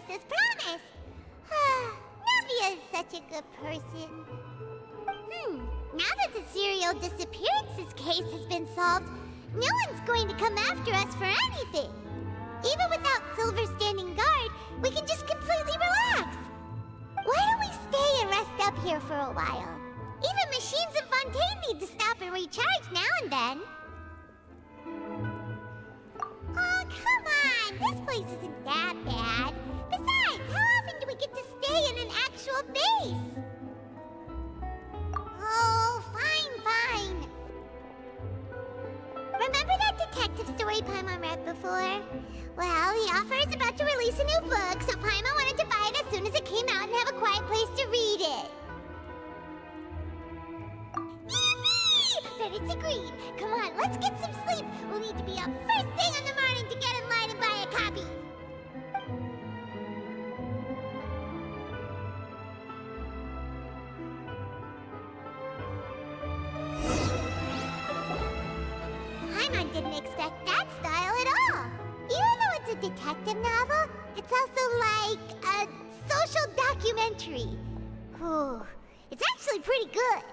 us as promised. Navia is such a good person. Now that the serial disappearances case has been solved, no one's going to come after us for anything. Even without Silver standing guard, we can just completely relax. Why don't we stay and rest up here for a while? Even machines in Fontaine need to stop and recharge now and then. Oh, come on! This place isn't that bad. Besides, how often do we get to stay in an actual base? Oh, fine. Remember that detective story Paimon read before? Well, the author is about to release a new book, so Paimon wanted to buy it as soon as it came out and have a quiet place to read it. Then it's agreed. Come on, let's get some sleep. We'll need to be up first thing in the morning to get in line and buy a copy. Paimon didn't expect that style at all. Even though it's a detective novel, it's also like a social documentary. Ooh, it's actually pretty good.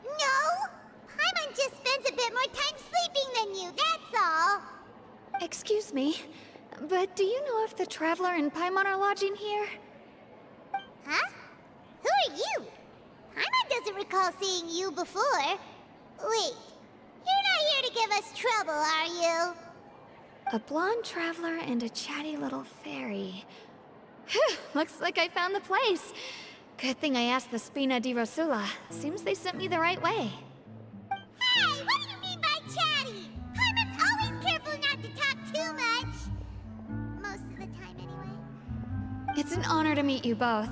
No! Paimon just spends a bit more time sleeping than you, that's all. Excuse me, but do you know if the Traveler and Paimon are lodging here? Huh? Who are you? Paimon doesn't recall seeing you before. Wait, you're not here to give us trouble, are you? A blonde traveler and a chatty little fairy. Phew, looks like I found the place. Good thing I asked the Spina di Rosula. Seems they sent me the right way. Hey, what do you mean by chatty? Paimon's always careful not to talk too much. Most of the time, anyway. It's an honor to meet you both.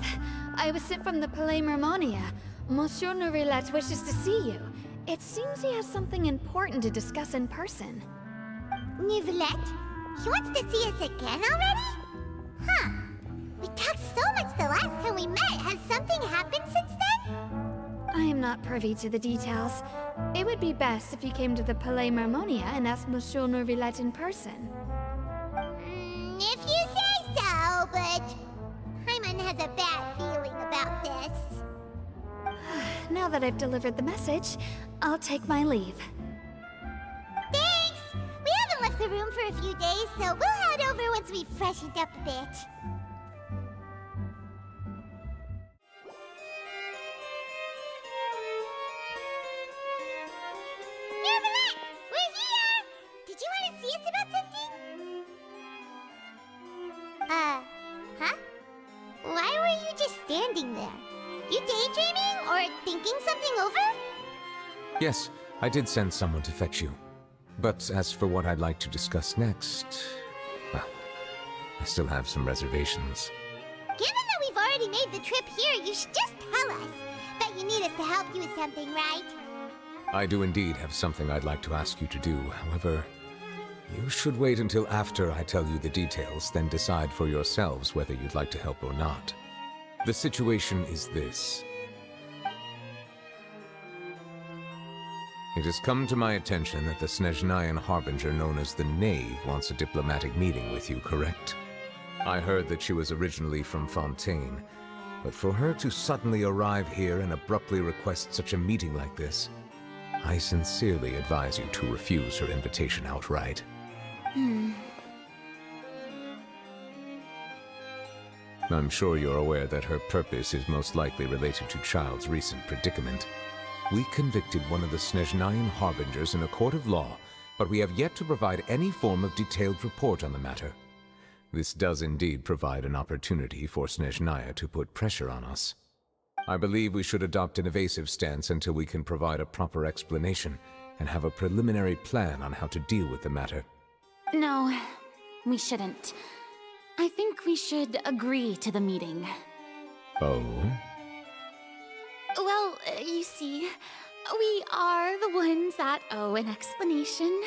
I was sent from the Palais Mermonia. Monsieur Nourillet wishes to see you. It seems he has something important to discuss in person. Nourillet? He wants to see us again already? Huh. We talked so much the last time we met. Has something happened since then? I am not privy to the details. It would be best if you came to the Palais Mermonia and asked Monsieur Nourillet in person. If you say so, but Paimon has a bad feeling about this. Now that I've delivered the message, I'll take my leave. Thanks! We haven't left the room for a few days, so we'll head over once we've freshened up a bit. Nourillet! We're here! Did you want to see us about something? Huh? Why were you just standing there? You daydreaming or thinking something over? Yes, I did send someone to fetch you. But as for what I'd like to discuss next, well, I still have some reservations. Given that we've already made the trip here, you should just tell us. Bet you need us to help you with something, right? I do indeed have something I'd like to ask you to do. However, you should wait until after I tell you the details, then decide for yourselves whether you'd like to help or not. The situation is this. It has come to my attention that the Snezhnayan Harbinger known as the Knave wants a diplomatic meeting with you, correct? I heard that she was originally from Fontaine, but for her to suddenly arrive here and abruptly request such a meeting like this, I sincerely advise you to refuse her invitation outright. I'm sure you're aware that her purpose is most likely related to Child's recent predicament. We convicted one of the Snezhnayan Harbingers in a court of law, but we have yet to provide any form of detailed report on the matter. This does indeed provide an opportunity for Snezhnaya to put pressure on us. I believe we should adopt an evasive stance until we can provide a proper explanation and have a preliminary plan on how to deal with the matter. No, we shouldn't. I think we should agree to the meeting. Oh? Well, you see, we are the ones that owe an explanation.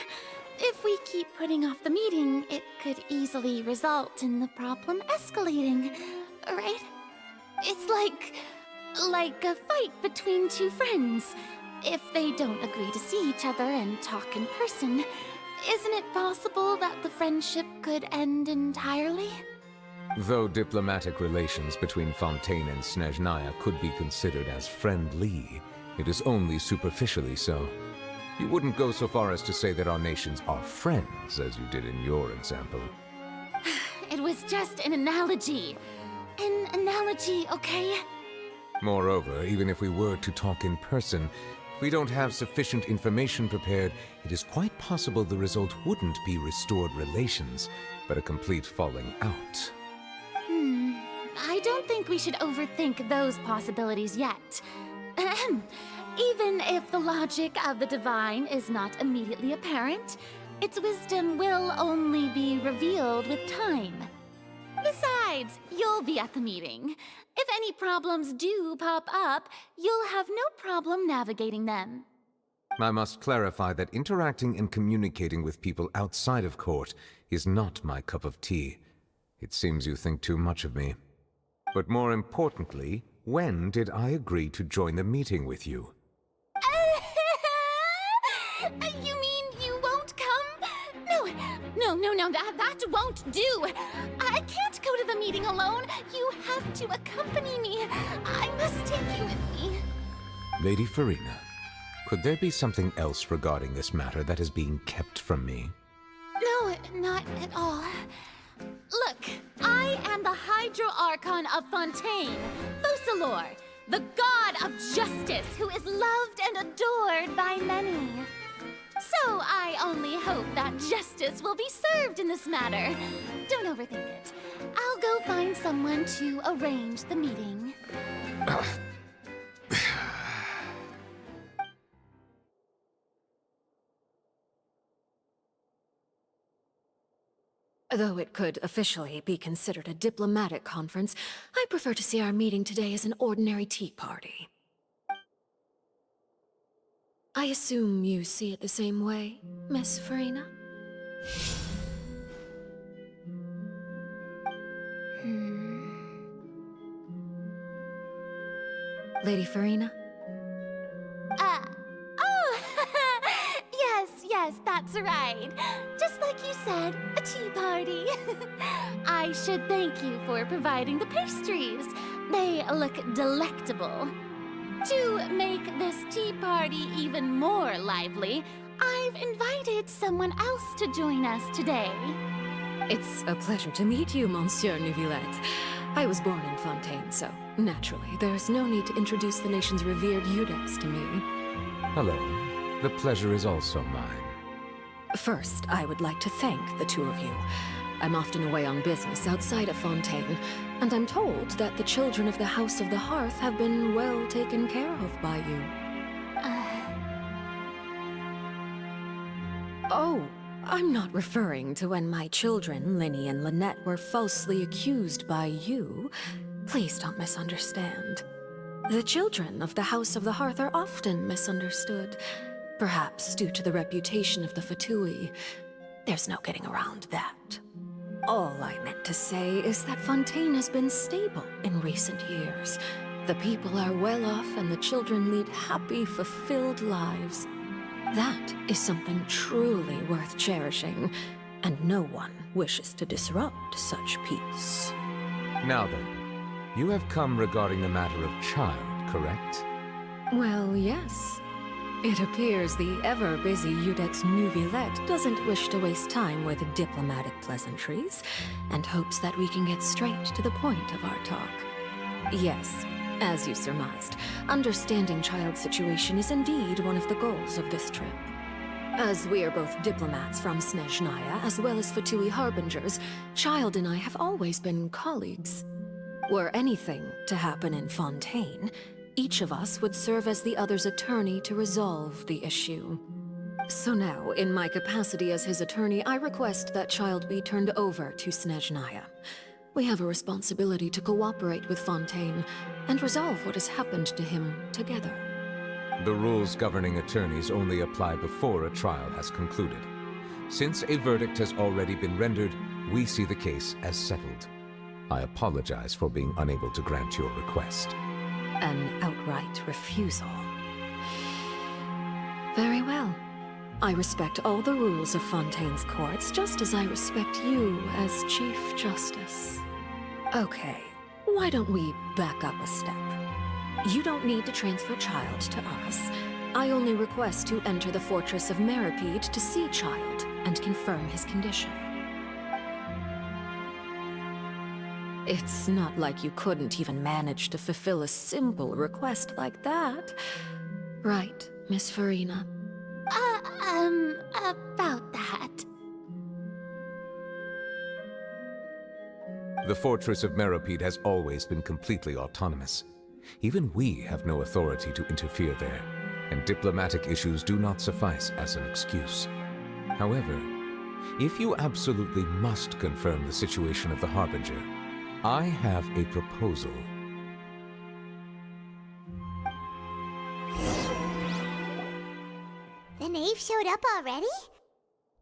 If we keep putting off the meeting, it could easily result in the problem escalating, right? It's like a fight between two friends. If they don't agree to see each other and talk in person, isn't it possible that the friendship could end entirely? Though diplomatic relations between Fontaine and Snezhnaya could be considered as friendly, it is only superficially so. You wouldn't go so far as to say that our nations are friends, as you did in your example. It was just an analogy. An analogy, okay? Moreover, even if we were to talk in person, if we don't have sufficient information prepared, it is quite possible the result wouldn't be restored relations, but a complete falling out. I don't think we should overthink those possibilities yet. Ahem. Even if the logic of the divine is not immediately apparent, its wisdom will only be revealed with time. Besides, you'll be at the meeting. If any problems do pop up, you'll have no problem navigating them. I must clarify that interacting and communicating with people outside of court is not my cup of tea. It seems you think too much of me. But more importantly, when did I agree to join the meeting with you? You mean you won't come? No, that won't do. I can't go to the meeting alone. You have to accompany me. I must take you with me. Lady Farina, could there be something else regarding this matter that is being kept from me? No, not at all. Look, I am the Hydro-Archon of Fontaine, Focalor, the god of justice who is loved and adored by many. So I only hope that justice will be served in this matter. Don't overthink it. I'll go find someone to arrange the meeting. Though it could officially be considered a diplomatic conference, I prefer to see our meeting today as an ordinary tea party. I assume you see it the same way, Miss Farina? Lady Farina? Yes, that's right. Just like you said, a tea party. I should thank you for providing the pastries. They look delectable. To make this tea party even more lively, I've invited someone else to join us today. It's a pleasure to meet you, Monsieur Neuvillette. I was born in Fontaine, so naturally, there's no need to introduce the nation's revered Eudex to me. Hello. The pleasure is also mine. First, I would like to thank the two of you. I'm often away on business outside of Fontaine, and I'm told that the children of the House of the Hearth have been well taken care of by you. Oh, I'm not referring to when my children, Linny and Lynette, were falsely accused by you. Please don't misunderstand. The children of the House of the Hearth are often misunderstood. Perhaps due to the reputation of the Fatui. There's no getting around that. All I meant to say is that Fontaine has been stable in recent years. The people are well off and the children lead happy, fulfilled lives. That is something truly worth cherishing, and no one wishes to disrupt such peace. Now then, you have come regarding the matter of child, correct? Well, yes. It appears the ever-busy Eudex Neuvillette doesn't wish to waste time with diplomatic pleasantries, and hopes that we can get straight to the point of our talk. Yes, as you surmised, understanding child's situation is indeed one of the goals of this trip. As we are both diplomats from Snezhnaya, as well as Fatui harbingers, Child and I have always been colleagues. Were anything to happen in Fontaine, each of us would serve as the other's attorney to resolve the issue. So now, in my capacity as his attorney, I request that Child be turned over to Snezhnaya. We have a responsibility to cooperate with Fontaine and resolve what has happened to him together. The rules governing attorneys only apply before a trial has concluded. Since a verdict has already been rendered, we see the case as settled. I apologize for being unable to grant your request. An outright refusal. Very well. I respect all the rules of Fontaine's courts, just as I respect you as Chief Justice. Okay, why don't we back up a step? You don't need to transfer Child to us. I only request to enter the Fortress of Meripede to see Child and confirm his condition. It's not like you couldn't even manage to fulfill a simple request like that. Right, Miss Farina? About that. The Fortress of Meripede has always been completely autonomous. Even we have no authority to interfere there, and diplomatic issues do not suffice as an excuse. However, if you absolutely must confirm the situation of the Harbinger, I have a proposal. The knave showed up already?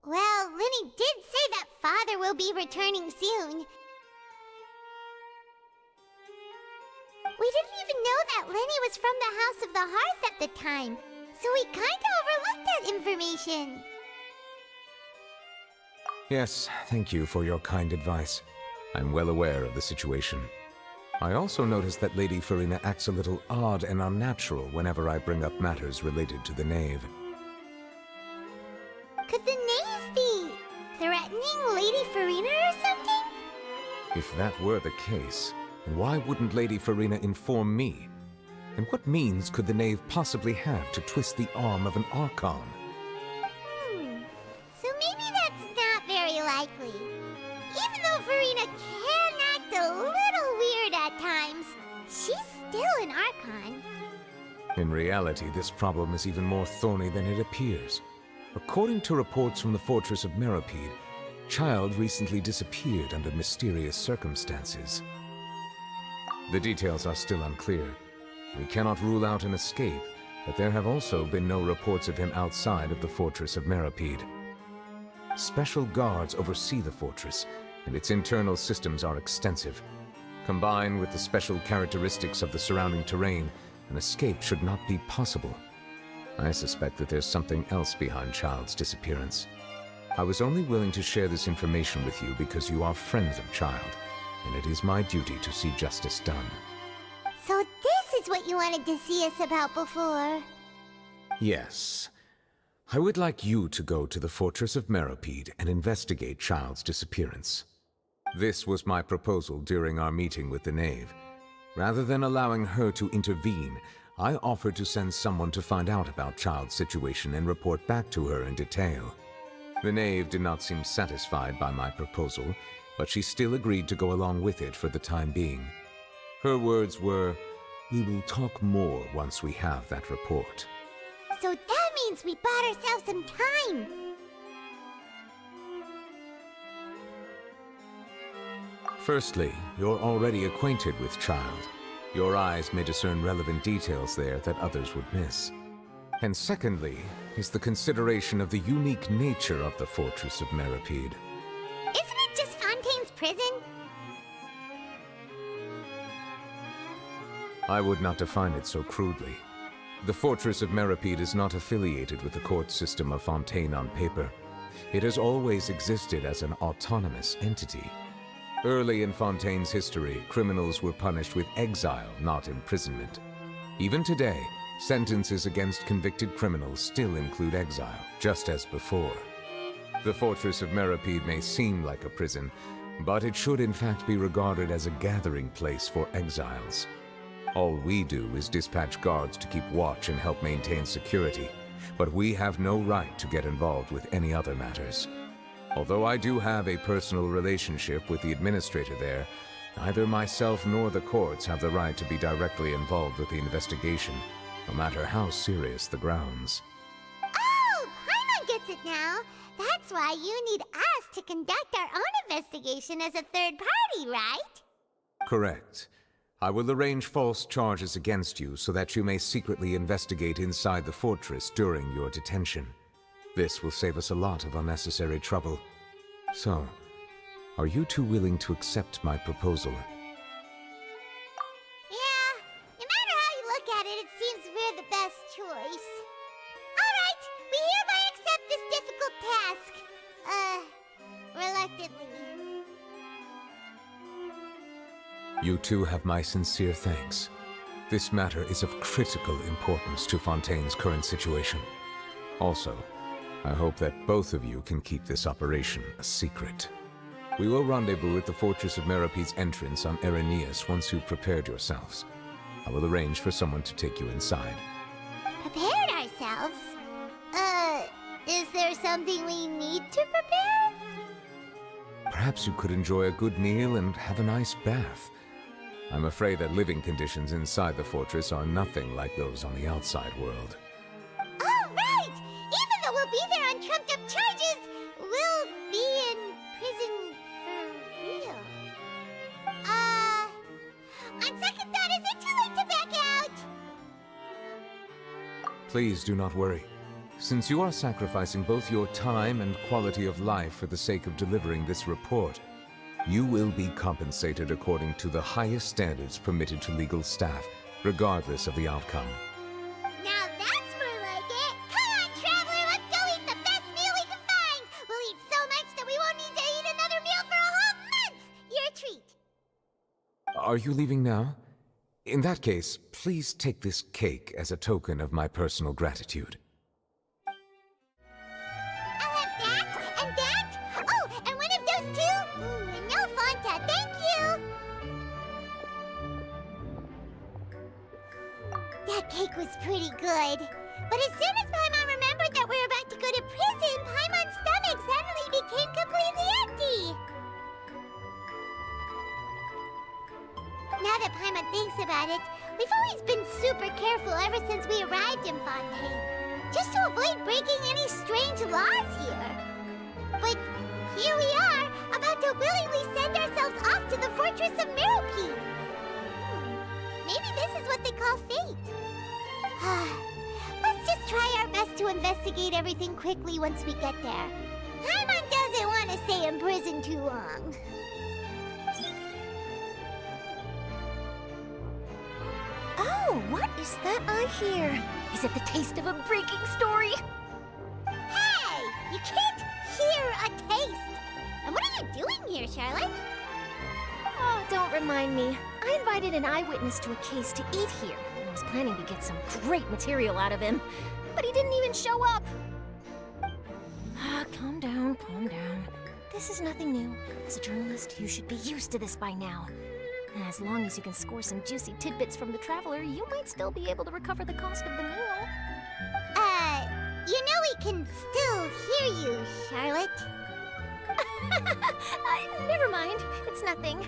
Well, Linny did say that Father will be returning soon. We didn't even know that Lenny was from the House of the Hearth at the time, so we kinda overlooked that information. Yes, thank you for your kind advice. I'm well aware of the situation. I also noticed that Lady Farina acts a little odd and unnatural whenever I bring up matters related to the knave. Could the knave be threatening Lady Farina or something? If that were the case, then why wouldn't Lady Farina inform me? And what means could the knave possibly have to twist the arm of an Archon? So maybe that's not very likely. Even though Farina can act a little weird at times, she's still an Archon. In reality, this problem is even more thorny than it appears. According to reports from the Fortress of Meripede, Child recently disappeared under mysterious circumstances. The details are still unclear. We cannot rule out an escape, but there have also been no reports of him outside of the Fortress of Meripede. Special guards oversee the fortress, and its internal systems are extensive. Combined with the special characteristics of the surrounding terrain, an escape should not be possible. I suspect that there's something else behind Child's disappearance. I was only willing to share this information with you because you are friends of Child, and it is my duty to see justice done. So this is what you wanted to see us about before. Yes. I would like you to go to the Fortress of Meripede and investigate Child's disappearance. This was my proposal during our meeting with the knave. Rather than allowing her to intervene, I offered to send someone to find out about Child's situation and report back to her in detail. The knave did not seem satisfied by my proposal, but she still agreed to go along with it for the time being. Her words were, "We will talk more once we have that report." So that means we bought ourselves some time. Firstly, you're already acquainted with Child. Your eyes may discern relevant details there that others would miss. And secondly, is the consideration of the unique nature of the Fortress of Meripede. Isn't it just Fontaine's prison? I would not define it so crudely. The Fortress of Meripede is not affiliated with the court system of Fontaine on paper. It has always existed as an autonomous entity. Early in Fontaine's history, criminals were punished with exile, not imprisonment. Even today, sentences against convicted criminals still include exile, just as before. The Fortress of Meripede may seem like a prison, but it should in fact be regarded as a gathering place for exiles. All we do is dispatch guards to keep watch and help maintain security, but we have no right to get involved with any other matters. Although I do have a personal relationship with the administrator there, neither myself nor the courts have the right to be directly involved with the investigation, no matter how serious the grounds. Oh, Paimon gets it now. That's why you need us to conduct our own investigation as a third party, right? Correct. I will arrange false charges against you so that you may secretly investigate inside the fortress during your detention. This will save us a lot of unnecessary trouble. So, are you two willing to accept my proposal? Yeah, no matter how you look at it, it seems we're the best choice. Alright, we hereby accept difficult task. Reluctantly. You too have my sincere thanks. This matter is of critical importance to Fontaine's current situation. Also, I hope that both of you can keep this operation a secret. We will rendezvous at the Fortress of Merope's entrance on Irenaeus once you've prepared yourselves. I will arrange for someone to take you inside. Prepared ourselves? Is there something we need to prepare? Perhaps you could enjoy a good meal and have a nice bath. I'm afraid that living conditions inside the fortress are nothing like those on the outside world. Oh, right! Even though we'll be there on trumped-up charges, we'll be in prison for real. On second thought, is it too late to back out? Please do not worry. Since you are sacrificing both your time and quality of life for the sake of delivering this report, you will be compensated according to the highest standards permitted to legal staff, regardless of the outcome. Now that's more like it! Come on, Traveler, let's go eat the best meal we can find! We'll eat so much that we won't need to eat another meal for a whole month! Your treat! Are you leaving now? In that case, please take this cake as a token of my personal gratitude. I'll have that, and that! Oh, and one of those two! Ooh, no Fanta, thank you! That cake was pretty good. But as soon as Paimon remembered that we were about to go to prison, Paimon's stomach suddenly became completely empty! Now that Paimon thinks about it, we've always been super careful ever since we arrived in Fontaine, just to avoid breaking any strange laws here. But here we are, about to willingly send ourselves off to the Fortress of Merope. Maybe this is what they call fate. Let's just try our best to investigate everything quickly once we get there. Paimon doesn't want to stay in prison too long. Oh, what is that I hear? Is it the taste of a breaking story? Hey! You can't hear a taste! And what are you doing here, Charlotte? Oh, don't remind me. I invited an eyewitness to a case to eat here, and I was planning to get some great material out of him. But he didn't even show up. Calm down, calm down. This is nothing new. As a journalist, you should be used to this by now. And as long as you can score some juicy tidbits from the Traveler, you might still be able to recover the cost of the meal. You know we can still hear you, Charlotte. Never mind. It's nothing.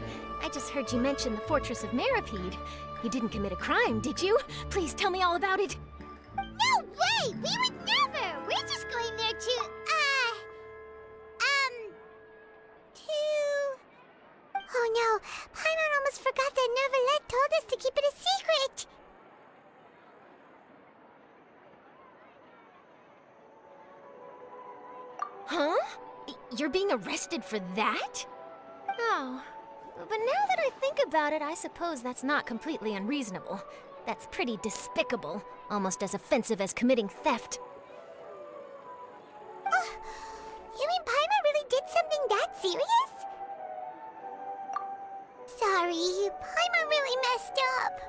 I just heard you mention the Fortress of Merope. You didn't commit a crime, did you? Please tell me all about it. No way! We would never! We're just going there to... Oh no, Paimon almost forgot that Neuvillette told us to keep it a secret! Huh? You're being arrested for that? Oh, but now that I think about it, I suppose that's not completely unreasonable. That's pretty despicable, almost as offensive as committing theft. You mean Paimon really did something that serious? Sorry, Paimon really messed up.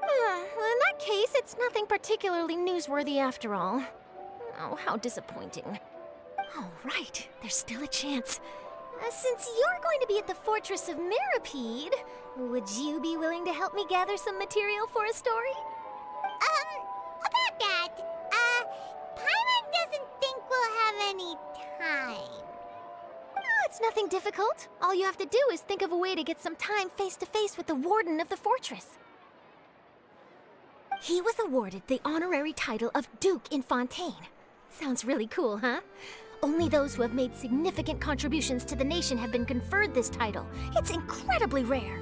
Well, in that case, it's nothing particularly newsworthy after all. Oh, how disappointing. Oh, right, there's still a chance. Since you're going to be at the Fortress of Merope, would you be willing to help me gather some material for a story? About that, Paimon doesn't think we'll have any time. It's nothing difficult. All you have to do is think of a way to get some time face-to-face with the Warden of the Fortress. He was awarded the honorary title of Duke in Fontaine. Sounds really cool, huh? Only those who have made significant contributions to the nation have been conferred this title. It's incredibly rare.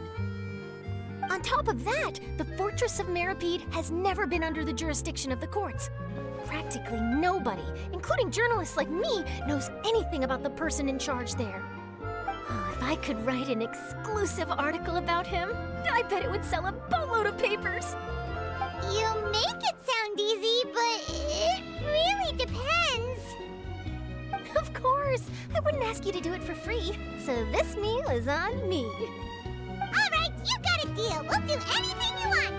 On top of that, the Fortress of Merope has never been under the jurisdiction of the courts. Practically nobody, including journalists like me, knows anything about the person in charge there. Oh, if I could write an exclusive article about him, I bet it would sell a boatload of papers. You make it sound easy, but it really depends. course. I wouldn't ask you to do it for free. So this meal is on me. All right, you got a deal. We'll do anything you want.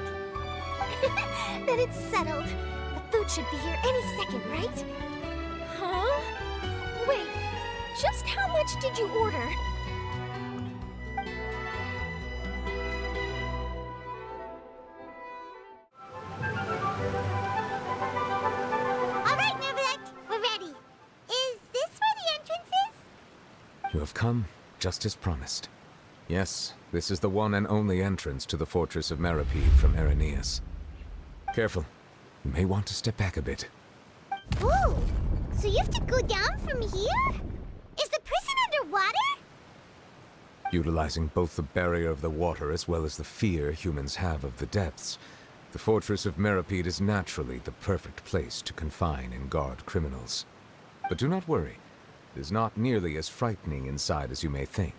Then it's settled. The food should be here any second, right? Huh? Wait, just how much did you order? All right, Nervalect, we're ready. Is this where the entrance is? You have come just as promised. Yes, this is the one and only entrance to the fortress of Meripede from Araneus. Careful. You may want to step back a bit. Ooh, so you have to go down from here? Is the prison underwater? Utilizing both the barrier of the water as well as the fear humans have of the depths, the fortress of Meripede is naturally the perfect place to confine and guard criminals. But do not worry. It is not nearly as frightening inside as you may think.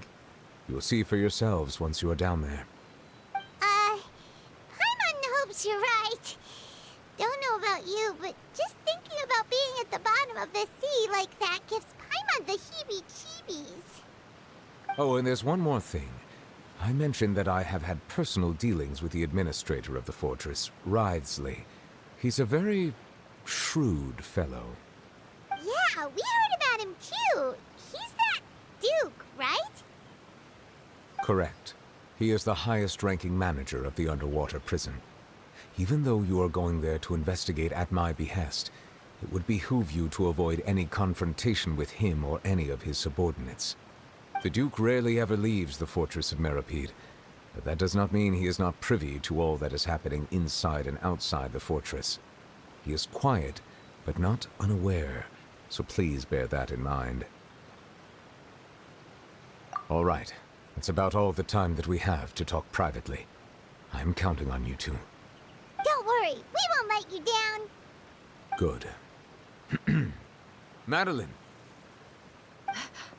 You will see for yourselves once you are down there. Paimon hopes you're right. Don't know about you, but just thinking about being at the bottom of the sea like that gives Paimon the heebie-jeebies. Oh, and there's one more thing. I mentioned that I have had personal dealings with the administrator of the fortress, Writhsley. He's a very shrewd fellow. Yeah, we heard about him too. He's that Duke, right? Correct. He is the highest-ranking manager of the underwater prison. Even though you are going there to investigate at my behest, it would behoove you to avoid any confrontation with him or any of his subordinates. The Duke rarely ever leaves the fortress of Meripede, but that does not mean he is not privy to all that is happening inside and outside the fortress. He is quiet, but not unaware, so please bear that in mind. All right, that's about all the time that we have to talk privately. I'm counting on you two. Don't worry, we won't let you down. Good. Madeline!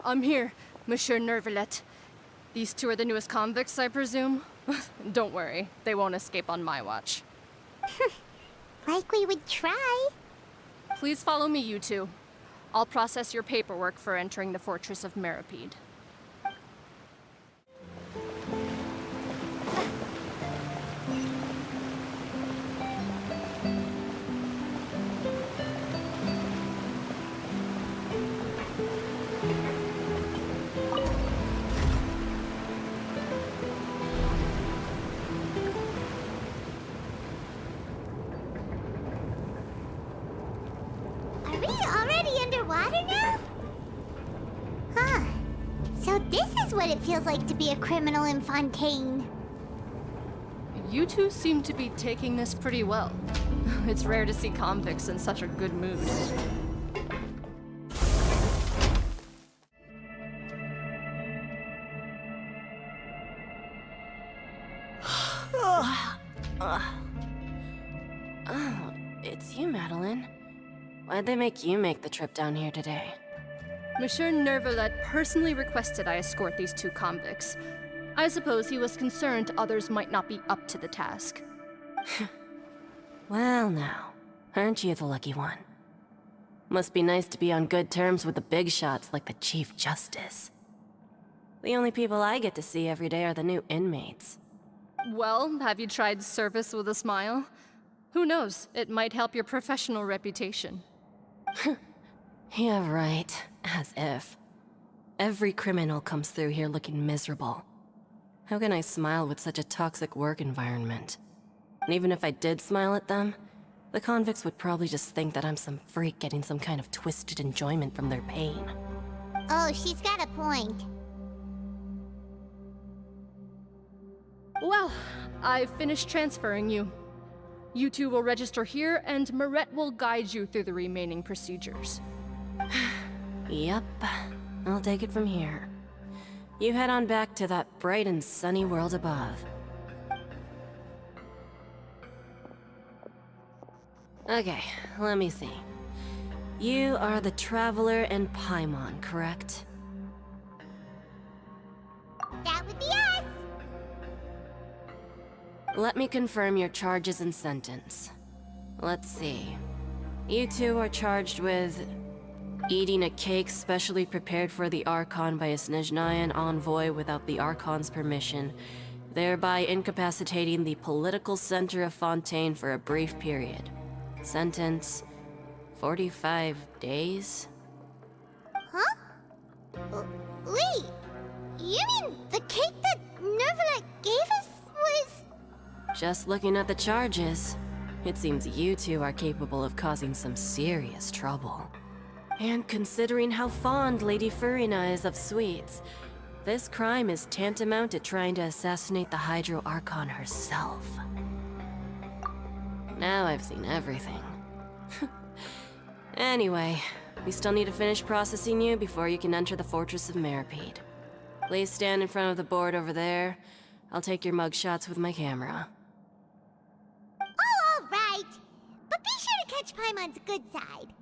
I'm here, Monsieur Nervalette. These two are the newest convicts, I presume? Don't worry, they won't escape on my watch. Like we would try. Please follow me, you two. I'll process your paperwork for entering the fortress of Meripede. Are we already underwater now? Huh. So this is what it feels like to be a criminal in Fontaine. You two seem to be taking this pretty well. It's rare to see convicts in such a good mood. Oh, it's you, Madeline. Why'd they make you make the trip down here today? Monsieur Nervalette personally requested I escort these two convicts. I suppose he was concerned others might not be up to the task. Well now, aren't you the lucky one? Must be nice to be on good terms with the big shots like the Chief Justice. The only people I get to see every day are the new inmates. Well, have you tried service with a smile? Who knows, it might help your professional reputation. Yeah, right. As if. Every criminal comes through here looking miserable. How can I smile with such a toxic work environment? And even if I did smile at them, the convicts would probably just think that I'm some freak getting some kind of twisted enjoyment from their pain. Oh, she's got a point. Well, I've finished transferring you. You two will register here, and Marette will guide you through the remaining procedures. Yep, I'll take it from here. You head on back to that bright and sunny world above. Okay, let me see. You are the Traveler and Paimon, correct? That would be us. Let me confirm your charges and sentence. Let's see. You two are charged with Eating a cake specially prepared for the Archon by a Snezhnayan envoy without the Archon's permission, thereby incapacitating the political center of Fontaine for a brief period. Sentence: 45 days? Huh? Wait, you mean the cake that Nervalet gave us was... Just looking at the charges, it seems you two are capable of causing some serious trouble. And considering how fond Lady Furina is of sweets, this crime is tantamount to trying to assassinate the Hydro Archon herself. Now I've seen everything. Anyway, we still need to finish processing you before you can enter the Fortress of Meripede. Please stand in front of the board over there. I'll take your mug shots with my camera. Oh, all right. But be sure to catch Paimon's good side.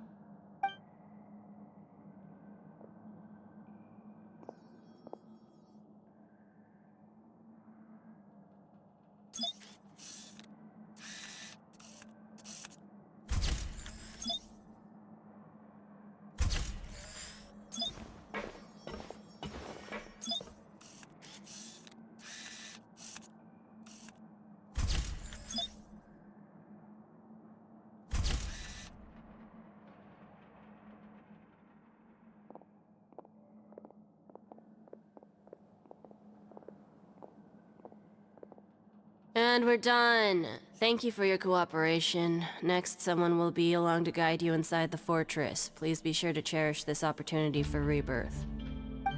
And we're done. Thank you for your cooperation. Next, someone will be along to guide you inside the fortress. Please be sure to cherish this opportunity for rebirth.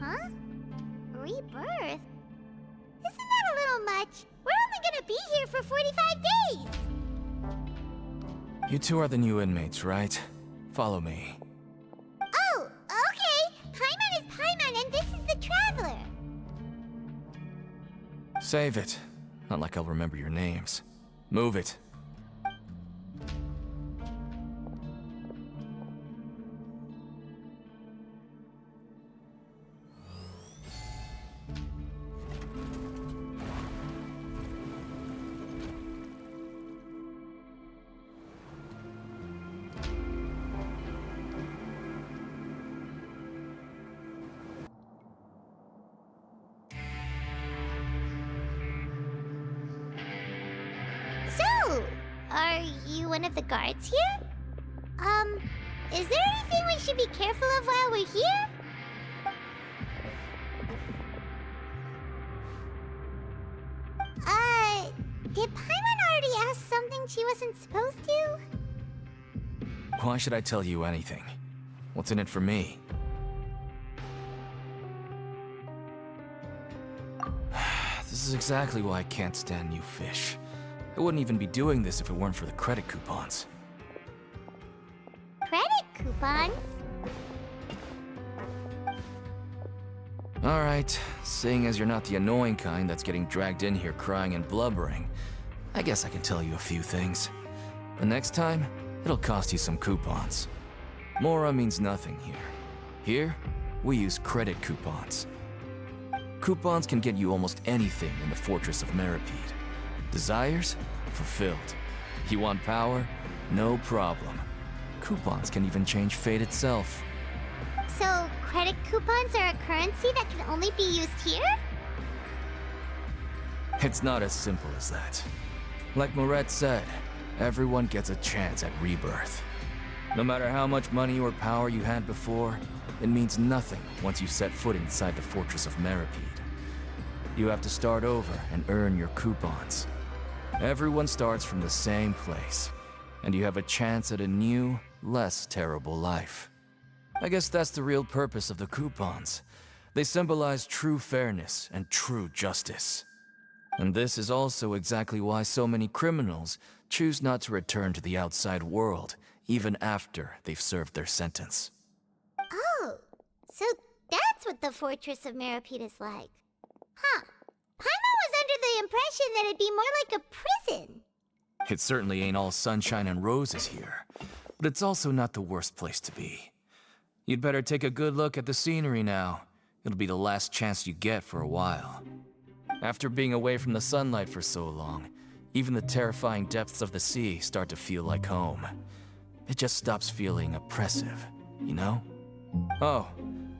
Huh? Rebirth? Isn't that a little much? We're only gonna be here for 45 days! You two are the new inmates, right? Follow me. Oh, okay! Paimon is Paimon and this is the Traveler! Save it. Not like I'll remember your names. Move it. So, are you one of the guards here? Is there anything we should be careful of while we're here? Did Paimon already ask something she wasn't supposed to? Why should I tell you anything? What's in it for me? This is exactly why I can't stand new fish. I wouldn't even be doing this if it weren't for the credit coupons. Credit coupons? Alright, seeing as you're not the annoying kind that's getting dragged in here crying and blubbering, I guess I can tell you a few things. The next time, it'll cost you some coupons. Mora means nothing here. Here, we use credit coupons. Coupons can get you almost anything in the Fortress of Meripede. Desires? Fulfilled. You want power? No problem. Coupons can even change fate itself. So, credit coupons are a currency that can only be used here? It's not as simple as that. Like Moret said, everyone gets a chance at rebirth. No matter how much money or power you had before, it means nothing once you set foot inside the Fortress of Meripede. You have to start over and earn your coupons. Everyone starts from the same place, and you have a chance at a new, less terrible life. I guess that's the real purpose of the coupons. They symbolize true fairness and true justice. And this is also exactly why so many criminals choose not to return to the outside world, even after they've served their sentence. Oh, so that's what the Fortress of Meripede is like. Huh. Paimon was under the impression that it'd be more like a prison. It certainly ain't all sunshine and roses here, but it's also not the worst place to be. You'd better take a good look at the scenery now. It'll be the last chance you get for a while. After being away from the sunlight for so long, even the terrifying depths of the sea start to feel like home. It just stops feeling oppressive, you know? Oh,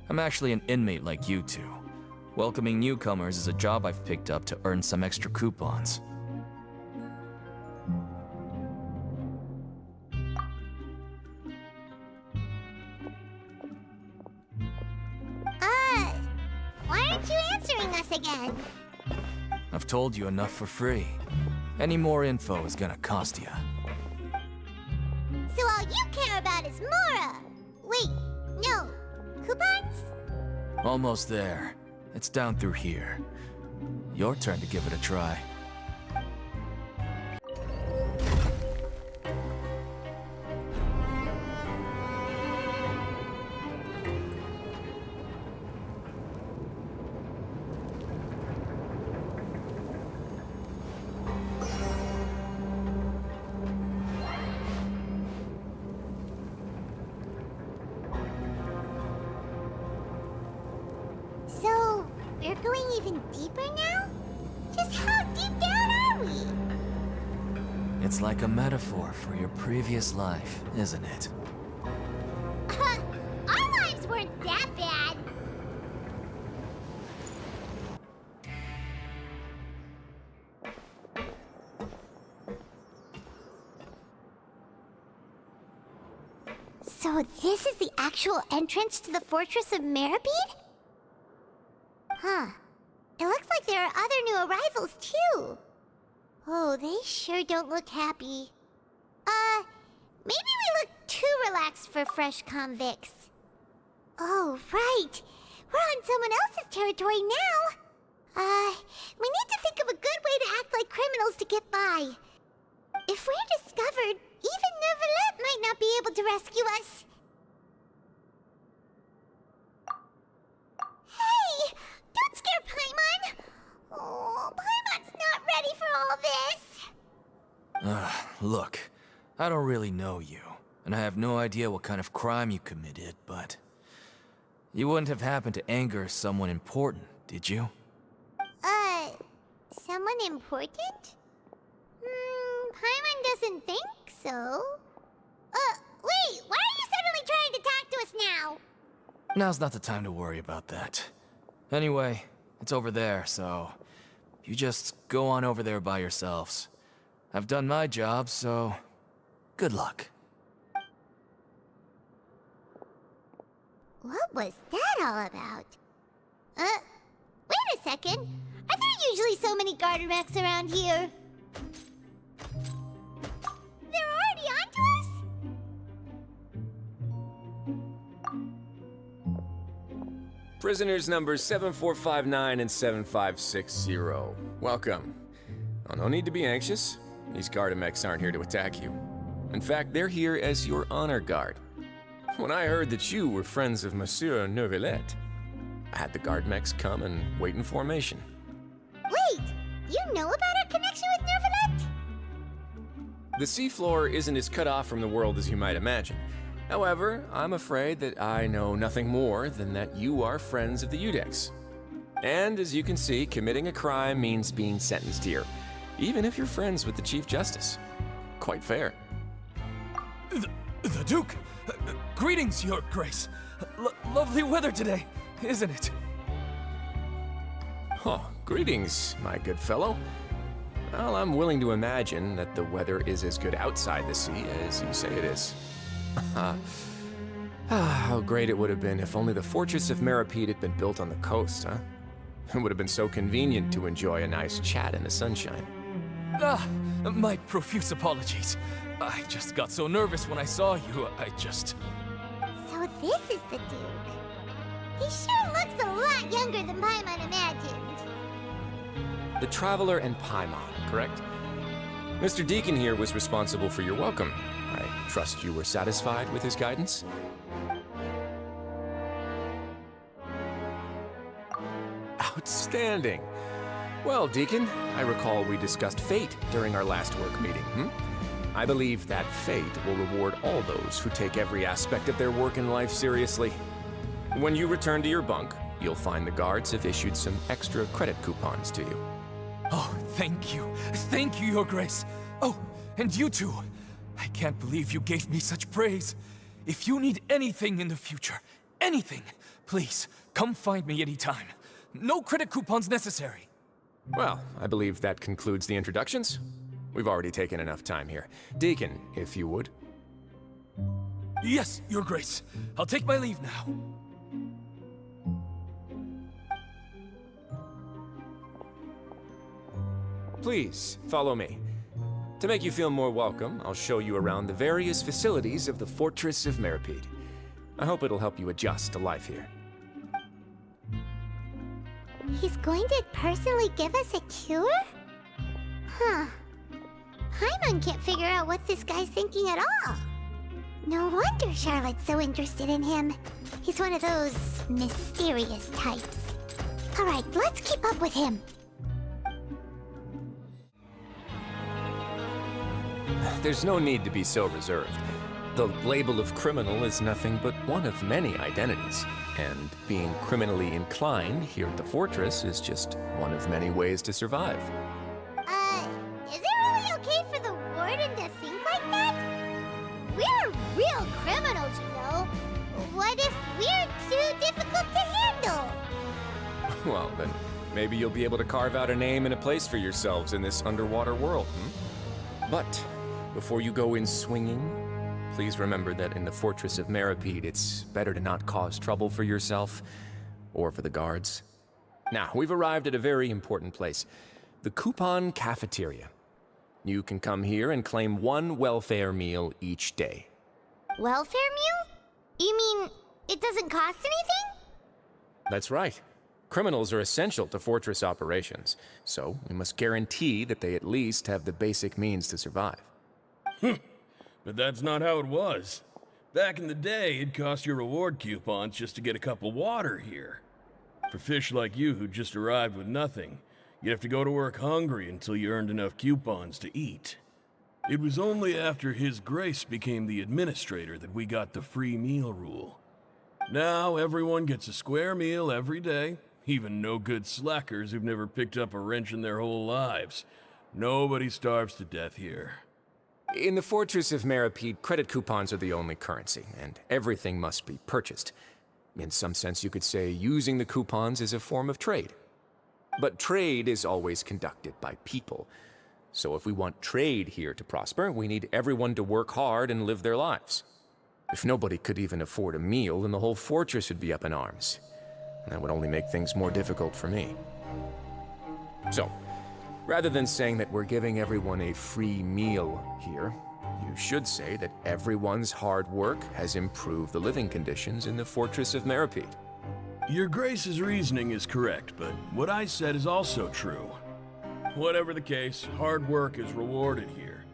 I'm actually an inmate like you two. Welcoming newcomers is a job I've picked up to earn some extra coupons. Why aren't you answering us again? I've told you enough for free. Any more info is gonna cost you. So all you care about is Mora! Wait, no. Coupons? Almost there. It's down through here. Your turn to give it a try. So, we're going even deeper now? Just how deep down are we? It's like a metaphor for your previous life, isn't it? Our lives weren't that bad. So this is the actual entrance to the Fortress of Meribed? Huh. It looks like there are other new arrivals, too. Oh, they sure don't look happy. Maybe we look too relaxed for fresh convicts. Oh, right. We're on someone else's territory now. We need to think of a good way to act like criminals to get by. If we're discovered, even Nervalet might not be able to rescue us. Hey! Don't scare Paimon! Oh, Paimon's not ready for all this. Look, I don't really know you, and I have no idea what kind of crime you committed, but... You wouldn't have happened to anger someone important, did you? Someone important? Paimon doesn't think so. Wait, why are you suddenly trying to talk to us now? Now's not the time to worry about that. Anyway, it's over there, so... You just go on over there by yourselves. I've done my job, so... Good luck. What was that all about? Wait a second. Are there usually so many Garderex around here? They're already onto us? Prisoners numbers 7459 and 7560. Welcome. Oh, no need to be anxious. These Gardemex aren't here to attack you. In fact, they're here as your honor guard. When I heard that you were friends of Monsieur Nervalet, I had the Gardemex come and wait in formation. Wait! You know about our connection with Nervalet? The seafloor isn't as cut off from the world as you might imagine. However, I'm afraid that I know nothing more than that you are friends of the Udex. And as you can see, committing a crime means being sentenced here, even if you're friends with the Chief Justice. Quite fair. The Duke! Greetings, Your Grace! Lovely weather today, isn't it? Oh, greetings, my good fellow. Well, I'm willing to imagine that the weather is as good outside the sea as you say it is. How great it would have been if only the Fortress of Meribed had been built on the coast, huh? It would have been so convenient to enjoy a nice chat in the sunshine. My profuse apologies. I just got so nervous when I saw you, So this is the Duke. He sure looks a lot younger than Paimon imagined. The Traveler and Paimon, correct? Mr. Deacon here was responsible for your welcome. I trust you were satisfied with his guidance? Outstanding. Well, Deacon, I recall we discussed fate during our last work meeting, I believe that fate will reward all those who take every aspect of their work in life seriously. When you return to your bunk, you'll find the guards have issued some extra credit coupons to you. Oh, thank you. Thank you, Your Grace. Oh, and you too. I can't believe you gave me such praise. If you need anything in the future, anything. Please, come find me anytime. No credit coupons necessary. Well, I believe that concludes the introductions. We've already taken enough time here. Deacon, if you would. Yes, Your Grace. I'll take my leave now. Please, follow me. To make you feel more welcome, I'll show you around the various facilities of the Fortress of Meripede. I hope it'll help you adjust to life here. He's going to personally give us a cure? Huh. Paimon can't figure out what this guy's thinking at all. No wonder Charlotte's so interested in him. He's one of those mysterious types. Alright, let's keep up with him. There's no need to be so reserved. The label of criminal is nothing but one of many identities, and being criminally inclined here at the fortress is just one of many ways to survive. Is it really okay for the warden to think like that? We're real criminals, you know. What if we're too difficult to handle? Well, then maybe you'll be able to carve out a name and a place for yourselves in this underwater world, But before you go in swinging, please remember that in the Fortress of Meripede, it's better to not cause trouble for yourself or for the guards. Now, we've arrived at a very important place, the Coupon Cafeteria. You can come here and claim one welfare meal each day. Welfare meal? You mean it doesn't cost anything? That's right. Criminals are essential to Fortress operations, so we must guarantee that they at least have the basic means to survive. But that's not how it was. Back in the day, it cost your reward coupons just to get a cup of water here. For fish like you who just arrived with nothing, you'd have to go to work hungry until you earned enough coupons to eat. It was only after His Grace became the administrator that we got the free meal rule. Now everyone gets a square meal every day, even no-good slackers who've never picked up a wrench in their whole lives. Nobody starves to death here. In the Fortress of Meripede, credit coupons are the only currency, and everything must be purchased. In some sense, you could say using the coupons is a form of trade. But trade is always conducted by people. So if we want trade here to prosper, we need everyone to work hard and live their lives. If nobody could even afford a meal, then the whole fortress would be up in arms. And that would only make things more difficult for me. So, rather than saying that we're giving everyone a free meal here, you should say that everyone's hard work has improved the living conditions in the Fortress of Meripede. Your Grace's reasoning is correct, but what I said is also true. Whatever the case, hard work is rewarded here.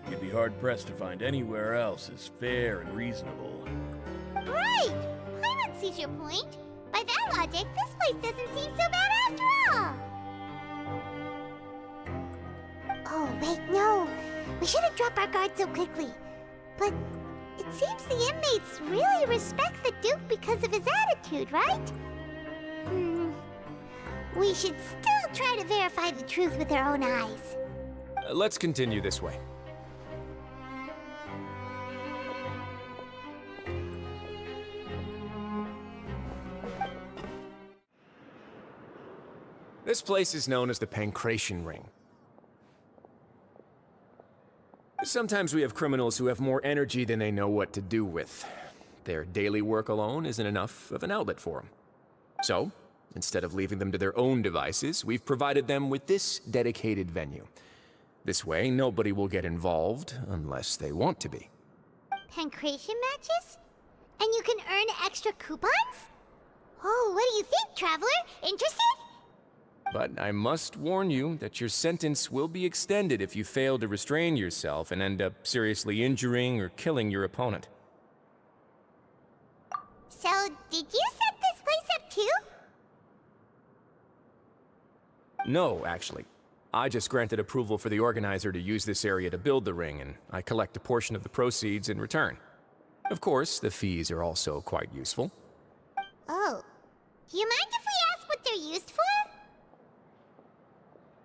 You'd be hard-pressed to find anywhere else as fair and reasonable. Right! Paimon sees your point. By that logic, this place doesn't seem so bad after all. Oh, wait, no. We shouldn't drop our guard so quickly. But it seems the inmates really respect the Duke because of his attitude, right? We should still try to verify the truth with our own eyes. Let's continue this way. This place is known as the Pancration Ring. Sometimes we have criminals who have more energy than they know what to do with. Their daily work alone isn't enough of an outlet for them. So, instead of leaving them to their own devices, we've provided them with this dedicated venue. This way, nobody will get involved unless they want to be. Pancration matches? And you can earn extra coupons? Oh, what do you think, Traveler? Interested? But I must warn you that your sentence will be extended if you fail to restrain yourself and end up seriously injuring or killing your opponent. So, did you set this place up too? No, actually. I just granted approval for the organizer to use this area to build the ring, and I collect a portion of the proceeds in return. Of course, the fees are also quite useful. Oh. Do you mind if we ask what they're used for?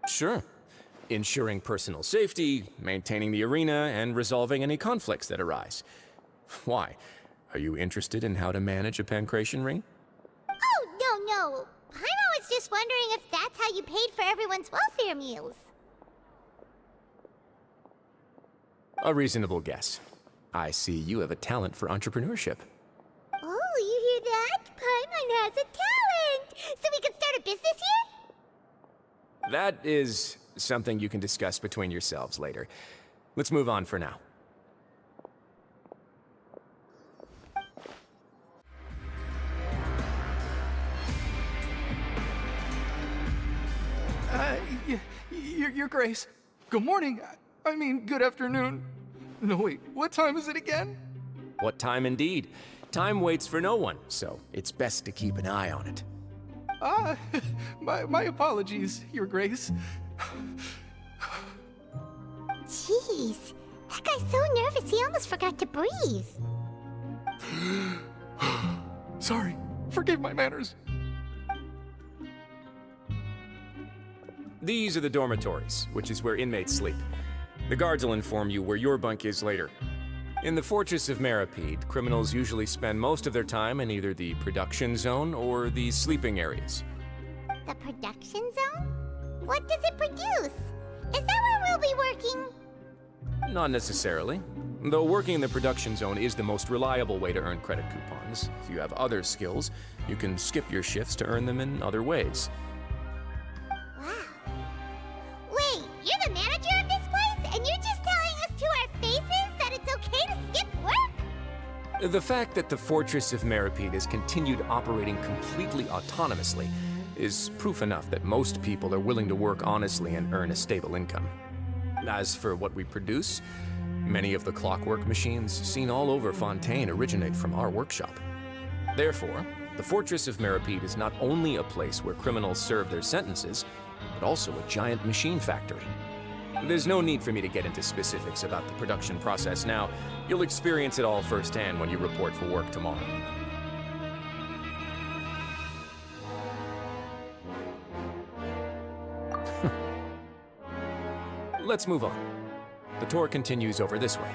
Sure. Ensuring personal safety, maintaining the arena, and resolving any conflicts that arise. Why? Are you interested in how to manage a pancration ring? Oh, no. Paimon was just wondering if that's how you paid for everyone's welfare meals. A reasonable guess. I see you have a talent for entrepreneurship. Oh, you hear that? Paimon has a talent! So we can start a business here? That is something you can discuss between yourselves later. Let's move on for now. Your Grace. Good morning. I mean, good afternoon. No, wait, what time is it again? What time indeed? Time waits for no one, so it's best to keep an eye on it. My apologies, Your Grace. Jeez, that guy's so nervous he almost forgot to breathe. Sorry, forgive my manners. These are the dormitories, which is where inmates sleep. The guards will inform you where your bunk is later. In the Fortress of Meripede, criminals usually spend most of their time in either the production zone or the sleeping areas. The production zone? What does it produce? Is that where we'll be working? Not necessarily. Though working in the production zone is the most reliable way to earn credit coupons. If you have other skills, you can skip your shifts to earn them in other ways. Wow. Wait, you're the manager of this place? And you're just telling us to our faces that it's okay to skip work? The fact that the Fortress of Meripede has continued operating completely autonomously is proof enough that most people are willing to work honestly and earn a stable income. As for what we produce, many of the clockwork machines seen all over Fontaine originate from our workshop. Therefore, the Fortress of Meripede is not only a place where criminals serve their sentences, but also a giant machine factory. There's no need for me to get into specifics about the production process now. You'll experience it all firsthand when you report for work tomorrow. Let's move on. The tour continues over this way.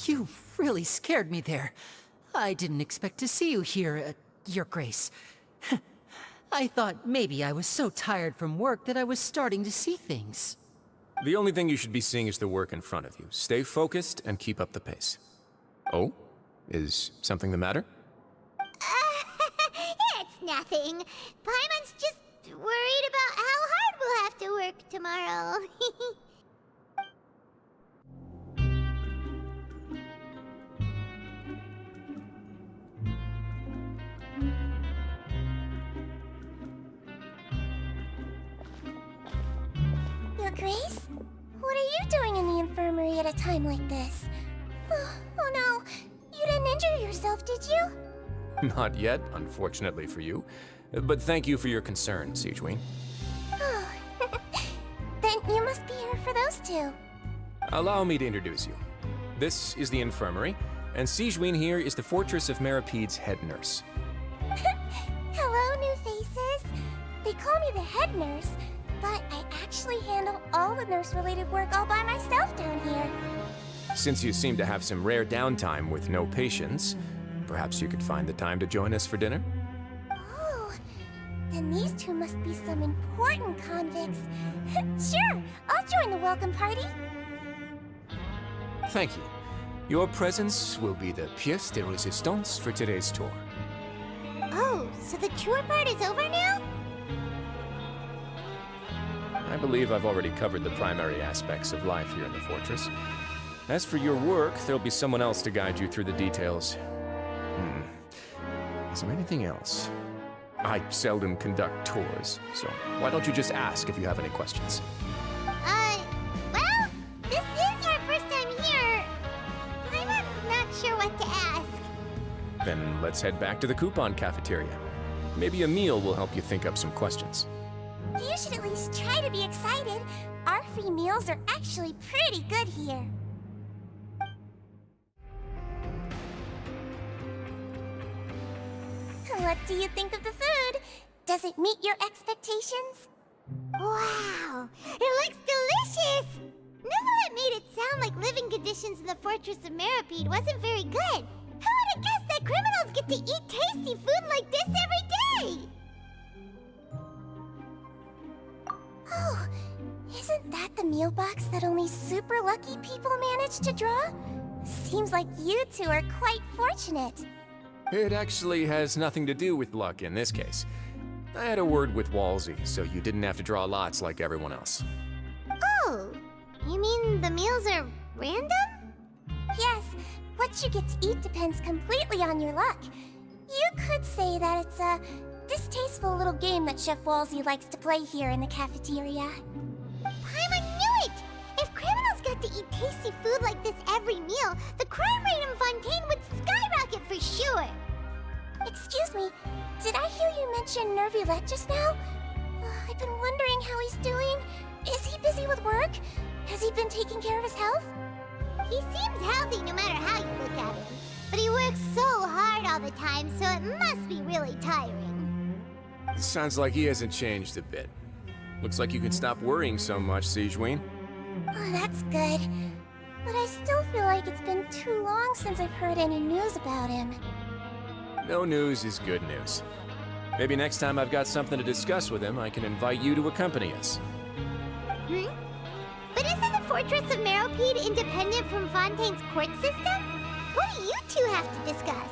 You really scared me there. I didn't expect to see you here, Your Grace. I thought maybe I was so tired from work that I was starting to see things. The only thing you should be seeing is the work in front of you. Stay focused and keep up the pace. Oh? Is something the matter? It's nothing. Paimon's just worried about how hard we'll have to work tomorrow. Your Grace? What are you doing in the infirmary at a time like this? Oh no, you didn't injure yourself, did you? Not yet, unfortunately for you. But thank you for your concern, Sigewin. Then you must be here for those two. Allow me to introduce you. This is the infirmary, and Sigewin here is the Fortress of Meripede's head nurse. Hello, new faces. They call me the head nurse, but I actually handle all the nurse-related work all by myself down here. Since you seem to have some rare downtime with no patients, perhaps you could find the time to join us for dinner? Oh, then these two must be some important convicts. Sure, I'll join the welcome party. Thank you. Your presence will be the pièce de résistance for today's tour. Oh, so the tour part is over now? I believe I've already covered the primary aspects of life here in the fortress. As for your work, there'll be someone else to guide you through the details. Is there anything else? I seldom conduct tours, so why don't you just ask if you have any questions? Well, this is our first time here. I'm not sure what to ask. Then let's head back to the coupon cafeteria. Maybe a meal will help you think up some questions. You should at least try to be excited. Our gluten-free meals are actually pretty good here. What do you think of the food? Does it meet your expectations? Wow, it looks delicious! Neverlet made it sound like living conditions in the Fortress of Meripede wasn't very good. Who would have guessed that criminals get to eat tasty food like this every day? Oh, isn't that the meal box that only super lucky people manage to draw? Seems like you two are quite fortunate. It actually has nothing to do with luck in this case. I had a word with Walsey, so you didn't have to draw lots like everyone else. Oh, you mean the meals are random? Yes, what you get to eat depends completely on your luck. You could say that it's a distasteful little game that Chef Walsey likes to play here in the cafeteria. Paimon knew it! If criminals got to eat tasty food like this every meal, the crime rate in Fontaine would skyrocket for sure! Excuse me, did I hear you mention Nervulette just now? I've been wondering how he's doing. Is he busy with work? Has he been taking care of his health? He seems healthy no matter how you look at him. But he works so hard all the time, so it must be really tiring. Sounds like he hasn't changed a bit. Looks like you can stop worrying so much, Sigewinne. Oh, that's good. But I still feel like it's been too long since I've heard any news about him. No news is good news. Maybe next time I've got something to discuss with him, I can invite you to accompany us. But isn't the Fortress of Meripede independent from Fontaine's court system? What do you two have to discuss?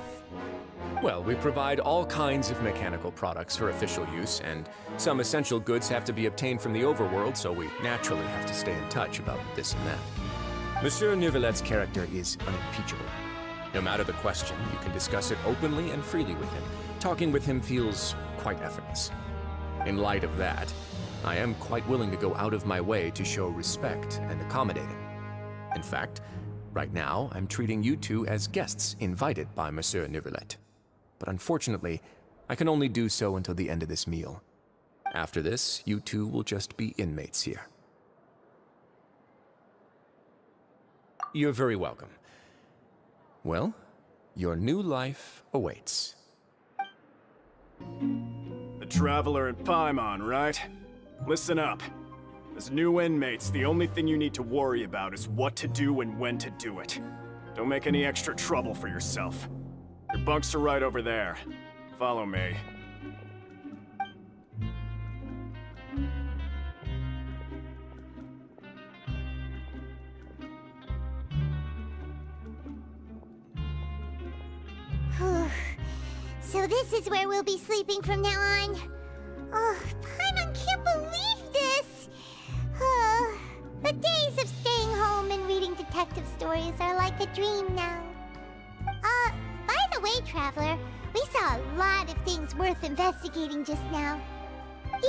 Well, we provide all kinds of mechanical products for official use, and some essential goods have to be obtained from the overworld, so we naturally have to stay in touch about this and that. Monsieur Neuvillette's character is unimpeachable. No matter the question, you can discuss it openly and freely with him. Talking with him feels quite effortless. In light of that, I am quite willing to go out of my way to show respect and accommodate him. In fact, right now, I'm treating you two as guests invited by Monsieur Neuvillette. But unfortunately, I can only do so until the end of this meal. After this, you two will just be inmates here. You're very welcome. Well, your new life awaits. The Traveler and Paimon, right? Listen up. As new inmates, the only thing you need to worry about is what to do and when to do it. Don't make any extra trouble for yourself. Your bunks are right over there. Follow me. So this is where we'll be sleeping from now on. Oh, Paimon can't believe this! The days of staying home and reading detective stories are like a dream now. By the way, Traveler, we saw a lot of things worth investigating just now.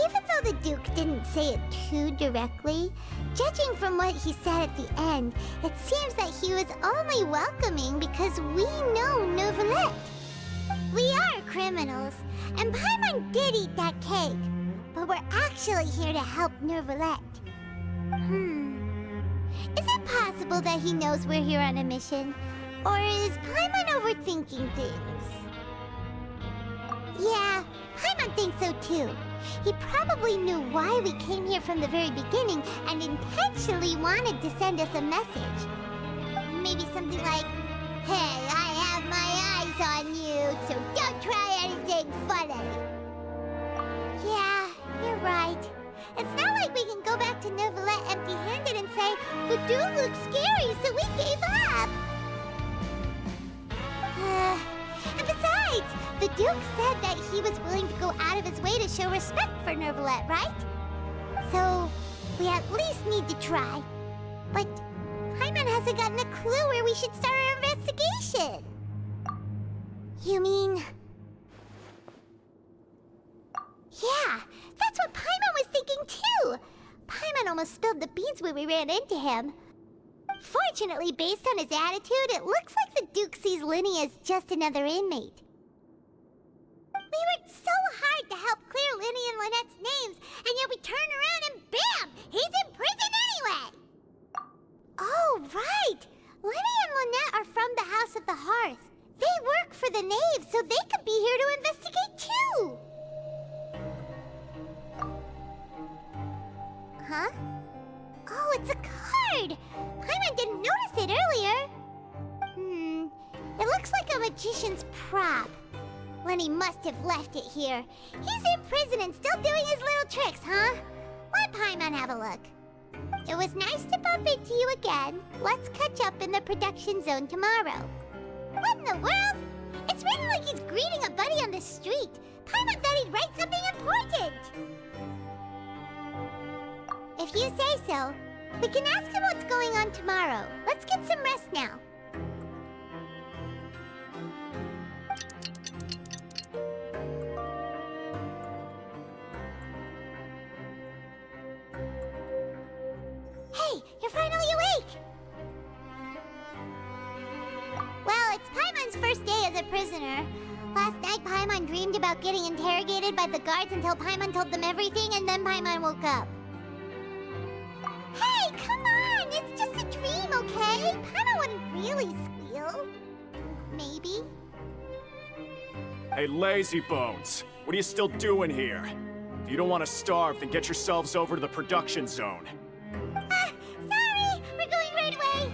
Even though the Duke didn't say it too directly, judging from what he said at the end, it seems that he was only welcoming because we know Neuvillette. We are criminals, and Paimon did eat that cake, but we're actually here to help Neuvillette. Is it possible that he knows we're here on a mission? Or is Paimon overthinking things? Yeah, Paimon thinks so too. He probably knew why we came here from the very beginning and intentionally wanted to send us a message. Maybe something like, "Hey, I have my eyes on you, so don't try anything funny." Yeah, you're right. It's not like we can go back to Neuvillette empty-handed and say, "The dude looks scary, so we gave up." And besides, the Duke said that he was willing to go out of his way to show respect for Neuvillette, right? So, we at least need to try. But Paimon hasn't gotten a clue where we should start our investigation. You mean... Yeah, that's what Paimon was thinking too! Paimon almost spilled the beans when we ran into him. Fortunately, based on his attitude, it looks like the Duke sees Linny as just another inmate. We worked so hard to help clear Linny and Lynette's names, and yet we turn around and bam! He's in prison anyway? Oh, right! Lenny and Lynette are from the House of the Hearth. They work for the Knave, so they could be here to investigate too! Huh? Oh, it's a card! Paimon didn't notice it earlier. It looks like a magician's prop. Lenny must have left it here. He's in prison and still doing his little tricks, huh? Let Paimon have a look. It was nice to bump into you again. Let's catch up in the production zone tomorrow. What in the world? It's written like he's greeting a buddy on the street. Paimon thought he'd write something important. If you say so, we can ask him what's going on tomorrow. Let's get some rest now. Hey, you're finally awake! Well, it's Paimon's first day as a prisoner. Last night, Paimon dreamed about getting interrogated by the guards until Paimon told them everything, and then Paimon woke up. Hey, come on! It's just a dream, okay? Paimon wouldn't really squeal. Maybe. Hey, lazy bones. What are you still doing here? If you don't want to starve, then get yourselves over to the production zone. Sorry! We're going right away!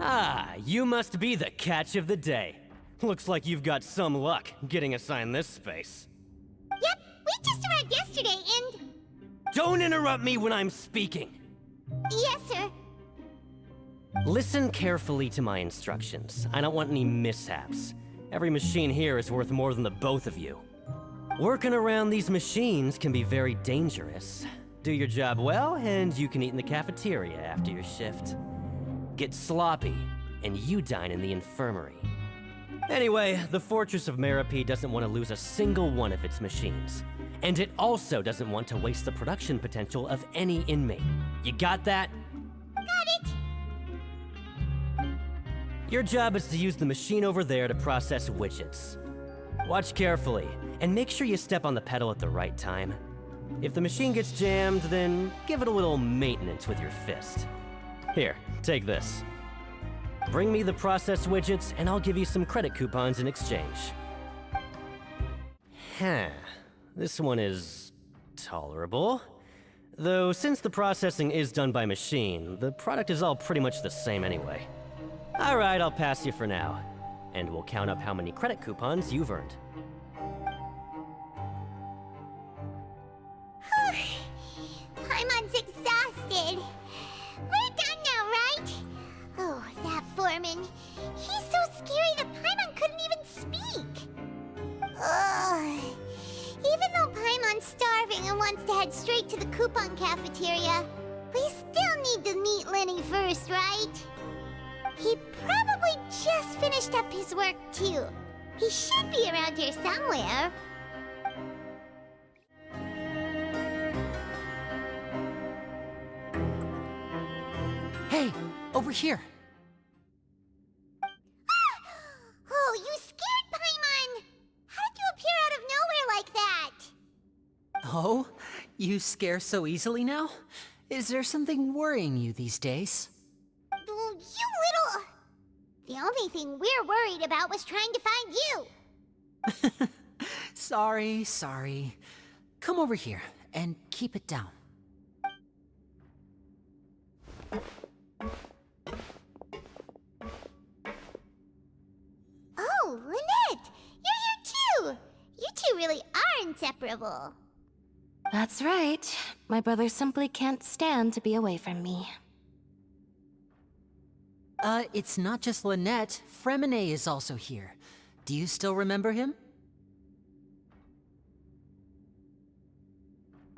Ah, you must be the catch of the day. Looks like you've got some luck getting assigned this space. Yep, we just arrived yesterday and... Don't interrupt me when I'm speaking! Yes, sir. Listen carefully to my instructions. I don't want any mishaps. Every machine here is worth more than the both of you. Working around these machines can be very dangerous. Do your job well, and you can eat in the cafeteria after your shift. Get sloppy, and you dine in the infirmary. Anyway, the Fortress of Meropide doesn't want to lose a single one of its machines. And it also doesn't want to waste the production potential of any inmate. You got that? Got it! Your job is to use the machine over there to process widgets. Watch carefully, and make sure you step on the pedal at the right time. If the machine gets jammed, then give it a little maintenance with your fist. Here, take this. Bring me the process widgets, and I'll give you some credit coupons in exchange. Huh. This one is tolerable. Though since the processing is done by machine, the product is all pretty much the same anyway. Alright, I'll pass you for now. And we'll count up how many credit coupons you've earned. Paimon's exhausted. We're done now, right? Oh, that foreman. He's so scary that Paimon couldn't even speak. Ugh. Even though Paimon's starving and wants to head straight to the coupon cafeteria, we still need to meet Lenny first, right? He probably just finished up his work, too. He should be around here somewhere. Hey, over here. Oh, you scared Paimon! How did you appear out of nowhere like that? Oh, you scare so easily now? Is there something worrying you these days? You little... The only thing we're worried about was trying to find you. Sorry. Come over here and keep it down. Oh, Lynette! You're here too! You two really are inseparable. That's right. My brother simply can't stand to be away from me. It's not just Lynette. Fremine is also here. Do you still remember him?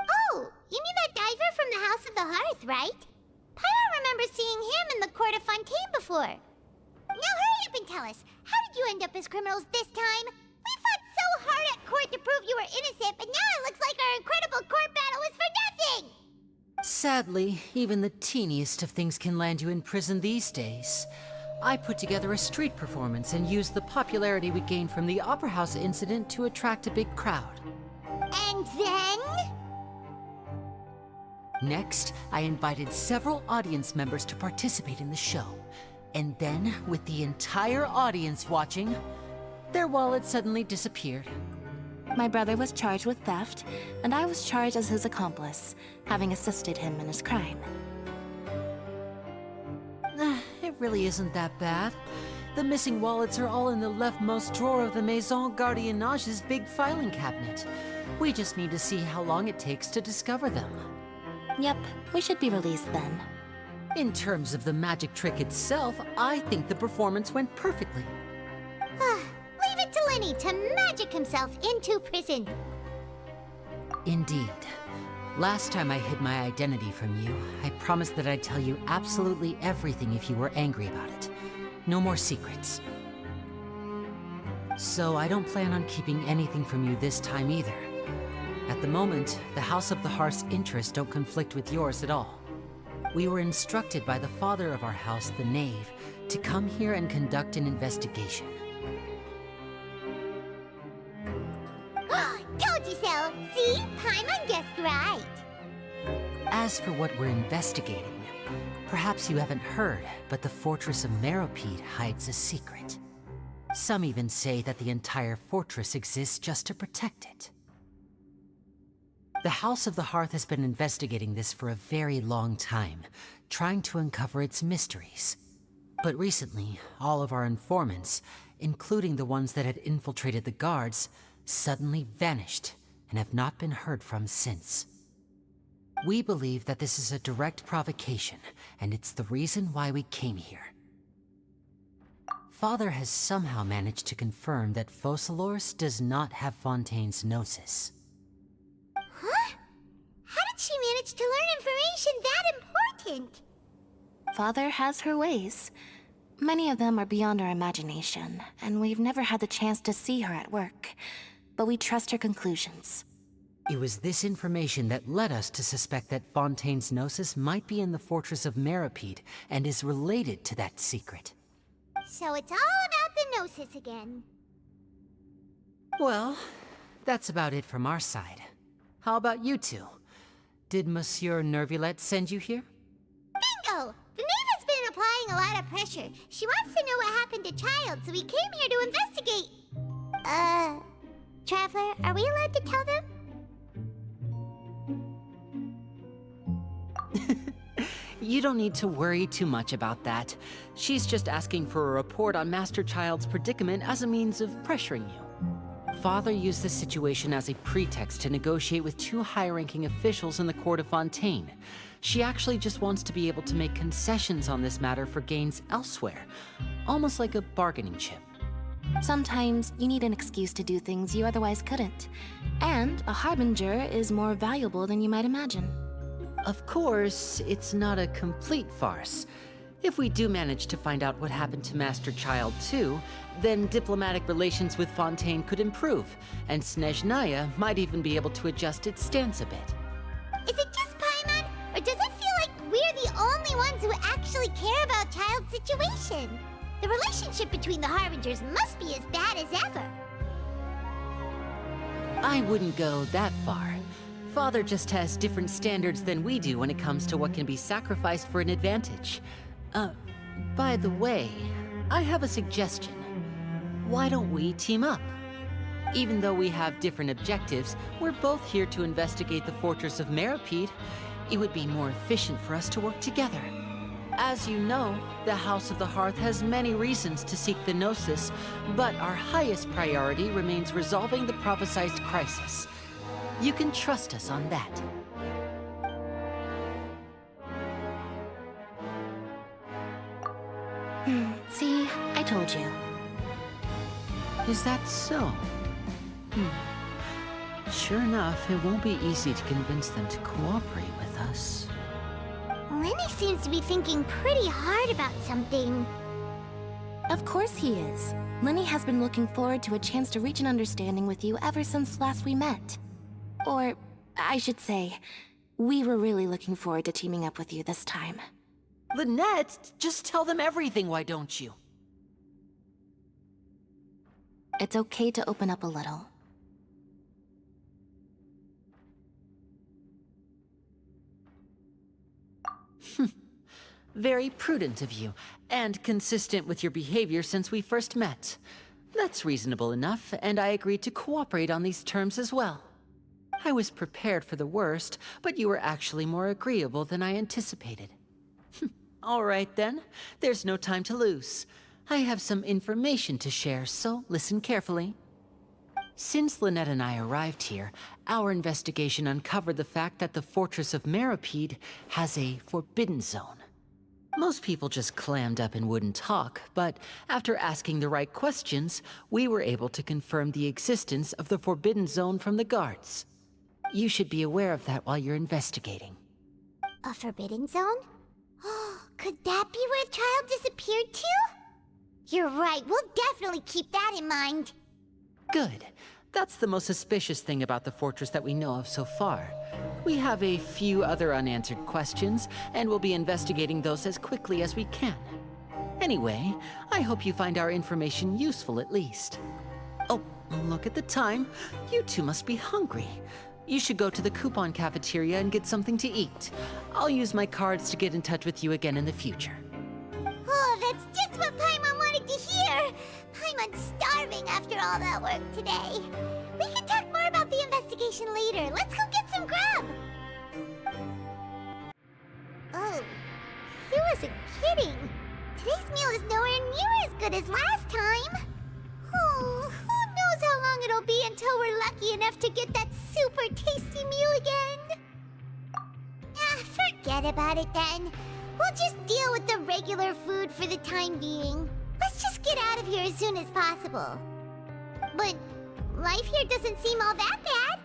Oh, you mean that diver from the House of the Hearth, right? Paimon remembers seeing him in the court of Fontaine before. Now hurry up and tell us, how did you end up as criminals this time? We fought so hard at court to prove you were innocent, but now it looks like our incredible court battle was for nothing! Sadly, even the teeniest of things can land you in prison these days. I put together a street performance and used the popularity we gained from the Opera House incident to attract a big crowd. And then? Next, I invited several audience members to participate in the show. And then, with the entire audience watching, their wallet suddenly disappeared. My brother was charged with theft, and I was charged as his accomplice, having assisted him in his crime. It really isn't that bad. The missing wallets are all in the leftmost drawer of the Maison Gardiennage's big filing cabinet. We just need to see how long it takes to discover them. Yep, we should be released then. In terms of the magic trick itself, I think the performance went perfectly. Leave it to Lenny to magic himself into prison. Indeed. Last time I hid my identity from you, I promised that I'd tell you absolutely everything if you were angry about it. No more secrets. So I don't plan on keeping anything from you this time either. At the moment, the House of the Hearth's interests don't conflict with yours at all. We were instructed by the father of our house, the Knave, to come here and conduct an investigation. Told you so! See? Paimon guessed right. As for what we're investigating, perhaps you haven't heard, but the fortress of Meropide hides a secret. Some even say that the entire fortress exists just to protect it. The House of the Hearth has been investigating this for a very long time, trying to uncover its mysteries. But recently, all of our informants, including the ones that had infiltrated the guards, suddenly vanished and have not been heard from since. We believe that this is a direct provocation, and it's the reason why we came here. Father has somehow managed to confirm that Focalors does not have Fontaine's gnosis. Huh? How did she manage to learn information that important? Father has her ways. Many of them are beyond our imagination, and we've never had the chance to see her at work. But we trust her conclusions. It was this information that led us to suspect that Fontaine's gnosis might be in the fortress of Meropide and is related to that secret. So it's all about the gnosis again. Well, that's about it from our side. How about you two? Did Monsieur Nervulette send you here? Bingo! The Knave has been applying a lot of pressure. She wants to know what happened to Child, so we came here to investigate. Traveler, are we allowed to tell them? You don't need to worry too much about that. She's just asking for a report on Master Child's predicament as a means of pressuring you. Father used this situation as a pretext to negotiate with two high-ranking officials in the court of Fontaine. She actually just wants to be able to make concessions on this matter for gains elsewhere, almost like a bargaining chip. Sometimes you need an excuse to do things you otherwise couldn't. And a harbinger is more valuable than you might imagine. Of course, it's not a complete farce. If we do manage to find out what happened to Master Child too, then diplomatic relations with Fontaine could improve, and Snezhnaya might even be able to adjust its stance a bit. Is it just Paimon, or does it feel like we're the only ones who actually care about Child's situation? The relationship between the Harbingers must be as bad as ever. I wouldn't go that far. Father just has different standards than we do when it comes to what can be sacrificed for an advantage. By the way, I have a suggestion. Why don't we team up? Even though we have different objectives, we're both here to investigate the fortress of Meropide. It would be more efficient for us to work together. As you know, the House of the Hearth has many reasons to seek the Gnosis, but our highest priority remains resolving the prophesized crisis. You can trust us on that. See, I told you. Is that so? Sure enough, it won't be easy to convince them to cooperate with us. Lenny seems to be thinking pretty hard about something. Of course he is. Lenny has been looking forward to a chance to reach an understanding with you ever since last we met. Or, I should say, we were really looking forward to teaming up with you this time. Lynette, just tell them everything, why don't you? It's okay to open up a little. Very prudent of you, and consistent with your behavior since we first met. That's reasonable enough, and I agreed to cooperate on these terms as well. I was prepared for the worst, but you were actually more agreeable than I anticipated. All right then, there's no time to lose. I have some information to share, so listen carefully. Since Lynette and I arrived here, our investigation uncovered the fact that the Fortress of Meripede has a forbidden zone. Most people just clammed up and wouldn't talk, but after asking the right questions, we were able to confirm the existence of the forbidden zone from the guards. You should be aware of that while you're investigating. A forbidden zone? Could that be where the child disappeared to? You're right, we'll definitely keep that in mind. Good. That's the most suspicious thing about the fortress that we know of so far. We have a few other unanswered questions, and we'll be investigating those as quickly as we can. Anyway, I hope you find our information useful at least. Oh, look at the time. You two must be hungry. You should go to the coupon cafeteria and get something to eat. I'll use my cards to get in touch with you again in the future. Oh, that's just what Paimon wanted to hear! Paimon's starving after all that work today. We can talk more about the investigation later. Let's go get some grub! Oh, he wasn't kidding. Today's meal is nowhere near as good as last time. Oh, who knows how long it'll be until we're lucky enough to get that super tasty meal again? Forget about it then. We'll just deal with the regular food for the time being. Let's just get out of here as soon as possible. But life here doesn't seem all that bad.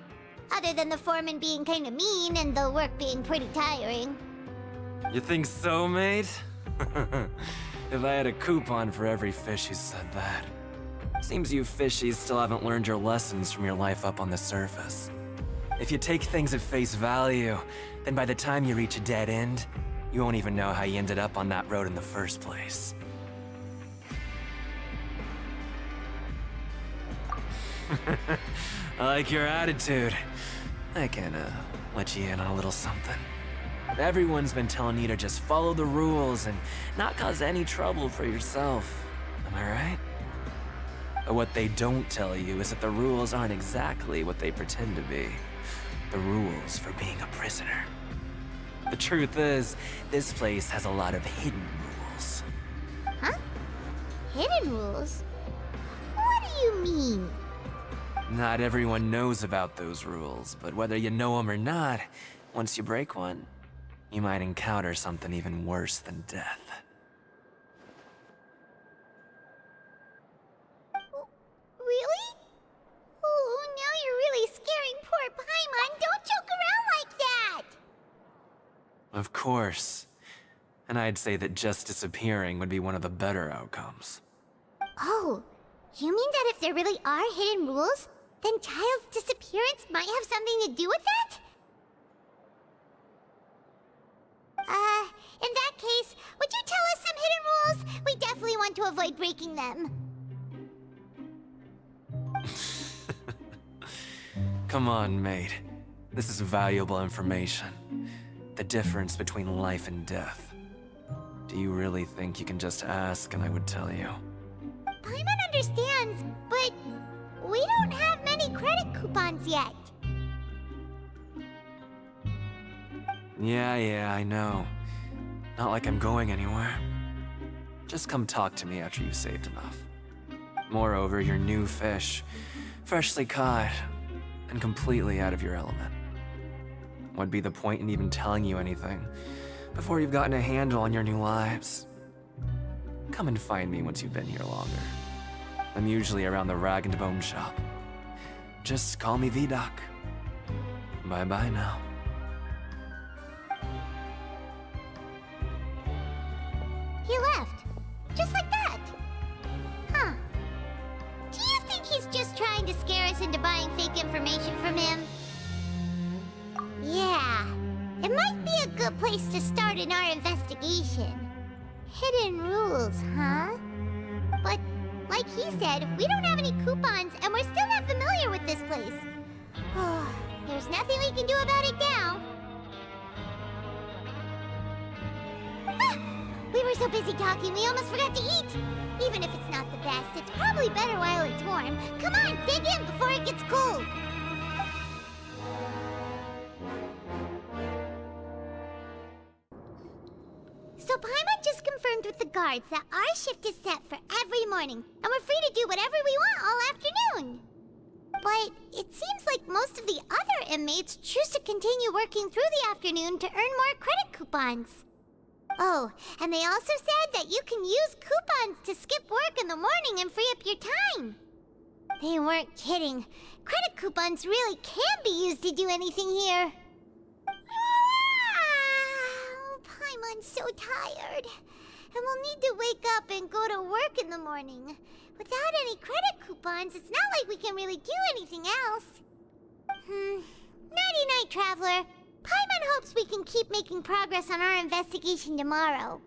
Other than the foreman being kind of mean and the work being pretty tiring. You think so, mate? If I had a coupon for every fish who said that. Seems you fishies still haven't learned your lessons from your life up on the surface. If you take things at face value, then by the time you reach a dead end, you won't even know how you ended up on that road in the first place. I like your attitude. I can, let you in on a little something. Everyone's been telling you to just follow the rules and not cause any trouble for yourself. Am I right? But what they don't tell you is that the rules aren't exactly what they pretend to be. The rules for being a prisoner. The truth is, this place has a lot of hidden rules. Huh? Hidden rules? What do you mean? Not everyone knows about those rules, but whether you know them or not, once you break one, you might encounter something even worse than death. Really? Oh, now you're really scaring poor Paimon. Don't joke around like that! Of course. And I'd say that just disappearing would be one of the better outcomes. Oh, you mean that if there really are hidden rules, then Child's disappearance might have something to do with that? In that case, would you tell us some hidden rules? We definitely want to avoid breaking them. Come on, mate. This is valuable information. The difference between life and death. Do you really think you can just ask and I would tell you? Paimon understands, but we don't have many credit coupons yet. Yeah, I know. Not like I'm going anywhere. Just come talk to me after you've saved enough. Moreover, you're new fish, freshly caught, and completely out of your element. What'd be the point in even telling you anything before you've gotten a handle on your new lives? Come and find me once you've been here longer. I'm usually around the rag and bone shop. Just call me V-Doc. Bye-bye now. He left. Just like that. Huh. Do you think he's just trying to scare us into buying fake information from him? Yeah. It might be a good place to start in our investigation. investigation. Hidden rules, huh? But, like he said, we don't have any coupons, and we're still not familiar with this place. There's nothing we can do about it now. We were so busy talking, we almost forgot to eat. Even if it's not the best, it's probably better while it's warm. Come on, dig in before it gets cold. So Paimon just confirmed with the guards that our shift is set for every morning, and we're free to do whatever we want all afternoon. But it seems like most of the other inmates choose to continue working through the afternoon to earn more credit coupons. Oh, and they also said that you can use coupons to skip work in the morning and free up your time. They weren't kidding. Credit coupons really can be used to do anything here. Paimon's so tired. And we'll need to wake up and go to work in the morning. Without any credit coupons, it's not like we can really do anything else. Nighty-night, Traveler. Paimon hopes we can keep making progress on our investigation tomorrow.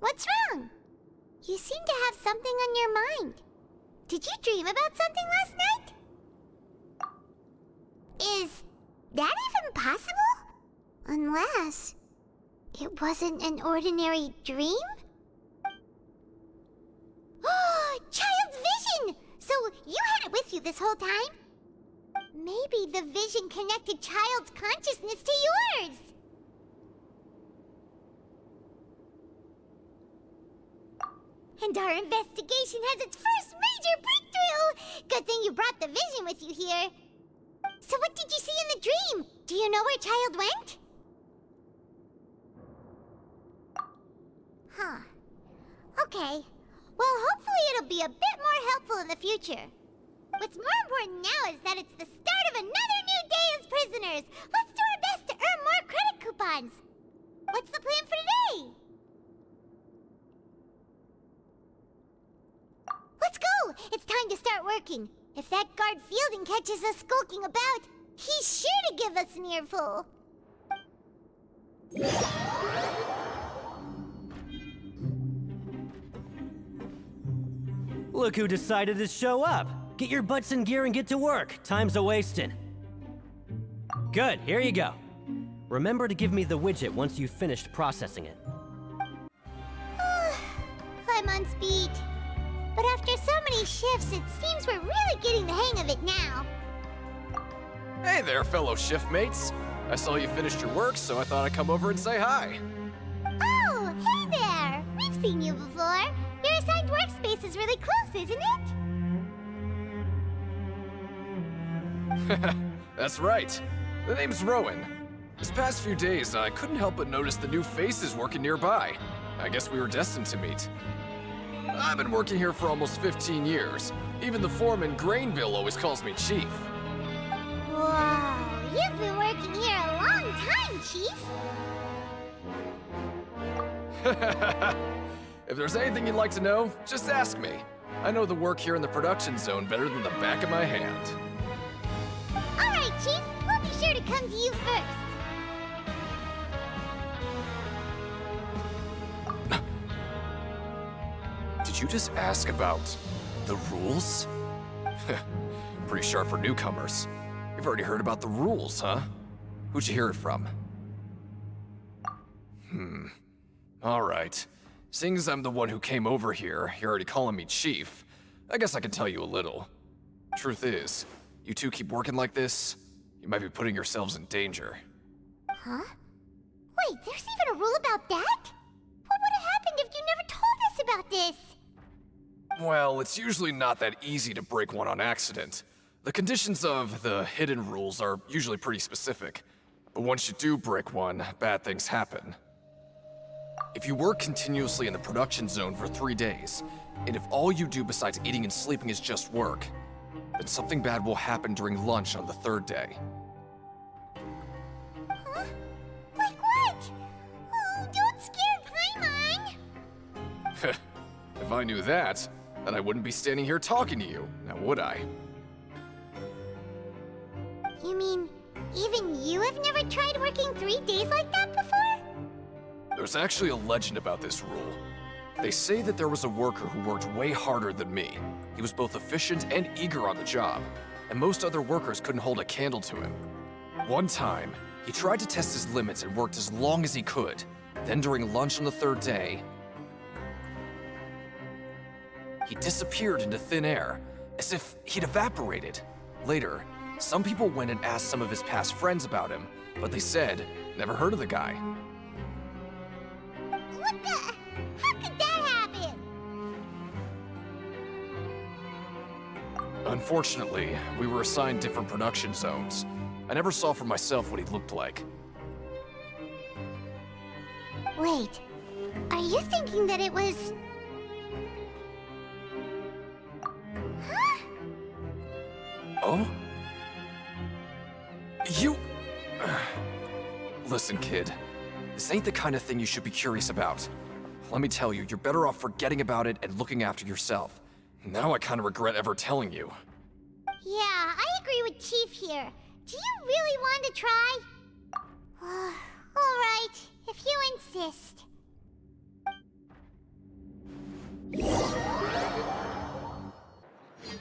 What's wrong? You seem to have something on your mind. Did you dream about something last night? Is that even possible? Unless it wasn't an ordinary dream? Oh, Child's vision! So you had it with you this whole time? Maybe the vision connected Child's consciousness to yours. And our investigation has its first major breakthrough! Good thing you brought the vision with you here. So what did you see in the dream? Do you know where Child went? Huh. Okay. Well, hopefully it'll be a bit more helpful in the future. What's more important now is that it's the start of another new day as prisoners. Let's do our best to earn more credit coupons. What's the plan for today? Let's go! It's time to start working. If that guard Fielding catches us skulking about, he's sure to give us an earful. Look who decided to show up. Get your butts in gear and get to work. Time's a-wasting. Good, here you go. Remember to give me the widget once you've finished processing it. I'm on speed. But after so many shifts, it seems we're really getting the hang of it now. Hey there, fellow shiftmates. I saw you finished your work, so I thought I'd come over and say hi. Oh, hey there! We've seen you before. Your assigned workspace is really close, isn't it? That's right. The name's Rowan. This past few days, I couldn't help but notice the new faces working nearby. I guess we were destined to meet. I've been working here for almost 15 years. Even the foreman, Grainville, always calls me Chief. Wow, you've been working here a long time, Chief. If there's anything you'd like to know, just ask me. I know the work here in the production zone better than the back of my hand. Alright, Chief. We'll be sure to come to you first. Did you just ask about the rules? Pretty sharp for newcomers. You've already heard about the rules, huh? Who'd you hear it from? Alright. Seeing as I'm the one who came over here, you're already calling me Chief, I guess I can tell you a little. Truth is, you two keep working like this, you might be putting yourselves in danger. Huh? Wait, there's even a rule about that? What would have happened if you never told us about this? Well, it's usually not that easy to break one on accident. The conditions of the hidden rules are usually pretty specific. But once you do break one, bad things happen. If you work continuously in the production zone for 3 days, and if all you do besides eating and sleeping is just work, then something bad will happen during lunch on the 3rd day. Huh? Like what? Oh, don't scare Paimon! If I knew that, then I wouldn't be standing here talking to you, now would I? You mean, even you have never tried working 3 days like that before? There's actually a legend about this rule. They say that there was a worker who worked way harder than me. He was both efficient and eager on the job, and most other workers couldn't hold a candle to him. One time, he tried to test his limits and worked as long as he could. Then during lunch on the 3rd day, he disappeared into thin air, as if he'd evaporated. Later, some people went and asked some of his past friends about him, but they said, never heard of the guy. What the? How could that happen? Unfortunately, we were assigned different production zones. I never saw for myself what he looked like. Wait, are you thinking that it was... Huh? Oh? You... Listen, kid. This ain't the kind of thing you should be curious about. Let me tell you, you're better off forgetting about it and looking after yourself. Now I kind of regret ever telling you. Yeah, I agree with Chief here. Do you really want to try? Alright, if you insist.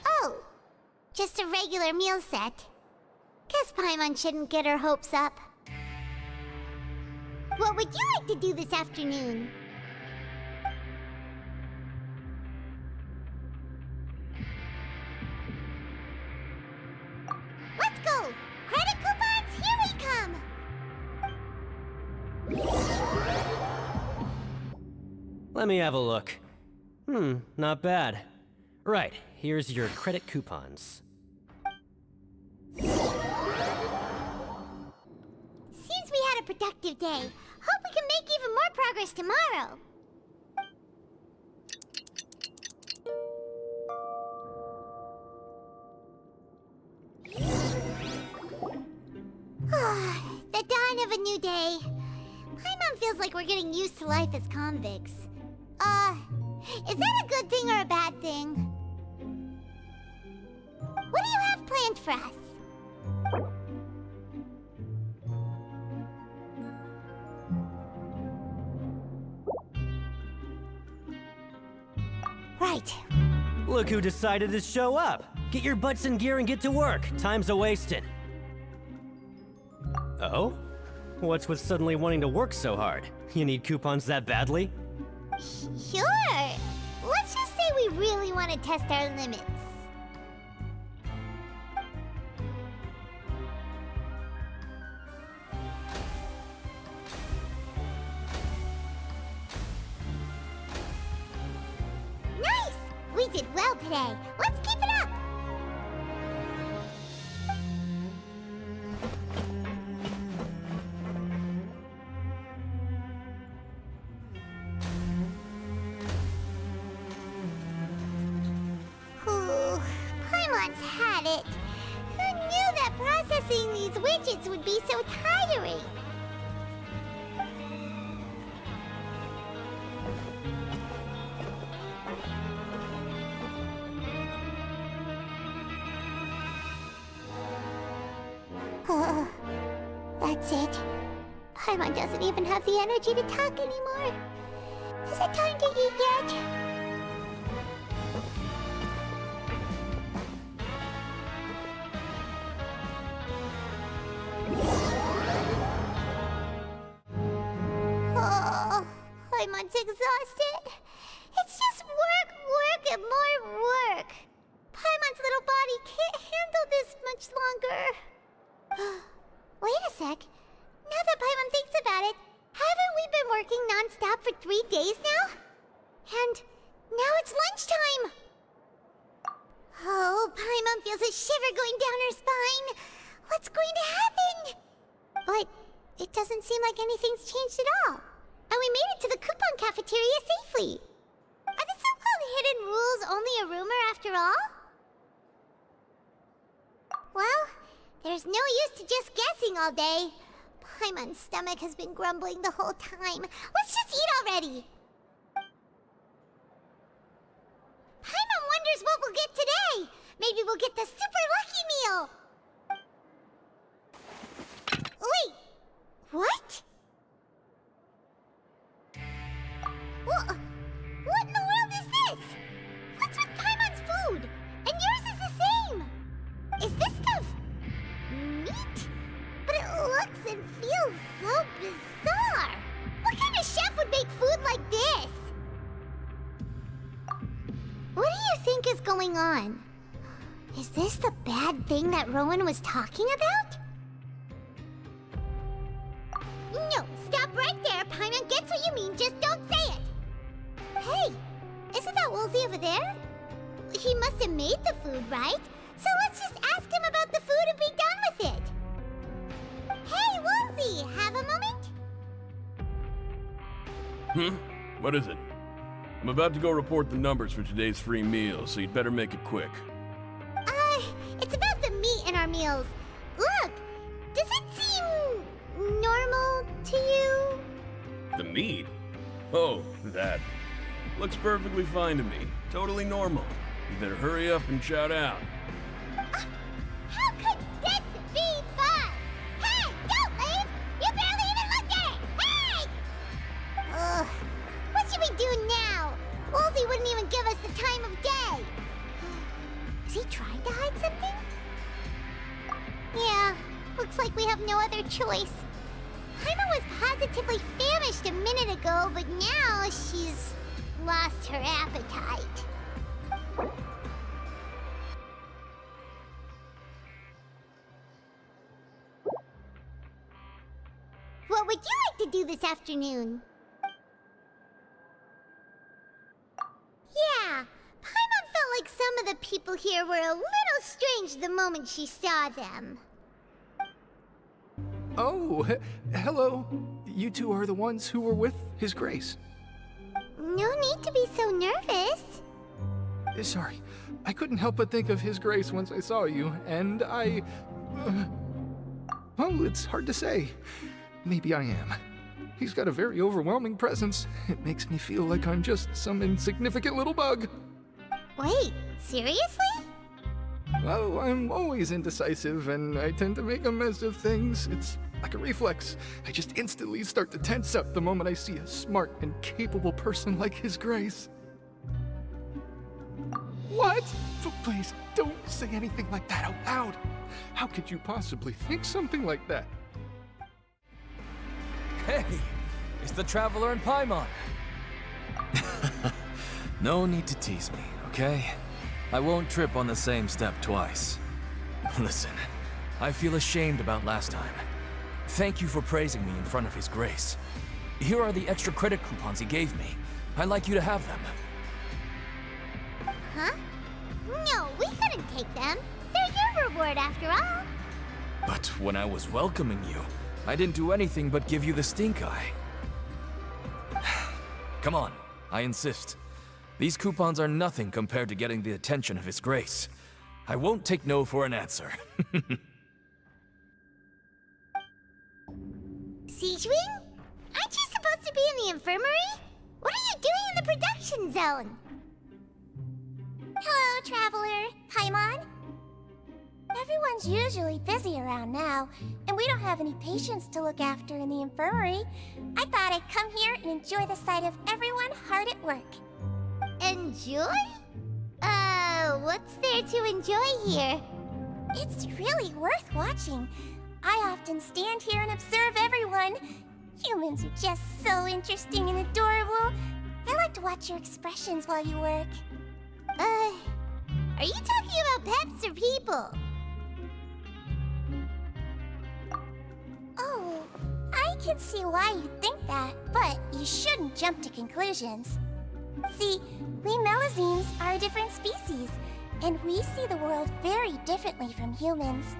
Oh, just a regular meal set. Guess Paimon shouldn't get her hopes up. What would you like to do this afternoon? Let's go! Credit coupons, here we come! Let me have a look. Not bad. Right, here's your credit coupons. Seems we had a productive day. Hope we can make even more progress tomorrow. The dawn of a new day. Paimon feels like we're getting used to life as convicts. Is that a good thing or a bad thing? What do you have planned for us? Right. Look who decided to show up. Get your butts in gear and get to work. Time's a-wasting. Oh? What's with suddenly wanting to work so hard? You need coupons that badly? Sure. Let's just say we really want to test our limits. Nice! We did well today. Let's keep it up! Paimon's had it. Who knew that processing these widgets would be so tiring? That's it. Paimon doesn't even have the energy to talk anymore. Is it time to eat yet? Oh, Paimon's exhausted. It's just work, and more work. Paimon's little body can't handle this much longer. Wait a sec. Now that Paimon thinks about it, haven't we been working non-stop for 3 days now? And now it's lunchtime! Oh, Paimon feels a shiver going down her spine. What's going to happen? But it doesn't seem like anything's changed at all. And we made it to the coupon cafeteria safely. Are the so-called hidden rules only a rumor after all? Well, there's no use to just guessing all day. Paimon's stomach has been grumbling the whole time. Let's just eat already! Paimon wonders what we'll get today! Maybe we'll get the super lucky meal! Wait! What? What in the world is this? What's with Paimon's food? And yours is the same! Is this stuff meat? But it looks and feels so bizarre! What kind of chef would make food like this? What do you think is going on? Is this the bad thing that Rowan was talking about? No, stop right there. Paimon gets what you mean, just don't say it! Hey, isn't that Woolsey over there? He must have made the food, right? So let's just ask him about the food and be done with it! Hey, Woolsey, have a moment? What is it? I'm about to go report the numbers for today's free meal, so you'd better make it quick. It's about the meat in our meals. Look, does it seem normal to you? The meat? Oh, that. Looks perfectly fine to me. Totally normal. You better hurry up and shout out. How could this be fun? Hey, don't leave! You barely even looked at it! Hey! Ugh, what should we do now? Woolsey wouldn't even give us the time of day. Is he trying to hide something? Yeah, looks like we have no other choice. Paimon was positively famished a minute ago, but now she's lost her appetite. What would you like to do this afternoon? Yeah, Paimon felt like some of the people here were a little strange the moment she saw them. Oh, hello. You two are the ones who were with His Grace. No need to be so nervous. Sorry, I couldn't help but think of His Grace once I saw you, and well, it's hard to say. Maybe I am. He's got a very overwhelming presence. It makes me feel like I'm just some insignificant little bug. Wait, seriously? Oh, I'm always indecisive, and I tend to make a mess of things. It's like a reflex. I just instantly start to tense up the moment I see a smart and capable person like His Grace. What? Please, don't say anything like that out loud. How could you possibly think something like that? Hey, it's the Traveler and Paimon. No need to tease me, okay? I won't trip on the same step twice. Listen, I feel ashamed about last time. Thank you for praising me in front of His Grace. Here are the extra credit coupons he gave me. I'd like you to have them. Huh? No, we couldn't take them. They're your reward after all. But when I was welcoming you, I didn't do anything but give you the stink eye. Come on, I insist. These coupons are nothing compared to getting the attention of His Grace. I won't take no for an answer. Siegewing? Aren't you supposed to be in the infirmary? What are you doing in the production zone? Hello, Traveler. Paimon? Everyone's usually busy around now, and we don't have any patients to look after in the infirmary. I thought I'd come here and enjoy the sight of everyone hard at work. Enjoy? What's there to enjoy here? It's really worth watching. I often stand here and observe everyone. Humans are just so interesting and adorable. I like to watch your expressions while you work. Are you talking about pets or people? Oh, I can see why you think that, but you shouldn't jump to conclusions. See, we Melazines are a different species, and we see the world very differently from humans.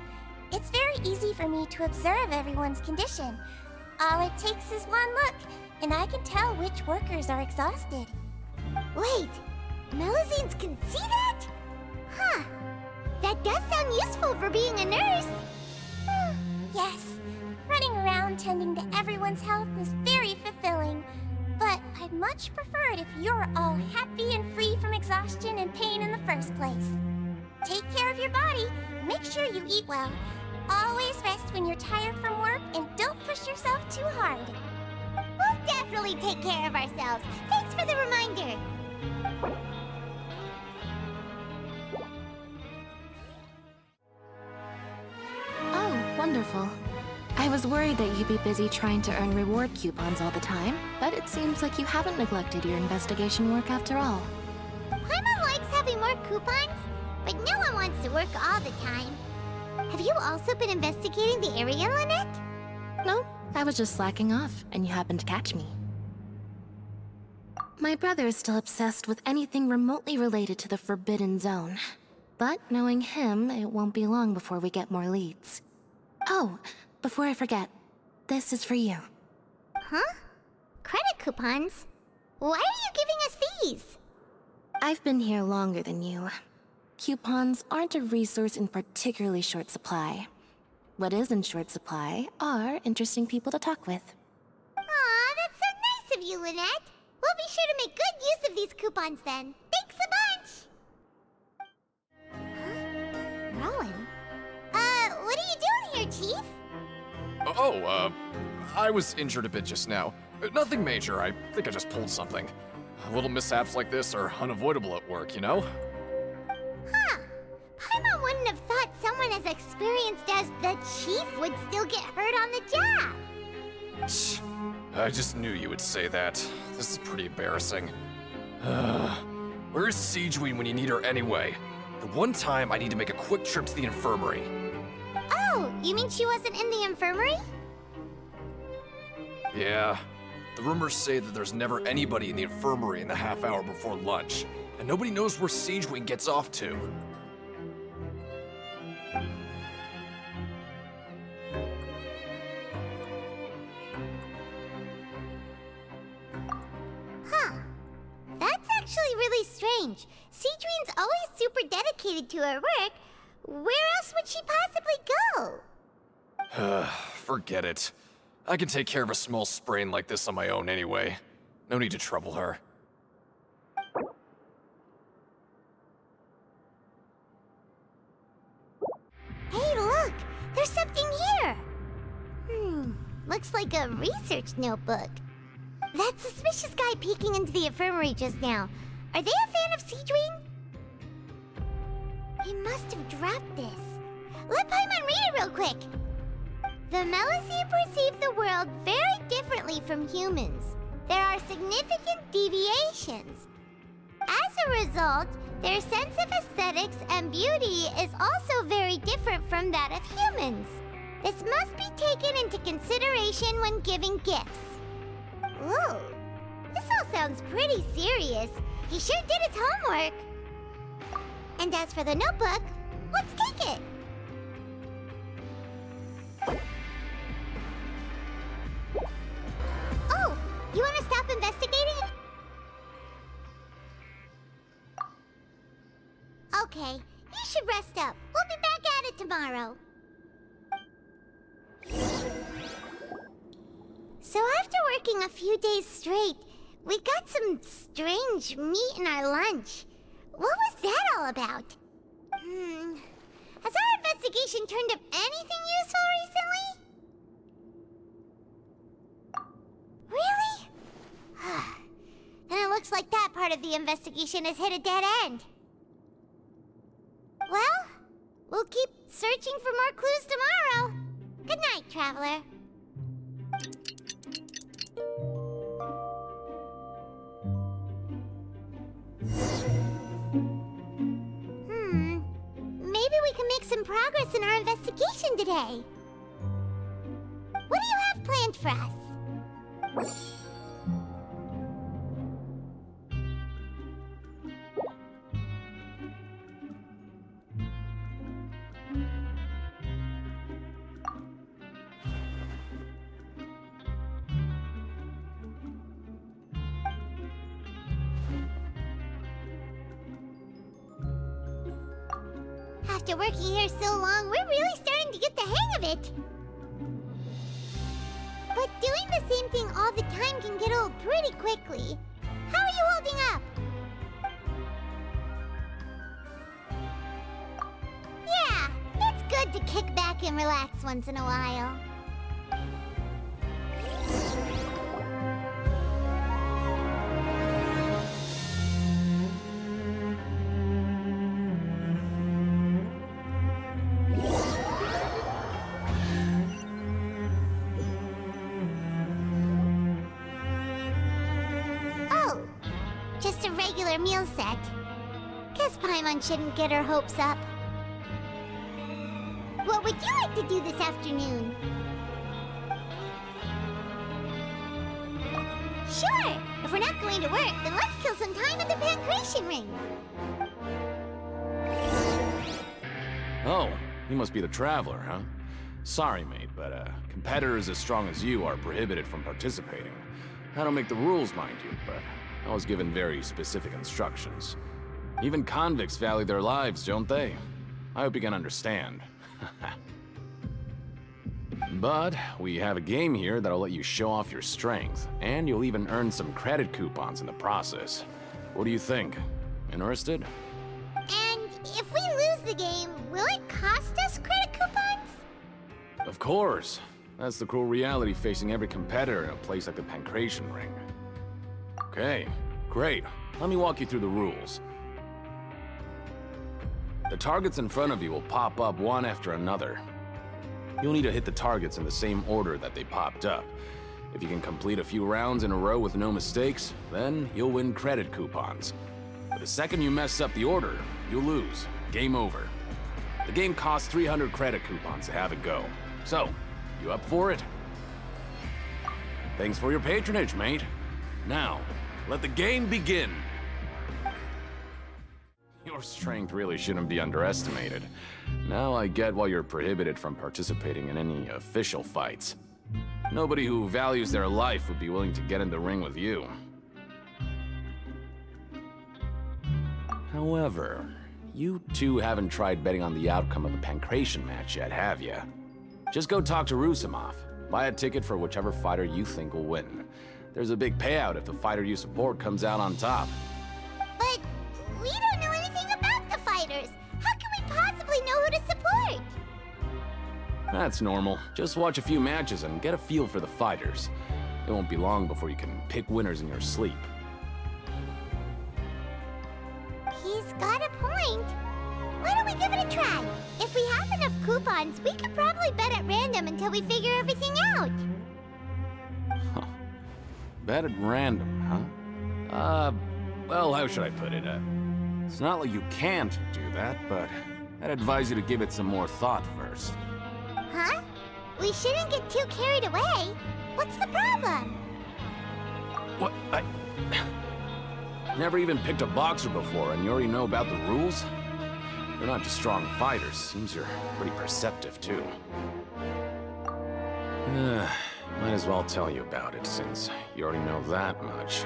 It's very easy for me to observe everyone's condition. All it takes is one look, and I can tell which workers are exhausted. Wait, Melazines can see that? Huh, that does sound useful for being a nurse. Yes, running around tending to everyone's health is very fulfilling. But I'd much prefer it if you're all happy and free from exhaustion and pain in the first place. Take care of your body, make sure you eat well. Always rest when you're tired from work, and don't push yourself too hard. We'll definitely take care of ourselves. Thanks for the reminder. Oh, wonderful. I was worried that you'd be busy trying to earn reward coupons all the time, but it seems like you haven't neglected your investigation work after all. Paimon likes having more coupons, but no one wants to work all the time. Have you also been investigating the area, Lynette? No, I was just slacking off, and you happened to catch me. My brother is still obsessed with anything remotely related to the Forbidden Zone. But knowing him, it won't be long before we get more leads. Oh, before I forget, this is for you. Huh? Credit coupons? Why are you giving us these? I've been here longer than you. Coupons aren't a resource in particularly short supply. What is in short supply are interesting people to talk with. Aw, that's so nice of you, Lynette. We'll be sure to make good use of these coupons then. Thanks a bunch! Huh? Rowan? What are you doing here, Chief? I was injured a bit just now. Nothing major, I think I just pulled something. Little mishaps like this are unavoidable at work, you know? Huh. Paimon wouldn't have thought someone as experienced as the Chief would still get hurt on the job. Shh. I just knew you would say that. This is pretty embarrassing. Where's Sigewinne when you need her anyway? The one time I need to make a quick trip to the infirmary. Oh, you mean she wasn't in the infirmary? Yeah. The rumors say that there's never anybody in the infirmary in the half hour before lunch, and nobody knows where Sigewinne gets off to. Huh. That's actually really strange. Sigewinne's always super dedicated to her work. Where else would she possibly go? Forget it. I can take care of a small sprain like this on my own anyway. No need to trouble her. Hey, look! There's something here! Looks like a research notebook. That suspicious guy peeking into the infirmary just now. Are they a fan of Sigewinne? He must have dropped this. Let Paimon read it real quick. The Melazine perceive the world very differently from humans. There are significant deviations. As a result, their sense of aesthetics and beauty is also very different from that of humans. This must be taken into consideration when giving gifts. Ooh, this all sounds pretty serious. He sure did his homework. And as for the notebook, let's take it. Oh, you want to stop investigating? Okay, you should rest up. We'll be back at it tomorrow. So after working a few days straight, we got some strange meat in our lunch. What was that all about? Has our investigation turned up anything useful recently? Really? Then it looks like that part of the investigation has hit a dead end. Well, we'll keep searching for more clues tomorrow. Good night, Traveler. Maybe we can make some progress in our investigation today. What do you have planned for us? After working here so long, we're really starting to get the hang of it. But doing the same thing all the time can get old pretty quickly. How are you holding up? Yeah, it's good to kick back and relax once in a while. Just a regular meal set. Guess Paimon shouldn't get her hopes up. What would you like to do this afternoon? Sure! If we're not going to work, then let's kill some time at the Pancration Ring. Oh, you must be the Traveler, huh? Sorry, mate, but competitors as strong as you are prohibited from participating. I don't make the rules, mind you, but I was given very specific instructions. Even convicts value their lives, don't they? I hope you can understand. But we have a game here that'll let you show off your strength, and you'll even earn some credit coupons in the process. What do you think? Interested? And if we lose the game, will it cost us credit coupons? Of course. That's the cruel reality facing every competitor in a place like the Pancration Ring. Okay, great. Let me walk you through the rules. The targets in front of you will pop up one after another. You'll need to hit the targets in the same order that they popped up. If you can complete a few rounds in a row with no mistakes, then you'll win credit coupons. But the second you mess up the order, you'll lose. Game over. The game costs 300 credit coupons to have it go. So, you up for it? Thanks for your patronage, mate. Now, let the game begin! Your strength really shouldn't be underestimated. Now I get why you're prohibited from participating in any official fights. Nobody who values their life would be willing to get in the ring with you. However, you two haven't tried betting on the outcome of the Pancration match yet, have you? Just go talk to Rusimov. Buy a ticket for whichever fighter you think will win. There's a big payout if the fighter you support comes out on top. But we don't know anything about the fighters. How can we possibly know who to support? That's normal. Just watch a few matches and get a feel for the fighters. It won't be long before you can pick winners in your sleep. He's got a point. Why don't we give it a try? If we have enough coupons, we could probably bet at random until we figure everything out. Bet at random, huh? Well, how should I put it? It's not like you can't do that, but I'd advise you to give it some more thought first. Huh? We shouldn't get too carried away. What's the problem? What? Never even picked a boxer before, and you already know about the rules? They're not just strong fighters. Seems you're pretty perceptive, too. Might as well tell you about it, since you already know that much.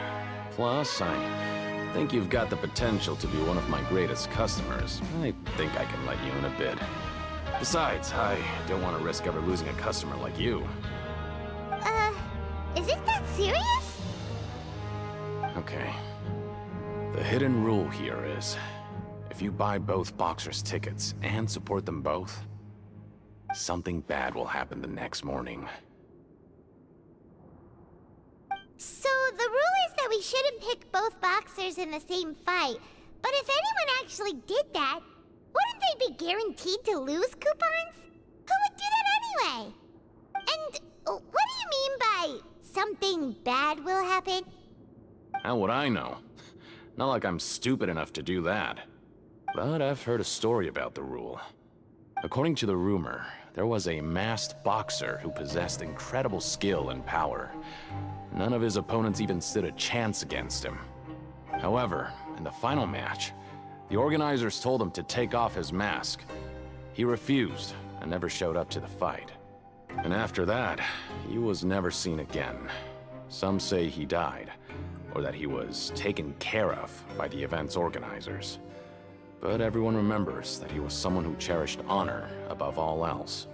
Plus, I think you've got the potential to be one of my greatest customers. I think I can let you in a bit. Besides, I don't want to risk ever losing a customer like you. Is it that serious? Okay. The hidden rule here is, if if you buy both boxers' tickets and support them both, something bad will happen the next morning. So the rule is that we shouldn't pick both boxers in the same fight. But if anyone actually did that, wouldn't they be guaranteed to lose coupons? Who would do that anyway? And what do you mean by something bad will happen? How would I know? Not like I'm stupid enough to do that. But I've heard a story about the rule. According to the rumor, there was a masked boxer who possessed incredible skill and power. None of his opponents even stood a chance against him. However, in the final match, the organizers told him to take off his mask. He refused and never showed up to the fight. And after that, he was never seen again. Some say he died, or that he was taken care of by the event's organizers. But everyone remembers that he was someone who cherished honor above all else.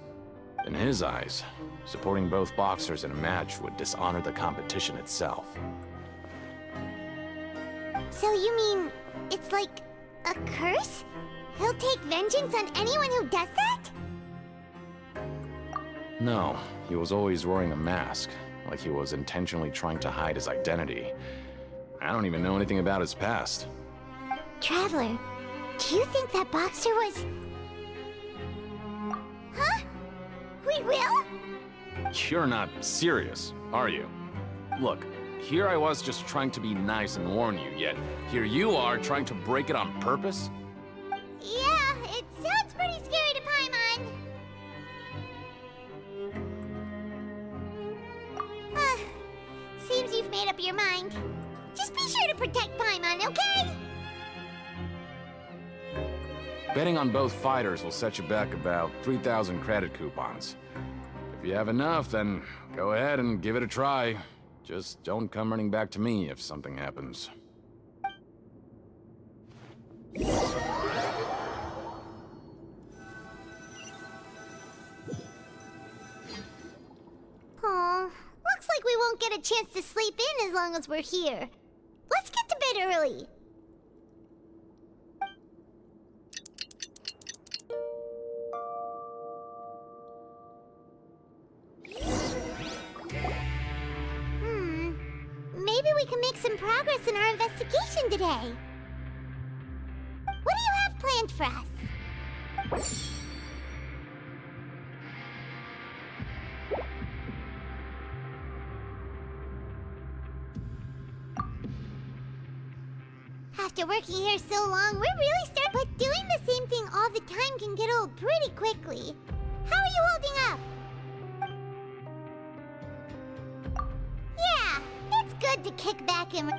In his eyes, supporting both boxers in a match would dishonor the competition itself. So you mean it's like a curse? He'll take vengeance on anyone who does that? No, he was always wearing a mask, like he was intentionally trying to hide his identity. I don't even know anything about his past. Traveler, do you think that boxer was... Huh? We will? You're not serious, are you? Look, here I was just trying to be nice and warn you, yet here you are trying to break it on purpose? Yeah, it sounds pretty scary to Paimon. Seems you've made up your mind. Just be sure to protect Paimon, okay? Betting on both fighters will set you back about 3,000 credit coupons. If you have enough, then go ahead and give it a try. Just don't come running back to me if something happens. Aw, looks like we won't get a chance to sleep in as long as we're here. Let's get to bed early. Maybe we can make some progress in our investigation today. What do you have planned for us? After working here so long, we're really starting. But doing the same thing all the time can get old pretty quickly. How are you holding up? Yeah, it's good to kick back and...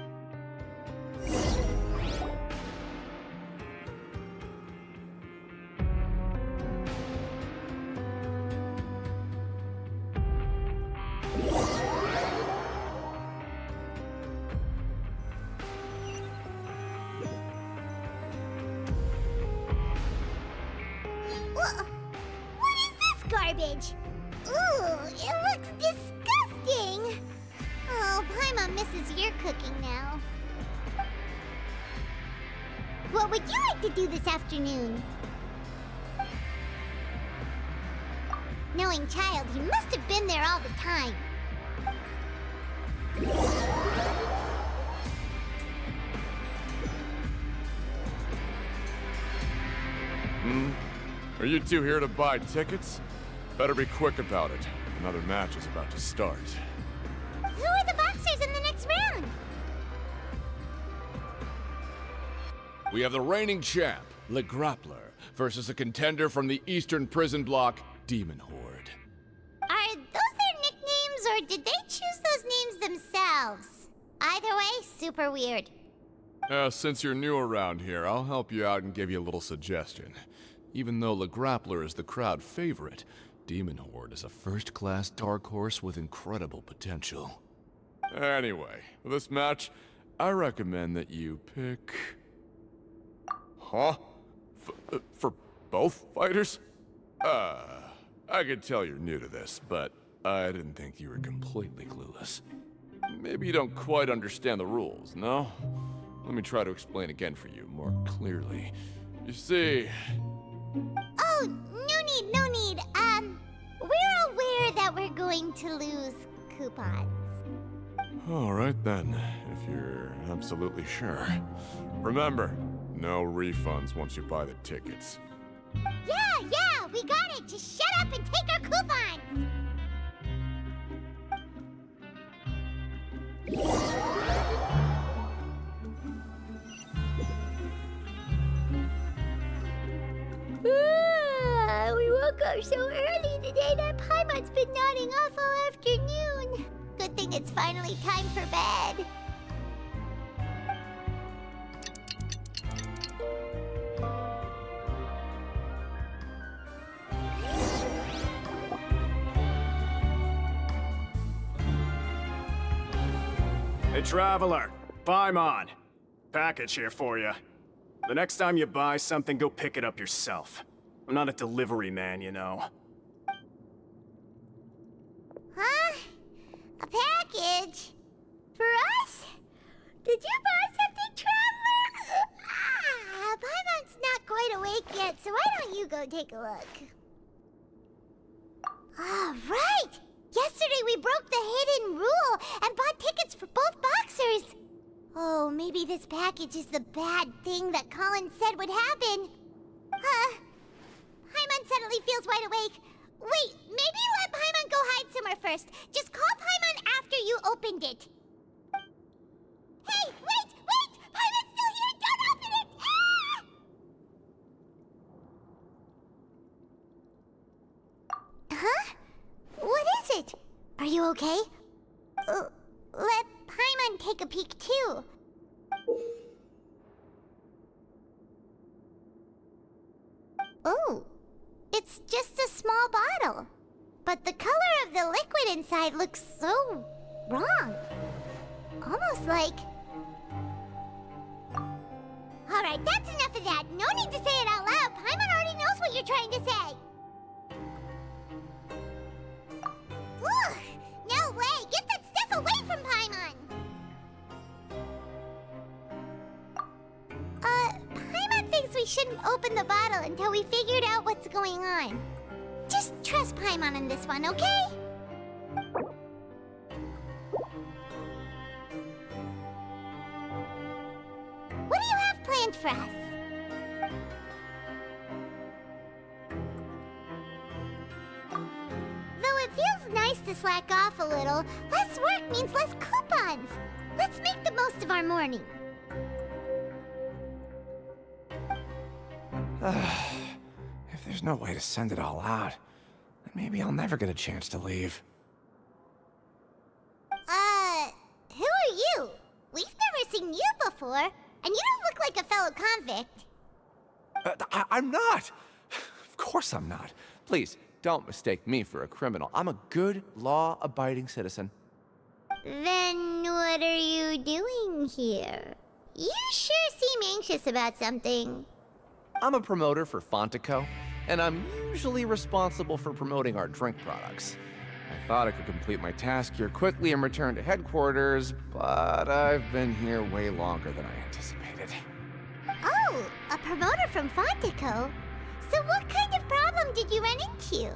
What is this garbage? Ooh, it looks disgusting! Oh, Paimon misses your cooking now. What would you like to do this afternoon? Knowing Child, he must have been there all the time. Are you two here to buy tickets? Better be quick about it. Another match is about to start. Who are the boxers in the next round? We have the reigning champ, Le Grappler, versus a contender from the Eastern Prison Block, Demon Horde. Are those their nicknames, or did they choose those names themselves? Either way, super weird. Since you're new around here, I'll help you out and give you a little suggestion. Even though Le Grappler is the crowd favorite, Demon Horde is a first-class dark horse with incredible potential. Anyway, for this match, I recommend that you pick... Huh? For both fighters? I could tell you're new to this, but I didn't think you were completely clueless. Maybe you don't quite understand the rules, no? Let me try to explain again for you more clearly. You see... Oh, no need. We're aware that we're going to lose coupons. Alright then, if you're absolutely sure. Remember, no refunds once you buy the tickets. Yeah, we got it! Just shut up and take our coupons! We woke up so early today that Paimon's been nodding off all afternoon. Good thing it's finally time for bed. Hey, Traveler, Paimon. Package here for you. The next time you buy something, go pick it up yourself. I'm not a delivery man, you know. Huh? A package? For us? Did you buy something, Traveler? Paimon's not quite awake yet, so why don't you go take a look? Right! Yesterday we broke the hidden rule and bought tickets for both boxers. Oh, maybe this package is the bad thing that Colin said would happen. Paimon suddenly feels wide awake. Wait, maybe let Paimon go hide somewhere first. Just call Paimon after you opened it. Hey, wait! Paimon's still here! Don't open it! Huh? What is it? Are you okay? Let Paimon take a peek too. Oh, it's just a small bottle. But the color of the liquid inside looks so wrong. Almost like... Alright, that's enough of that. No need to say it out loud. Paimon already knows what you're trying to say. Ugh, no way! Get that stuff away from Paimon! Paimon thinks we shouldn't open the bottle until we figured out what's going on. Just trust Paimon on this one, okay? What do you have planned for us? Though it feels nice to slack off a little, less work means less coupons. Let's make the most of our morning. If there's no way to send it all out, then maybe I'll never get a chance to leave. Who are you? We've never seen you before, and you don't look like a fellow convict. I'm not! Of course I'm not. Please, don't mistake me for a criminal. I'm a good, law-abiding citizen. Then what are you doing here? You sure seem anxious about something. I'm a promoter for Fontico, and I'm usually responsible for promoting our drink products. I thought I could complete my task here quickly and return to headquarters, but I've been here way longer than I anticipated. Oh, a promoter from Fontico? So what kind of problem did you run into?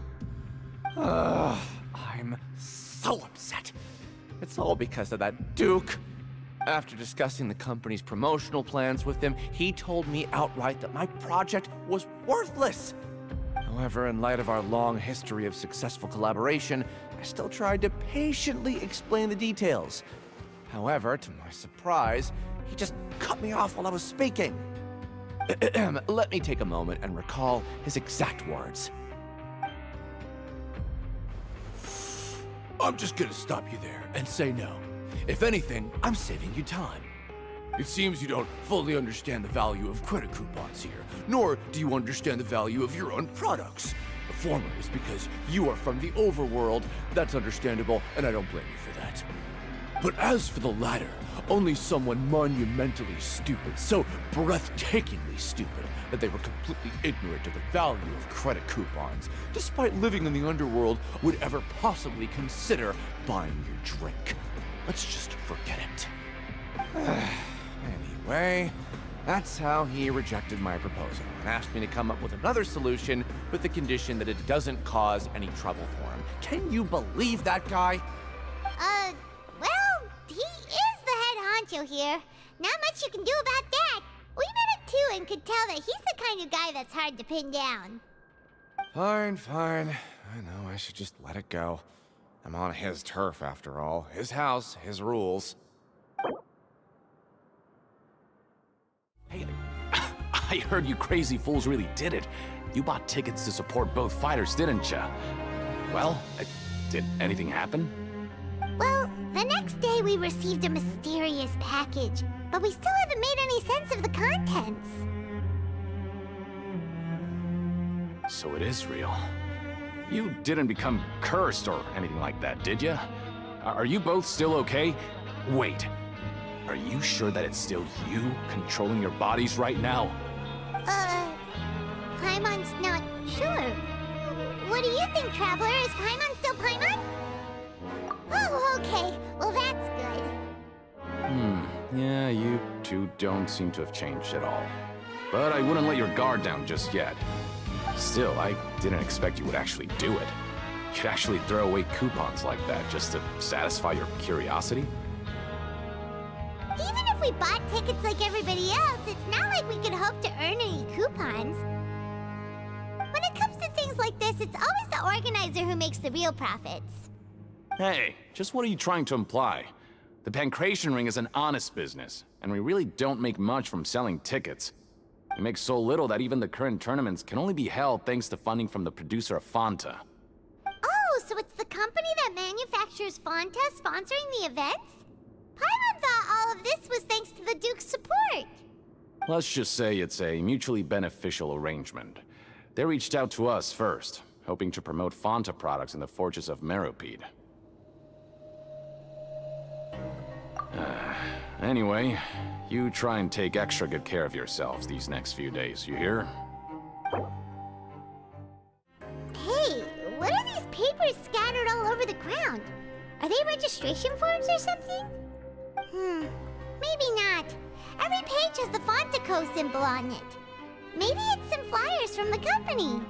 I'm so upset. It's all because of that Duke. After discussing the company's promotional plans with him, he told me outright that my project was worthless. However, in light of our long history of successful collaboration, I still tried to patiently explain the details. However, to my surprise, he just cut me off while I was speaking. Let me take a moment and recall his exact words. I'm just gonna stop you there and say no. If anything, I'm saving you time. It seems you don't fully understand the value of credit coupons here, nor do you understand the value of your own products. The former is because you are from the overworld. That's understandable, and I don't blame you for that. But as for the latter, only someone monumentally stupid, so breathtakingly stupid, that they were completely ignorant of the value of credit coupons, despite living in the underworld, would ever possibly consider buying your drink. Let's just forget it. Anyway, That's how he rejected my proposal and asked me to come up with another solution with the condition that it doesn't cause any trouble for him. Can you believe that guy? Well, he is the head honcho here. Not much you can do about that. We met him too and could tell that he's the kind of guy that's hard to pin down. Fine, fine. I know I should just let it go. I'm on his turf after all. His house, his rules. Hey, I heard you crazy fools really did it. You bought tickets to support both fighters, didn't ya? Well, did anything happen? Well, the next day we received a mysterious package, but we still haven't made any sense of the contents. So it is real. You didn't become cursed or anything like that, did ya? Are you both still okay? Wait. Are you sure that it's still you controlling your bodies right now? Paimon's not sure. What do you think, Traveler? Is Paimon still Paimon? Oh, okay. Well, that's good. Yeah, you two don't seem to have changed at all. But I wouldn't let your guard down just yet. Still, I didn't expect you would actually do it. You'd actually throw away coupons like that just to satisfy your curiosity? Even if we bought tickets like everybody else, it's not like we could hope to earn any coupons. When it comes to things like this, it's always the organizer who makes the real profits. Hey, just what are you trying to imply? The Pancration Ring is an honest business, and we really don't make much from selling tickets. We make so little that even the current tournaments can only be held thanks to funding from the producer of Fanta. Oh, so it's the company that manufactures Fanta sponsoring the events? Paimon thought all of this was thanks to the Duke's support. Let's just say it's a mutually beneficial arrangement. They reached out to us first, hoping to promote Fanta products in the Fortress of Meropide. Anyway, you try and take extra good care of yourselves these next few days, you hear? Hey, what are these papers scattered all over the ground? Are they registration forms or something? Maybe not. Every page has the Fontaco symbol on it. Maybe it's some flyers from the company.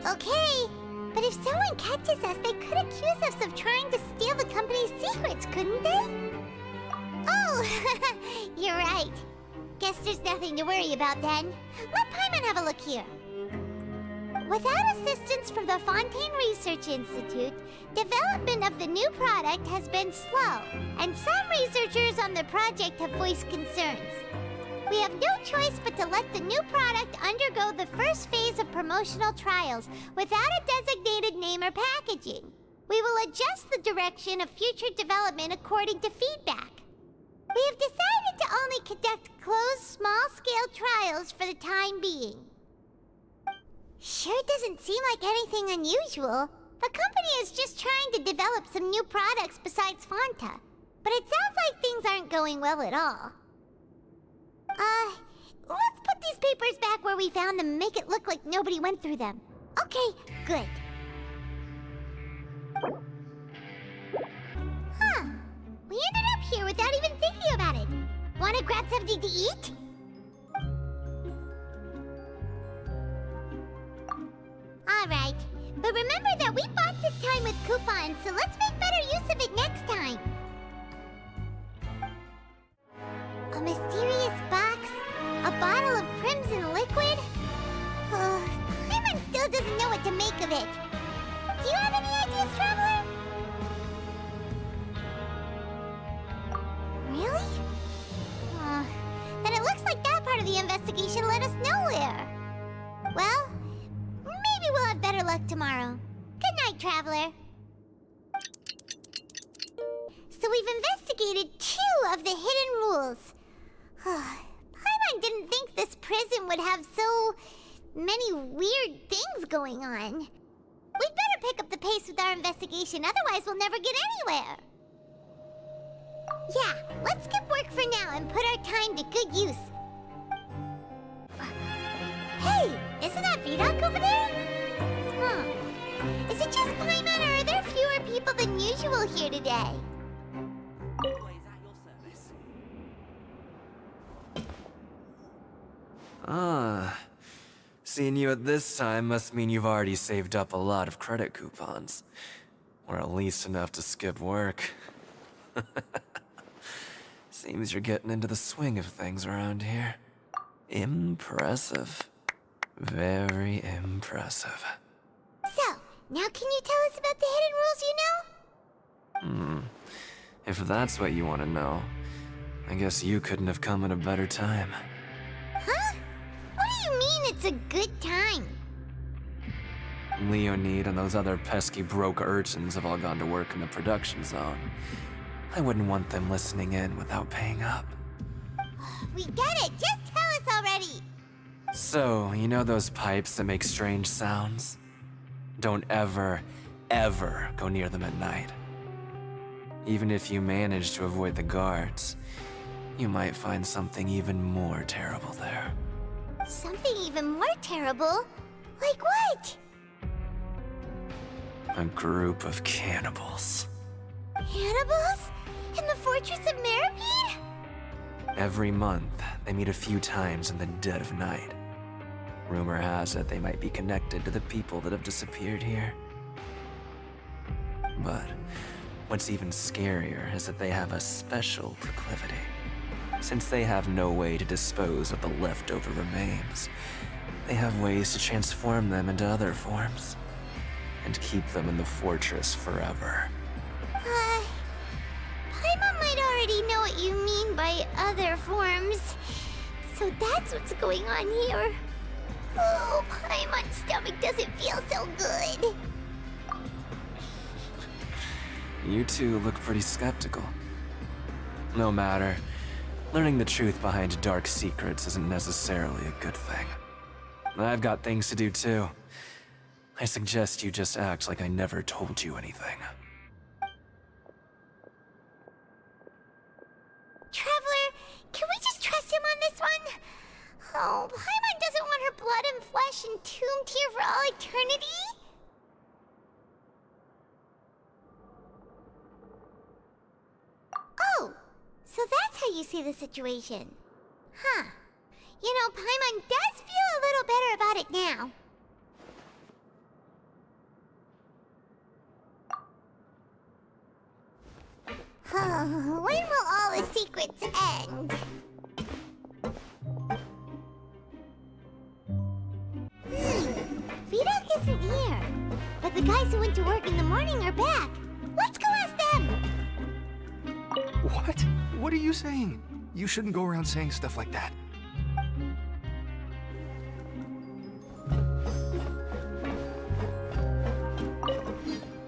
Okay. But if someone catches us, they could accuse us of trying to steal the company's secrets, couldn't they? Oh, you're right. Guess there's nothing to worry about then. Let Paimon have a look here. Without assistance from the Fontaine Research Institute, development of the new product has been slow, and some researchers on the project have voiced concerns. We have no choice but to let the new product undergo the first phase of promotional trials without a designated name or packaging. We will adjust the direction of future development according to feedback. We have decided to only conduct closed, small-scale trials for the time being. Sure doesn't seem like anything unusual. The company is just trying to develop some new products besides Fanta. But it sounds like things aren't going well at all. Let's put these papers back where we found them and make it look like nobody went through them. Okay, good. Huh. We ended up here without even thinking about it. Wanna grab something to eat? Alright, but remember that we bought this time with coupons, so let's make better use of it next time. A mysterious box? A bottle of crimson liquid? Paimon still doesn't know what to make of it. Do you have any ideas, Traveler? Really? Then it looks like that part of the investigation led us nowhere. Well, maybe we'll have better luck tomorrow. Good night, Traveler. So we've investigated 2 of the hidden rules. Paimon didn't think this prison would have so many weird things going on. We'd better pick up the pace with our investigation, otherwise we'll never get anywhere. Yeah, let's skip work for now and put our time to good use. Hey, isn't that Vidok over there? Is it just Paimon, or are there fewer people than usual here today? Ah. Seeing you at this time must mean you've already saved up a lot of credit coupons. Or at least enough to skip work. Seems you're getting into the swing of things around here. Impressive. Very impressive. So, now can you tell us about the hidden rules you know? If that's what you want to know, I guess you couldn't have come at a better time. Huh? What do you mean it's a good time? Leonid and those other pesky broke urchins have all gone to work in the production zone. I wouldn't want them listening in without paying up. We get it! Just tell us already! So, you know those pipes that make strange sounds? Don't ever, ever go near them at night. Even if you manage to avoid the guards, you might find something even more terrible there. Something even more terrible? Like what? A group of cannibals. Cannibals? In the fortress of Meripede? Every month, they meet a few times in the dead of night. Rumor has it they might be connected to the people that have disappeared here. But what's even scarier is that they have a special proclivity. Since they have no way to dispose of the leftover remains, they have ways to transform them into other forms and keep them in the fortress forever. Paimon might already know what you mean by other forms. So that's what's going on here. Oh, Paimon's stomach doesn't feel so good. You two look pretty skeptical. No matter. Learning the truth behind dark secrets isn't necessarily a good thing. I've got things to do too. I suggest you just act like I never told you anything. Traveler, can we just trust him on this one? Oh, Paimon doesn't want her blood and flesh entombed here for all eternity? Oh, so that's how you see the situation. Huh. You know, Paimon does feel a little better about it now. When will all the secrets end? Vidok isn't here. But the guys who went to work in the morning are back. Let's go ask them! What? What are you saying? You shouldn't go around saying stuff like that.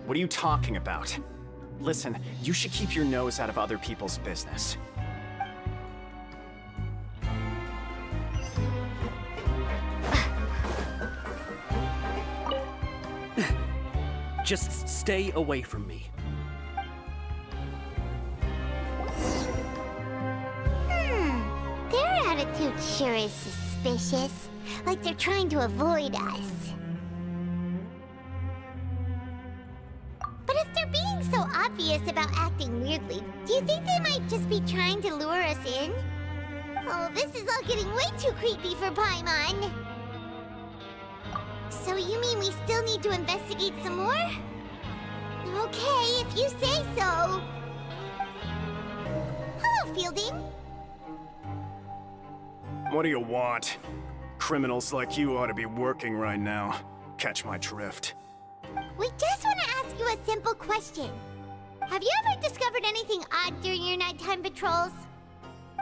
What are you talking about? Listen, you should keep your nose out of other people's business. Just stay away from me. Their attitude sure is suspicious. Like they're trying to avoid us. But if they're being so obvious about acting weirdly, do you think they might just be trying to lure us in? Oh, this is all getting way too creepy for Paimon. So you mean we still need to investigate some more? Okay, if you say so. Hello, Fielding. What do you want? Criminals like you ought to be working right now. Catch my drift. We just want to ask you a simple question. Have you ever discovered anything odd during your nighttime patrols?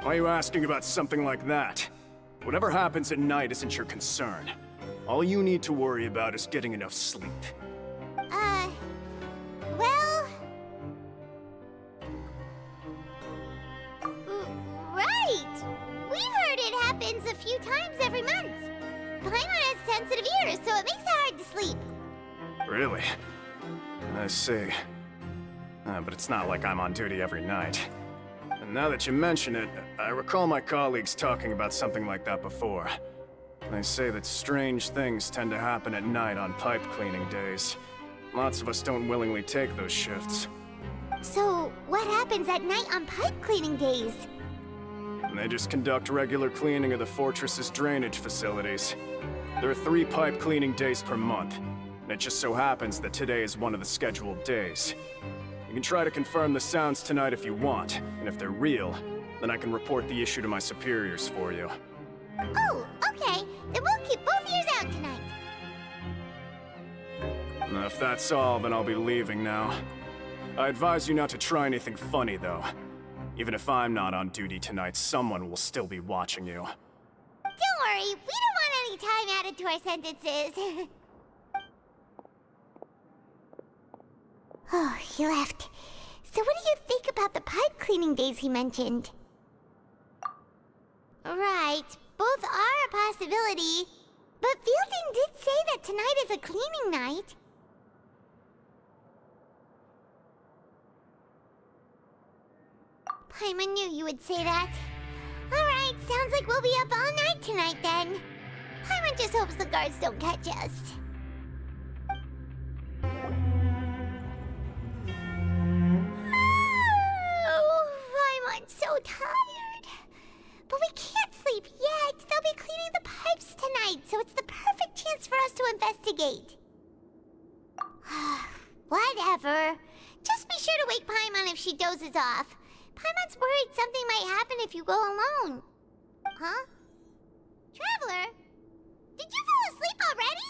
Why are you asking about something like that? Whatever happens at night isn't your concern. All you need to worry about is getting enough sleep. Well... Right! We've heard it happens a few times every month. Paimon has sensitive ears, so it makes it hard to sleep. Really? I see. But it's not like I'm on duty every night. And now that you mention it, I recall my colleagues talking about something like that before. They say that strange things tend to happen at night on pipe cleaning days. Lots of us don't willingly take those shifts. So, what happens at night on pipe cleaning days? And they just conduct regular cleaning of the fortress's drainage facilities. There are 3 pipe cleaning days per month, and it just so happens that today is one of the scheduled days. You can try to confirm the sounds tonight if you want, and if they're real, then I can report the issue to my superiors for you. Oh, okay. Then we'll keep both ears out tonight. If that's all, then I'll be leaving now. I advise you not to try anything funny, though. Even if I'm not on duty tonight, someone will still be watching you. Don't worry, we don't want any time added to our sentences. Oh, he left. So what do you think about the pipe cleaning days he mentioned? Right, both are a possibility. But Fielding did say that tonight is a cleaning night. Paimon knew you would say that. Alright, sounds like we'll be up all night tonight then. Paimon just hopes the guards don't catch us. Oh, Paimon's so tired. But we can't sleep yet. They'll be cleaning the pipes tonight, so it's the perfect chance for us to investigate. Whatever. Just be sure to wake Paimon if she dozes off. Paimon's worried something might happen if you go alone. Huh? Traveler? Did you fall asleep already?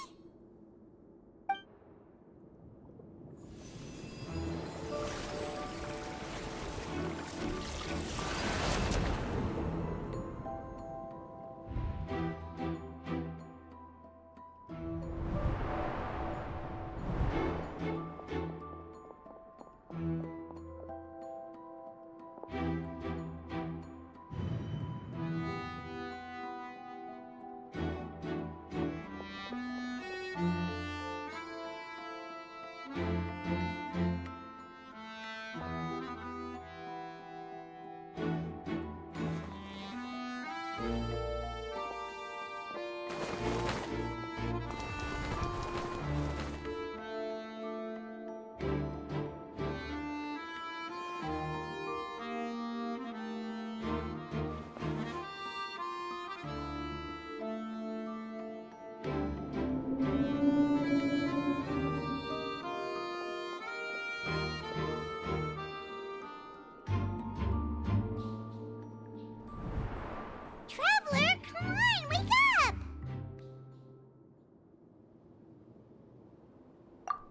Traveler, come on, wake up!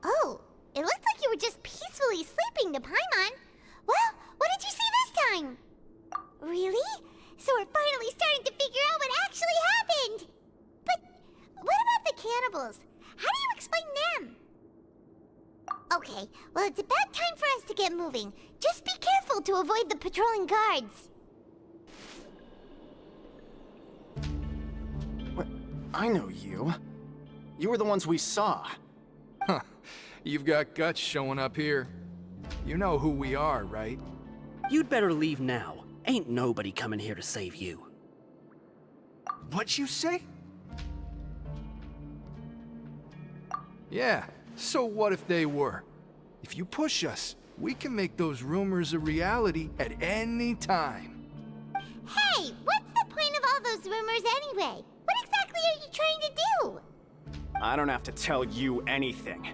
Oh, it looked like you were just peacefully sleeping to Paimon. Well, what did you see this time? Really? So we're finally starting to figure out what actually happened! But what about the cannibals? How do you explain them? Okay, well it's about time for us to get moving. Just be careful to avoid the patrolling guards. I know you. You were the ones we saw. Huh. You've got guts showing up here. You know who we are, right? You'd better leave now. Ain't nobody coming here to save you. What'd you say? Yeah, so what if they were? If you push us, we can make those rumors a reality at any time. Hey, what's the point of all those rumors anyway? What exactly are you trying to do? I don't have to tell you anything.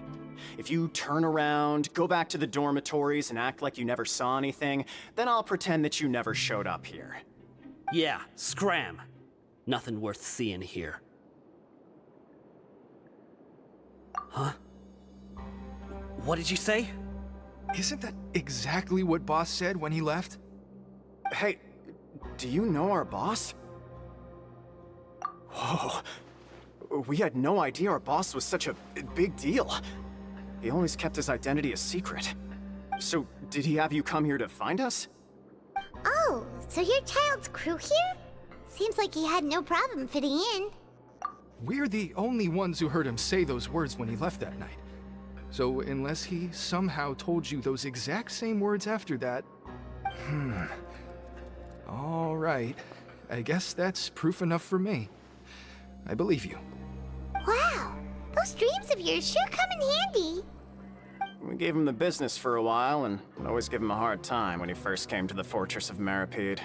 If you turn around, go back to the dormitories and act like you never saw anything, then I'll pretend that you never showed up here. Yeah, scram. Nothing worth seeing here. Huh? What did you say? Isn't that exactly what Boss said when he left? Hey, do you know our boss? Whoa. We had no idea our boss was such a big deal. He always kept his identity a secret. So, did he have you come here to find us? Oh, so your child's crew here? Seems like he had no problem fitting in. We're the only ones who heard him say those words when he left that night. So unless he somehow told you those exact same words after that... All right. I guess that's proof enough for me. I believe you. Wow, those dreams of yours sure come in handy. We gave him the business for a while, and always give him a hard time when he first came to the Fortress of Meripede.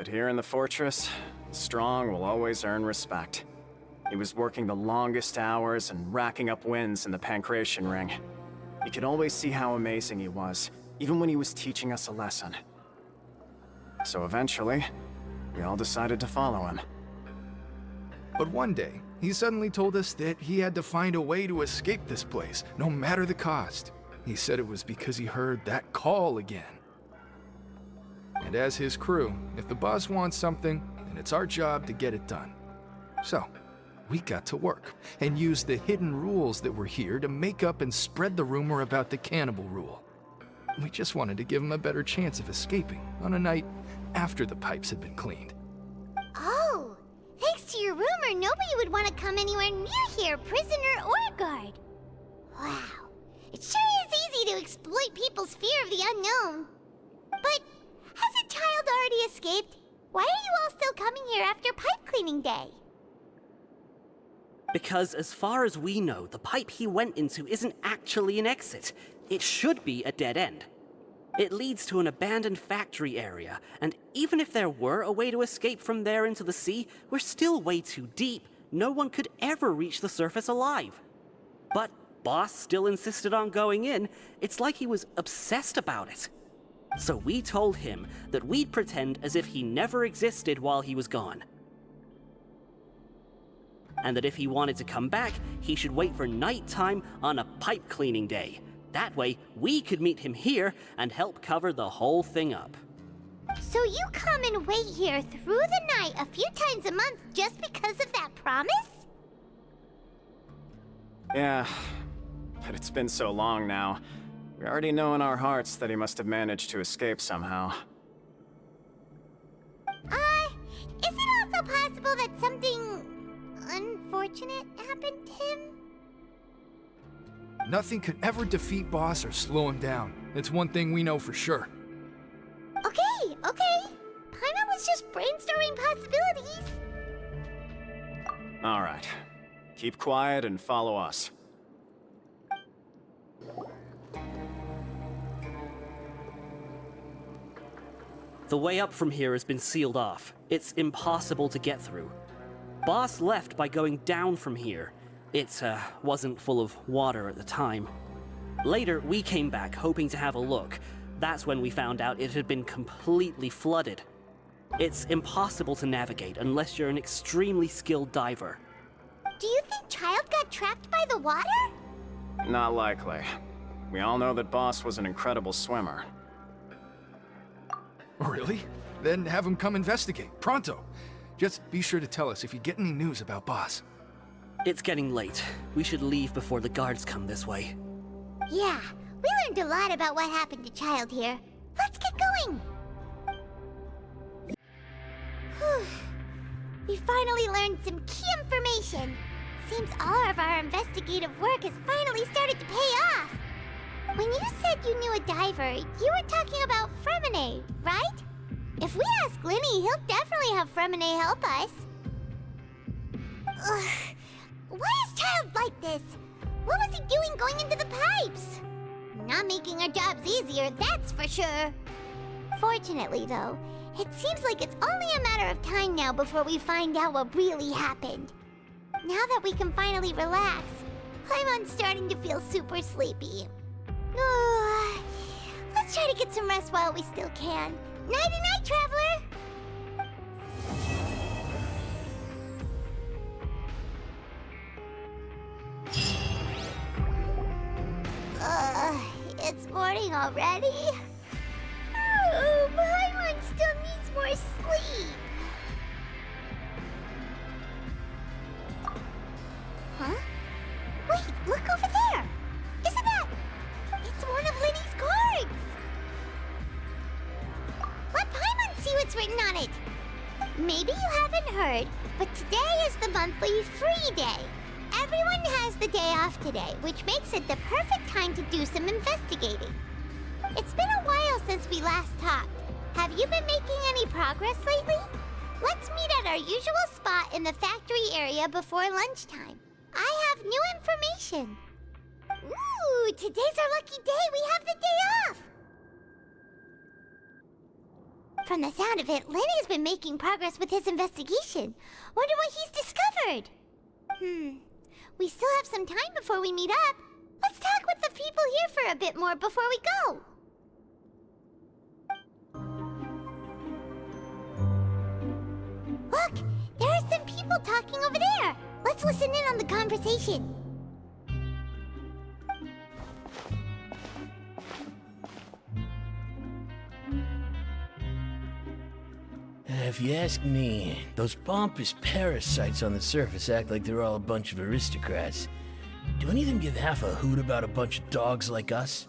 But here in the fortress, the strong will always earn respect. He was working the longest hours and racking up wins in the Pancration Ring. You could always see how amazing he was, even when he was teaching us a lesson. So eventually, we all decided to follow him. But one day, he suddenly told us that he had to find a way to escape this place, no matter the cost. He said it was because he heard that call again. And as his crew, if the boss wants something, then it's our job to get it done. So, we got to work, and used the hidden rules that were here to make up and spread the rumor about the cannibal rule. We just wanted to give him a better chance of escaping on a night after the pipes had been cleaned. Oh, thanks to your rumor, nobody would want to come anywhere near here, prisoner or guard. Wow, it sure is easy to exploit people's fear of the unknown. But has a child already escaped? Why are you all still coming here after pipe cleaning day? Because as far as we know, the pipe he went into isn't actually an exit. It should be a dead end. It leads to an abandoned factory area, and even if there were a way to escape from there into the sea, we're still way too deep. No one could ever reach the surface alive. But Boss still insisted on going in. It's like he was obsessed about it. So we told him that we'd pretend as if he never existed while he was gone. And that if he wanted to come back, he should wait for nighttime on a pipe cleaning day. That way, we could meet him here and help cover the whole thing up. So you come and wait here through the night a few times a month just because of that promise? Yeah, but it's been so long now. We already know in our hearts that he must have managed to escape somehow. Is it also possible that something unfortunate happened to him? Nothing could ever defeat Boss or slow him down. It's one thing we know for sure. Okay. Paimon was just brainstorming possibilities. Alright. Keep quiet and follow us. The way up from here has been sealed off. It's impossible to get through. Boss left by going down from here. It wasn't full of water at the time. Later, we came back hoping to have a look. That's when we found out it had been completely flooded. It's impossible to navigate unless you're an extremely skilled diver. Do you think Child got trapped by the water? Not likely. We all know that Boss was an incredible swimmer. Really? Then have him come investigate, pronto. Just be sure to tell us if you get any news about Boss. It's getting late. We should leave before the guards come this way. Yeah, we learned a lot about what happened to Child here. Let's get going! Whew. We finally learned some key information. Seems all of our investigative work has finally started to pay off. When you said you knew a diver, you were talking about Fremine, right? If we ask Linny, he'll definitely have Fremine help us. Ugh. Why is Child like this? What was he doing going into the pipes? Not making our jobs easier, that's for sure. Fortunately, though, it seems like it's only a matter of time now before we find out what really happened. Now that we can finally relax, I'm starting to feel super sleepy. Let's try to get some rest while we still can. Nighty-night, traveler! It's morning already? Paimon still needs more sleep. Huh? Wait, look over there! Isn't that... It's one of Linny's cards! Let Paimon see what's written on it! Maybe you haven't heard, but today is the monthly free day. Everyone has the day off today, which makes it the perfect time to do some investigating. It's been a while since we last talked. Have you been making any progress lately? Let's meet at our usual spot in the factory area before lunchtime. I have new information. Ooh, today's our lucky day. We have the day off. From the sound of it, Lenny's been making progress with his investigation. Wonder what he's discovered. We still have some time before we meet up. Let's talk with the people here for a bit more before we go. Look, there are some people talking over there. Let's listen in on the conversation. If you ask me, those pompous parasites on the surface act like they're all a bunch of aristocrats. Do any of them give half a hoot about a bunch of dogs like us?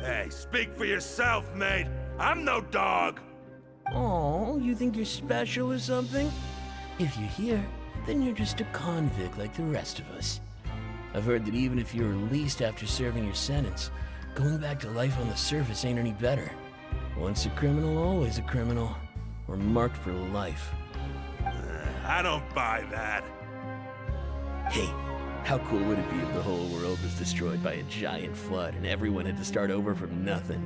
Hey, speak for yourself, mate. I'm no dog. Oh, you think you're special or something? If you're here, then you're just a convict like the rest of us. I've heard that even if you're released after serving your sentence, going back to life on the surface ain't any better. Once a criminal, always a criminal. We're marked for life. I don't buy that. Hey, how cool would it be if the whole world was destroyed by a giant flood and everyone had to start over from nothing?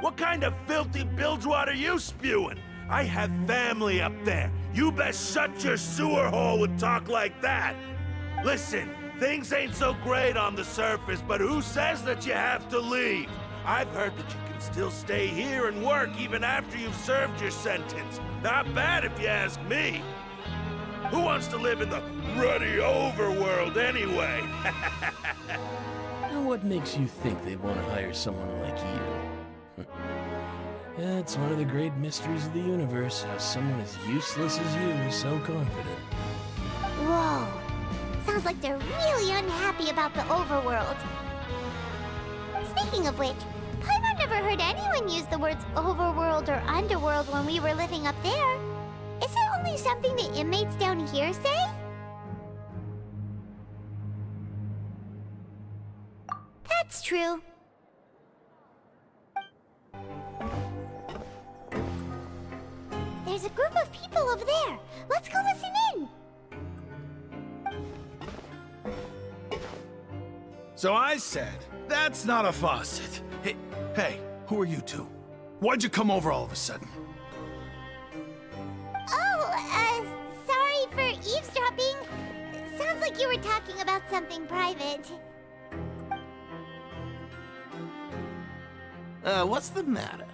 What kind of filthy bilgewater are you spewing? I have family up there. You best shut your sewer hole with talk like that. Listen, things ain't so great on the surface, but who says that you have to leave? I've heard that you can still stay here and work even after you've served your sentence. Not bad if you ask me. Who wants to live in the ruddy overworld anyway? Now what makes you think they want to hire someone like you? It's one of the great mysteries of the universe, how someone as useless as you is so confident. Whoa. Sounds like they're really unhappy about the overworld. Speaking of which, Paimon never heard anyone use the words overworld or underworld when we were living up there. Is it only something the inmates down here say? That's true. There's a group of people over there. Let's go listen in. So I said, that's not a faucet. Hey, who are you two? Why'd you come over all of a sudden? Oh, sorry for eavesdropping. Sounds like you were talking about something private. What's the matter?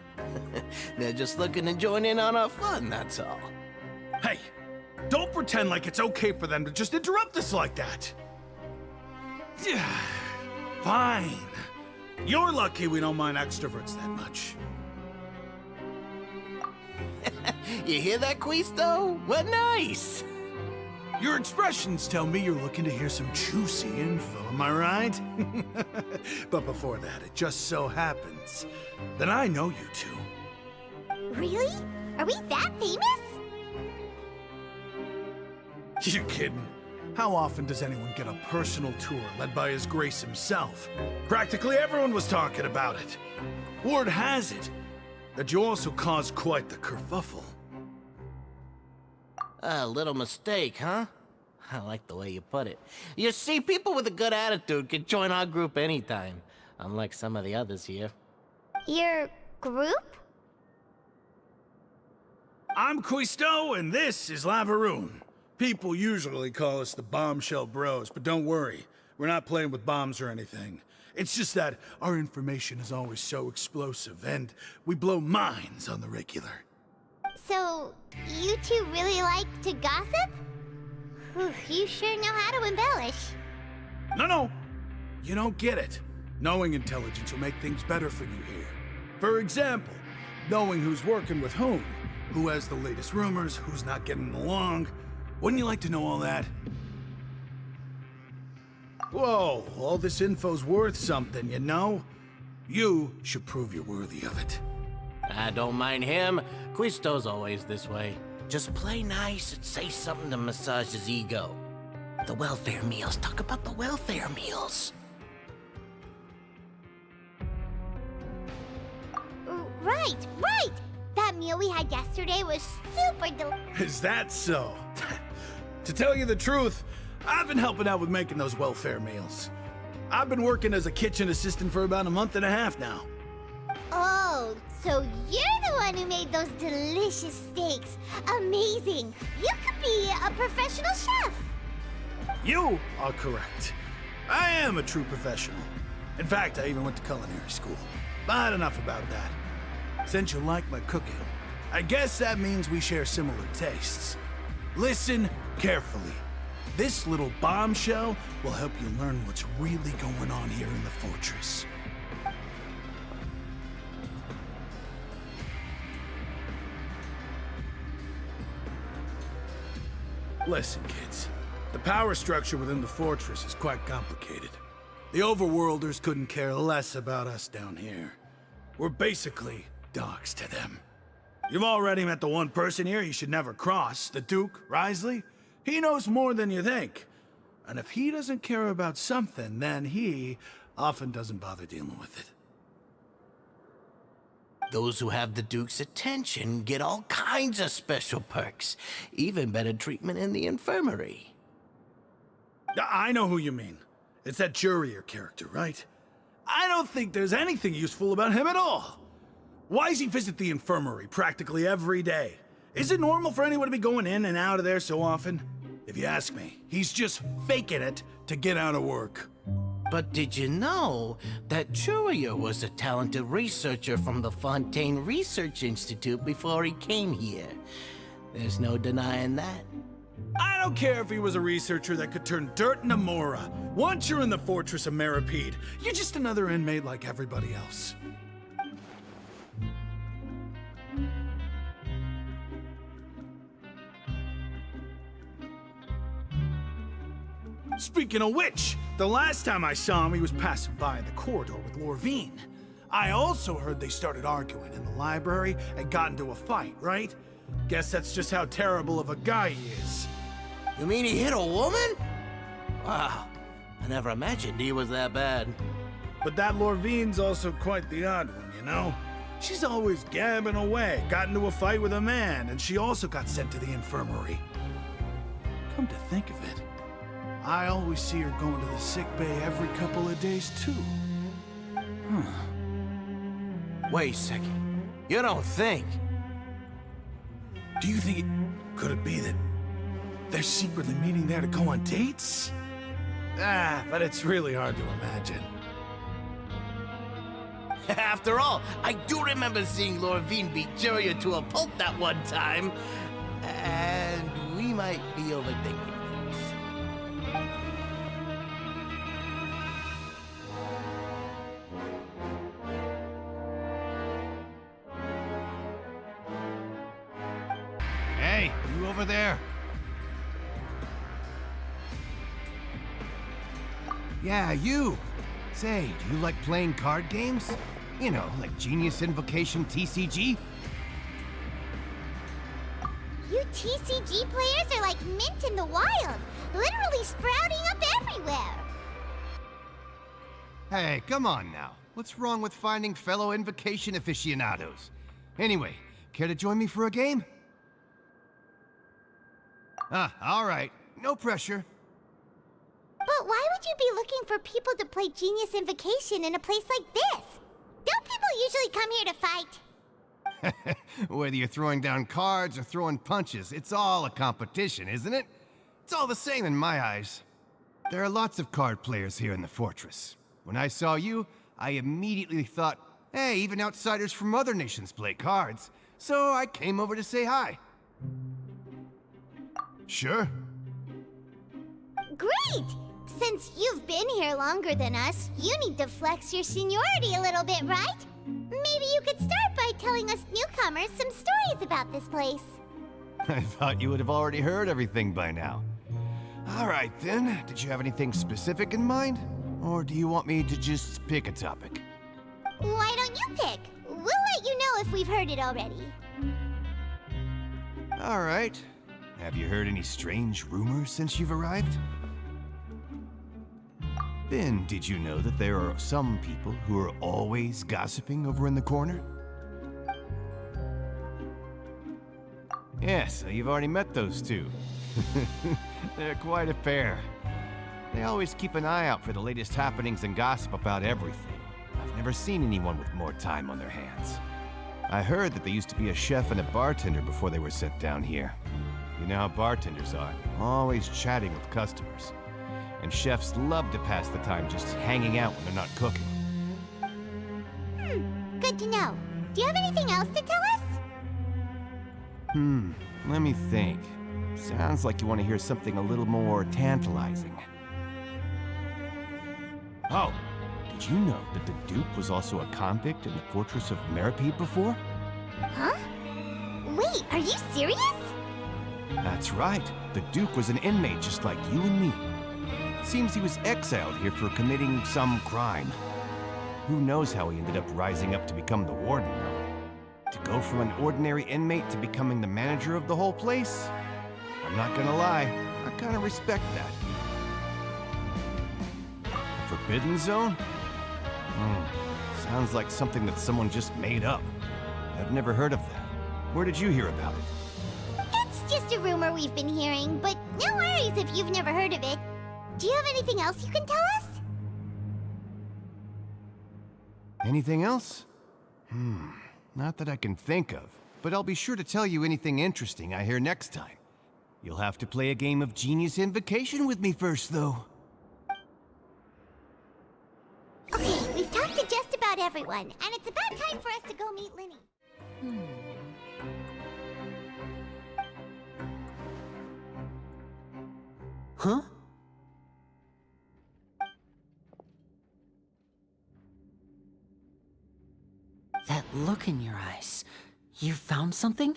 They're just looking to join in on our fun, that's all. Hey, don't pretend like it's okay for them to just interrupt us like that. Fine. You're lucky we don't mind extroverts that much. You hear that, Quisto? What nice! Your expressions tell me you're looking to hear some juicy info, am I right? But before that, it just so happens that I know you two. Really? Are we that famous? You kidding? How often does anyone get a personal tour led by His Grace himself? Practically everyone was talking about it. Word has it that you also caused quite the kerfuffle. A little mistake, huh? I like the way you put it. You see, people with a good attitude can join our group anytime, unlike some of the others here. Your group? I'm Quisto, and this is Lavaroon. People usually call us the Bombshell Bros, but don't worry. We're not playing with bombs or anything. It's just that our information is always so explosive, and we blow minds on the regular. So, you two really like to gossip? Whew, you sure know how to embellish. No. You don't get it. Knowing intelligence will make things better for you here. For example, knowing who's working with whom, who has the latest rumors, who's not getting along. Wouldn't you like to know all that? Whoa, all this info's worth something, you know? You should prove you're worthy of it. I don't mind him. Quisto's always this way. Just play nice and say something to massage his ego. The welfare meals. Talk about the welfare meals. Right. That meal we had yesterday was super delicious. Is that so? To tell you the truth, I've been helping out with making those welfare meals. I've been working as a kitchen assistant for about a month and a half now. Oh, Oh, so you're the one who made those delicious steaks. Amazing. You could be a professional chef. You are correct. I am a true professional. In fact, I even went to culinary school. But enough about that. Since you like my cooking, I guess that means we share similar tastes. Listen carefully. This little bombshell will help you learn what's really going on here in the fortress. Listen, kids. The power structure within the fortress is quite complicated. The overworlders couldn't care less about us down here. We're basically dogs to them. You've already met the one person here you should never cross, the Duke, Risley. He knows more than you think. And if he doesn't care about something, then he often doesn't bother dealing with it. Those who have the Duke's attention get all kinds of special perks, even better treatment in the infirmary. I know who you mean. It's that Jurier character, right? I don't think there's anything useful about him at all. Why does he visit the infirmary practically every day? Is it normal for anyone to be going in and out of there so often? If you ask me, he's just faking it to get out of work. But did you know that Jurier was a talented researcher from the Fontaine Research Institute before he came here? There's no denying that. I don't care if he was a researcher that could turn dirt into Mora. Once you're in the Fortress of Meripede, you're just another inmate like everybody else. Speaking of which, the last time I saw him, he was passing by in the corridor with Lorvine. I also heard they started arguing in the library and got into a fight, right? Guess that's just how terrible of a guy he is. You mean he hit a woman? Wow, I never imagined he was that bad. But that Lorvine's also quite the odd one, you know? She's always gabbing away, got into a fight with a man, and she also got sent to the infirmary. Come to think of it, I always see her going to the sick bay every couple of days, too. Wait a second. You don't think? Do you think could it be that they're secretly meeting there to go on dates? But it's really hard to imagine. After all, I do remember seeing Lorvine beat Jurier to a pulp that one time. And we might be overthinking things. Hey, you over there? Yeah, you. Say, do you like playing card games? You know, like Genius Invocation TCG? You TCG players are like mint in the wild, literally sprouting up everywhere. Hey, come on now. What's wrong with finding fellow Invocation aficionados? Anyway, care to join me for a game? All right. No pressure. But why would you be looking for people to play Genius Invocation in a place like this? Don't people usually come here to fight? Whether you're throwing down cards or throwing punches, it's all a competition, isn't it? It's all the same in my eyes. There are lots of card players here in the fortress. When I saw you, I immediately thought, hey, even outsiders from other nations play cards. So I came over to say hi. Sure. Great! Since you've been here longer than us, you need to flex your seniority a little bit, right? Maybe you could start by telling us newcomers some stories about this place. I thought you would have already heard everything by now. All right, then. Did you have anything specific in mind? Or do you want me to just pick a topic? Why don't you pick? We'll let you know if we've heard it already. All right. Have you heard any strange rumors since you've arrived? Then, did you know that there are some people who are always gossiping over in the corner? Yeah, so you've already met those two. They're quite a pair. They always keep an eye out for the latest happenings and gossip about everything. I've never seen anyone with more time on their hands. I heard that there used to be a chef and a bartender before they were sent down here. You know how bartenders are, always chatting with customers. And chefs love to pass the time just hanging out when they're not cooking. Good to know. Do you have anything else to tell us? Let me think. Sounds like you want to hear something a little more tantalizing. Oh, did you know that the Duke was also a convict in the fortress of Meripede before? Huh? Wait, are you serious? That's right. The Duke was an inmate just like you and me. Seems he was exiled here for committing some crime. Who knows how he ended up rising up to become the warden, though. To go from an ordinary inmate to becoming the manager of the whole place? I'm not gonna lie, I kinda respect that. Forbidden Zone? Sounds like something that someone just made up. I've never heard of that. Where did you hear about it? It's just a rumor we've been hearing, but no worries if you've never heard of it. Do you have anything else you can tell us? Anything else? Not that I can think of, but I'll be sure to tell you anything interesting I hear next time. You'll have to play a game of Genius Invocation with me first, though. Okay, we've talked to just about everyone, and it's about time for us to go meet Linny. Huh? That look in your eyes. You found something?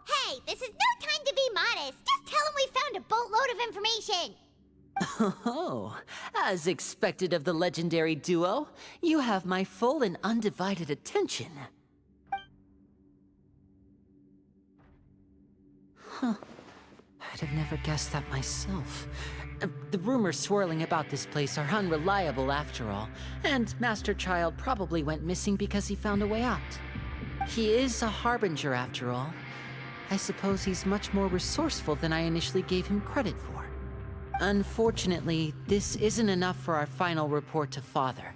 Hey, this is no time to be modest. Just tell him we found a boatload of information. Oh, as expected of the legendary duo, you have my full and undivided attention. Huh. I'd have never guessed that myself. The rumors swirling about this place are unreliable after all, and Master Child probably went missing because he found a way out. He is a harbinger after all. I suppose he's much more resourceful than I initially gave him credit for. Unfortunately, this isn't enough for our final report to Father.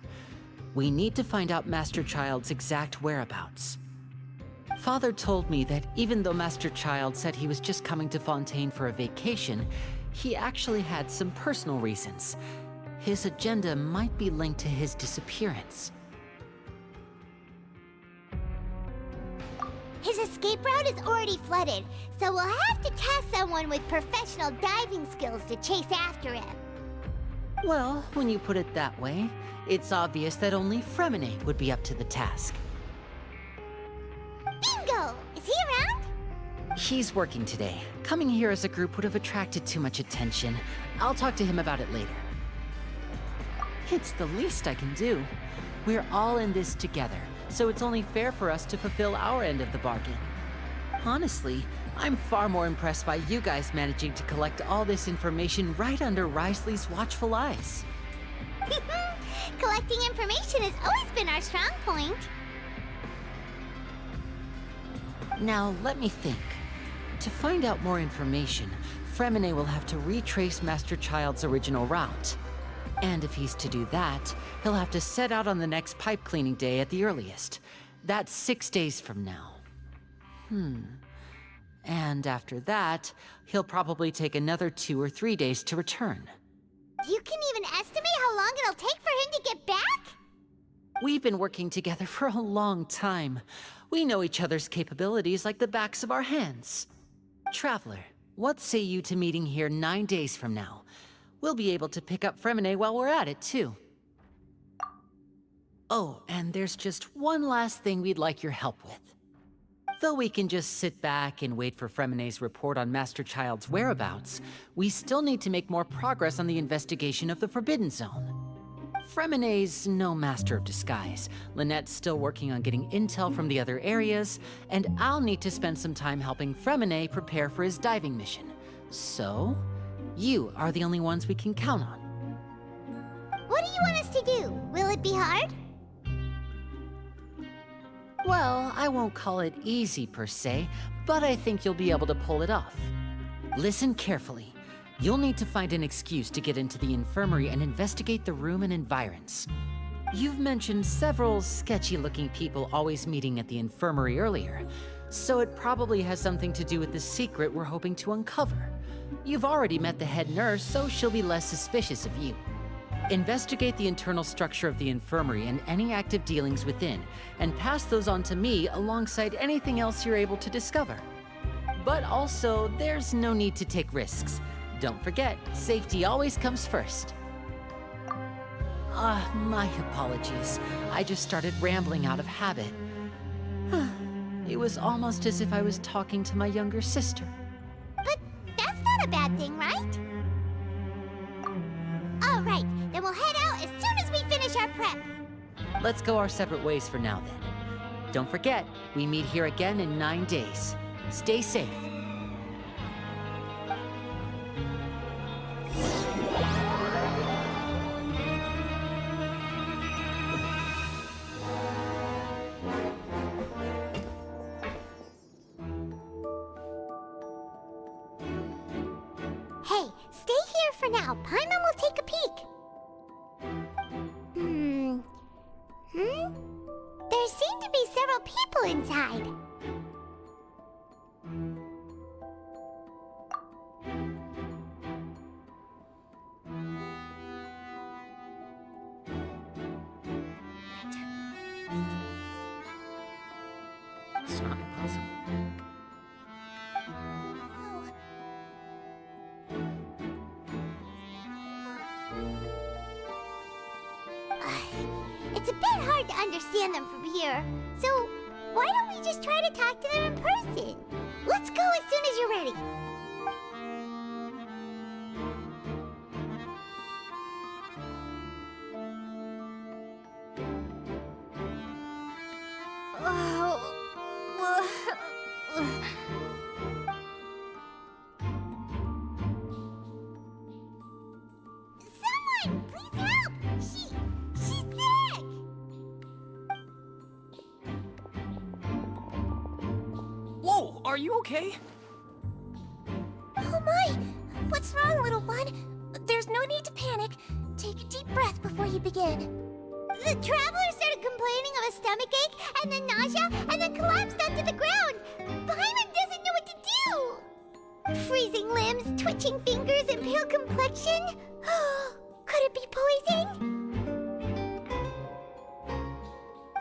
We need to find out Master Child's exact whereabouts. Father told me that even though Master Child said he was just coming to Fontaine for a vacation, he actually had some personal reasons. His agenda might be linked to his disappearance. His escape route is already flooded, so we'll have to task someone with professional diving skills to chase after him. Well, when you put it that way, it's obvious that only Fremine would be up to the task. Bingo! Is he around? He's working today. Coming here as a group would have attracted too much attention. I'll talk to him about it later. It's the least I can do. We're all in this together, so it's only fair for us to fulfill our end of the bargain. Honestly, I'm far more impressed by you guys managing to collect all this information right under Risley's watchful eyes. Collecting information has always been our strong point. Now, let me think. To find out more information, Fremine will have to retrace Master Child's original route. And if he's to do that, he'll have to set out on the next pipe cleaning day at the earliest. That's 6 days from now. And after that, he'll probably take another 2 or 3 days to return. You can even estimate how long it'll take for him to get back? We've been working together for a long time. We know each other's capabilities like the backs of our hands. Traveler, what say you to meeting here 9 days from now? We'll be able to pick up Fremine while we're at it, too. Oh, and there's just one last thing we'd like your help with. Though we can just sit back and wait for Fremine's report on Master Child's whereabouts, we still need to make more progress on the investigation of the Forbidden Zone. Fremine's no master of disguise. Lynette's still working on getting intel from the other areas, and I'll need to spend some time helping Fremine prepare for his diving mission. So, you are the only ones we can count on. What do you want us to do? Will it be hard? Well, I won't call it easy per se, but I think you'll be able to pull it off. Listen carefully. You'll need to find an excuse to get into the infirmary and investigate the room and environs. You've mentioned several sketchy-looking people always meeting at the infirmary earlier, so it probably has something to do with the secret we're hoping to uncover. You've already met the head nurse, so she'll be less suspicious of you. Investigate the internal structure of the infirmary and any active dealings within, and pass those on to me alongside anything else you're able to discover. But also, there's no need to take risks. Don't forget, safety always comes first. My apologies. I just started rambling out of habit. It was almost as if I was talking to my younger sister. But that's not a bad thing, right? All right, then we'll head out as soon as we finish our prep. Let's go our separate ways for now, then. Don't forget, we meet here again in 9 days. Stay safe. Hey, stay here for now. Paimon will take a peek. There seem to be several people inside. It's not impossible. It's a bit hard to understand them from here, so why don't we just try to talk to them in person? Let's go as soon as you're ready. Someone, please help! She's sick! Whoa, are you okay? Oh my! What's wrong, little one? There's no need to panic. Take a deep breath before you begin. The traveler started complaining of a stomachache, and then nausea, and then collapsed onto the ground. Paimon doesn't know what to do. Freezing limbs, twitching fingers, and pale complexion? Could it be poison?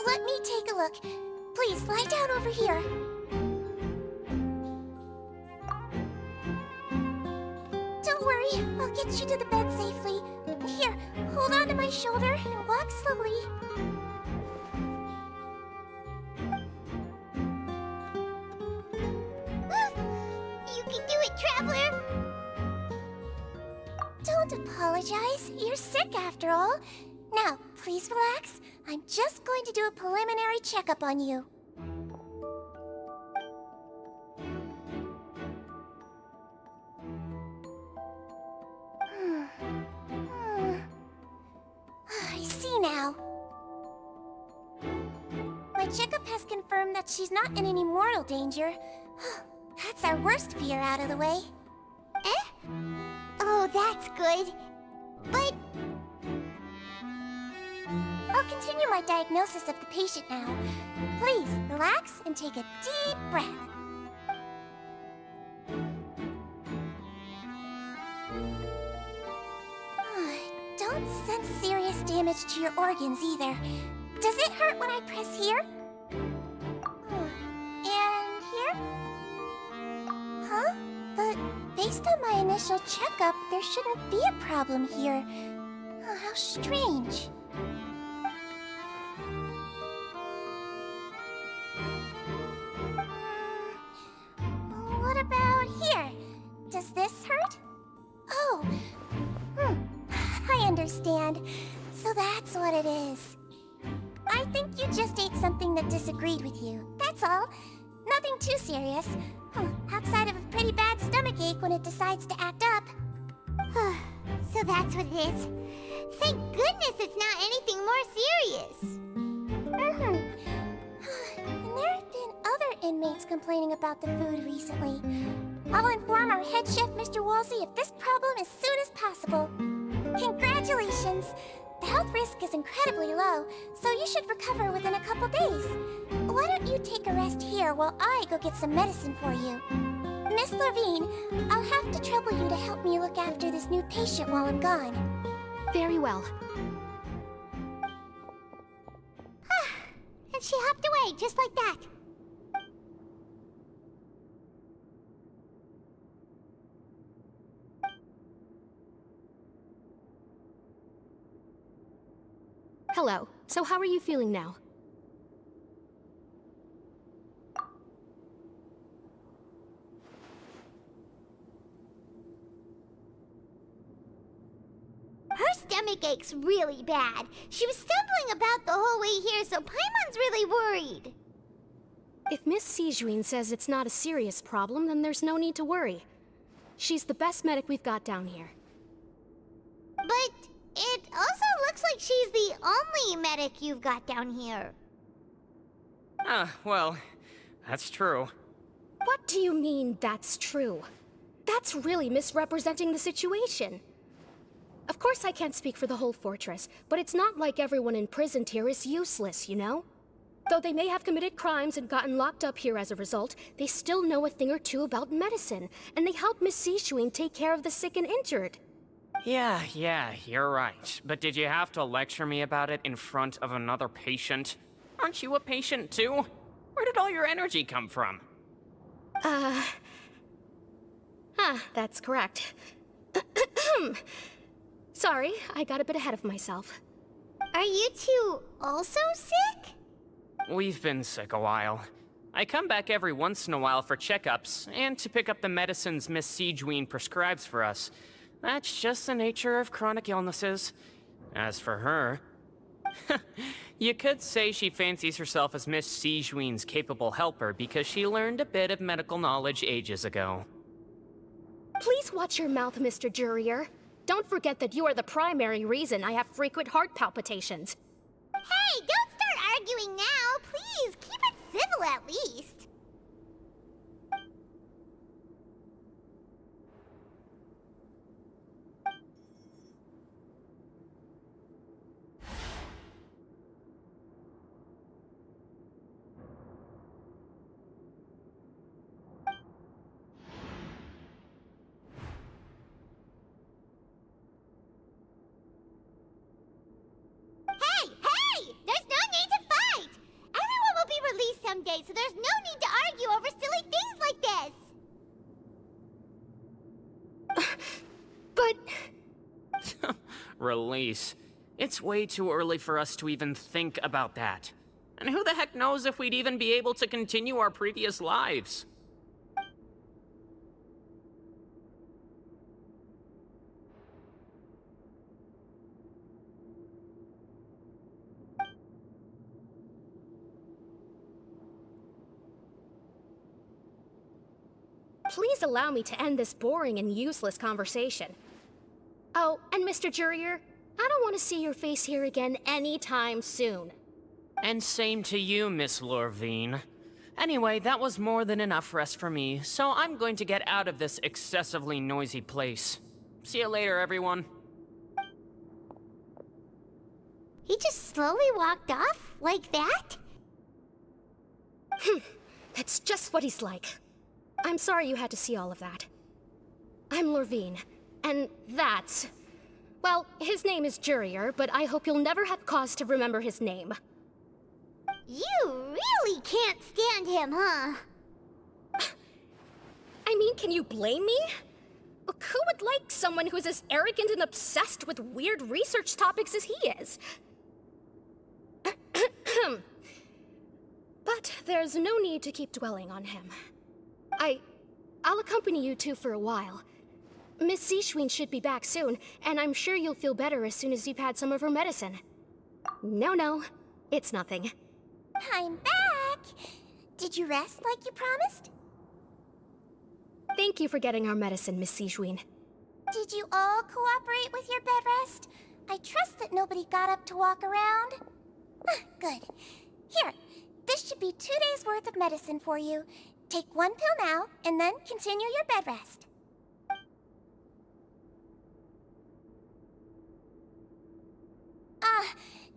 Let me take a look. Please, lie down over here. Don't worry, I'll get you to the bed safely. Here, hold on to my shoulder and walk slowly. You can do it, Traveler! Don't apologize. You're sick after all. Now, please relax. I'm just going to do a preliminary checkup on you. I see now. My checkup has confirmed that she's not in any mortal danger. That's our worst fear out of the way. Eh? Oh, that's good. But I'll continue my diagnosis of the patient now. Please, relax and take a deep breath. Don't sense serious damage to your organs either. Does it hurt when I press here? And here? Huh? But based on my initial checkup, there shouldn't be a problem here. Oh, how strange. What about here? Does this hurt? Oh, I understand. So that's what it is. I think you just ate something that disagreed with you. That's all. Nothing too serious. Outside of a pretty bad stomachache when it decides to act up. So that's what it is. Thank goodness it's not anything more serious. And there have been other inmates complaining about the food recently. I'll inform our head chef, Mr. Woolsey, of this problem as soon as possible. Congratulations! The health risk is incredibly low, so you should recover within a couple days. Why don't you take a rest here while I go get some medicine for you? Miss Levine, I'll have to trouble you to help me look after this new patient while I'm gone. Very well. And she hopped away just like that. Hello. So how are you feeling now? Her stomach aches really bad. She was stumbling about the whole way here, so Paimon's really worried. If Miss Sijuin says it's not a serious problem, then there's no need to worry. She's the best medic we've got down here. But it also looks like she's the only medic you've got down here. Well, that's true. What do you mean, that's true? That's really misrepresenting the situation. Of course I can't speak for the whole fortress, but it's not like everyone imprisoned here is useless, you know? Though they may have committed crimes and gotten locked up here as a result, they still know a thing or two about medicine, and they help Miss Sijuin take care of the sick and injured. Yeah, you're right. But did you have to lecture me about it in front of another patient? Aren't you a patient too? Where did all your energy come from? That's correct. Sorry, I got a bit ahead of myself. Are you two also sick? We've been sick a while. I come back every once in a while for checkups, and to pick up the medicines Miss Sijuin prescribes for us. That's just the nature of chronic illnesses. As for her... you could say she fancies herself as Miss Sijuin's capable helper because she learned a bit of medical knowledge ages ago. Please watch your mouth, Mr. Jurier. Don't forget that you are the primary reason I have frequent heart palpitations. Hey, don't start arguing now! Please, keep it civil at least. Someday, so there's no need to argue over silly things like this. But... Release. It's way too early for us to even think about that. And who the heck knows if we'd even be able to continue our previous lives? Please allow me to end this boring and useless conversation. Oh, and Mr. Jurier, I don't want to see your face here again anytime soon. And same to you, Miss Lorvine. Anyway, that was more than enough rest for me, so I'm going to get out of this excessively noisy place. See you later, everyone. He just slowly walked off like that? That's just what he's like. I'm sorry you had to see all of that. I'm Lorvine, and that's... Well, his name is Jurier, but I hope you'll never have cause to remember his name. You really can't stand him, huh? I mean, can you blame me? Who would like someone who's as arrogant and obsessed with weird research topics as he is? But there's no need to keep dwelling on him. I'll accompany you two for a while. Miss Sijuin should be back soon, and I'm sure you'll feel better as soon as you've had some of her medicine. No, it's nothing. I'm back! Did you rest like you promised? Thank you for getting our medicine, Miss Sijuin. Did you all cooperate with your bed rest? I trust that nobody got up to walk around. Good. Here, this should be 2 days' worth of medicine for you. Take 1 pill now, and then continue your bed rest.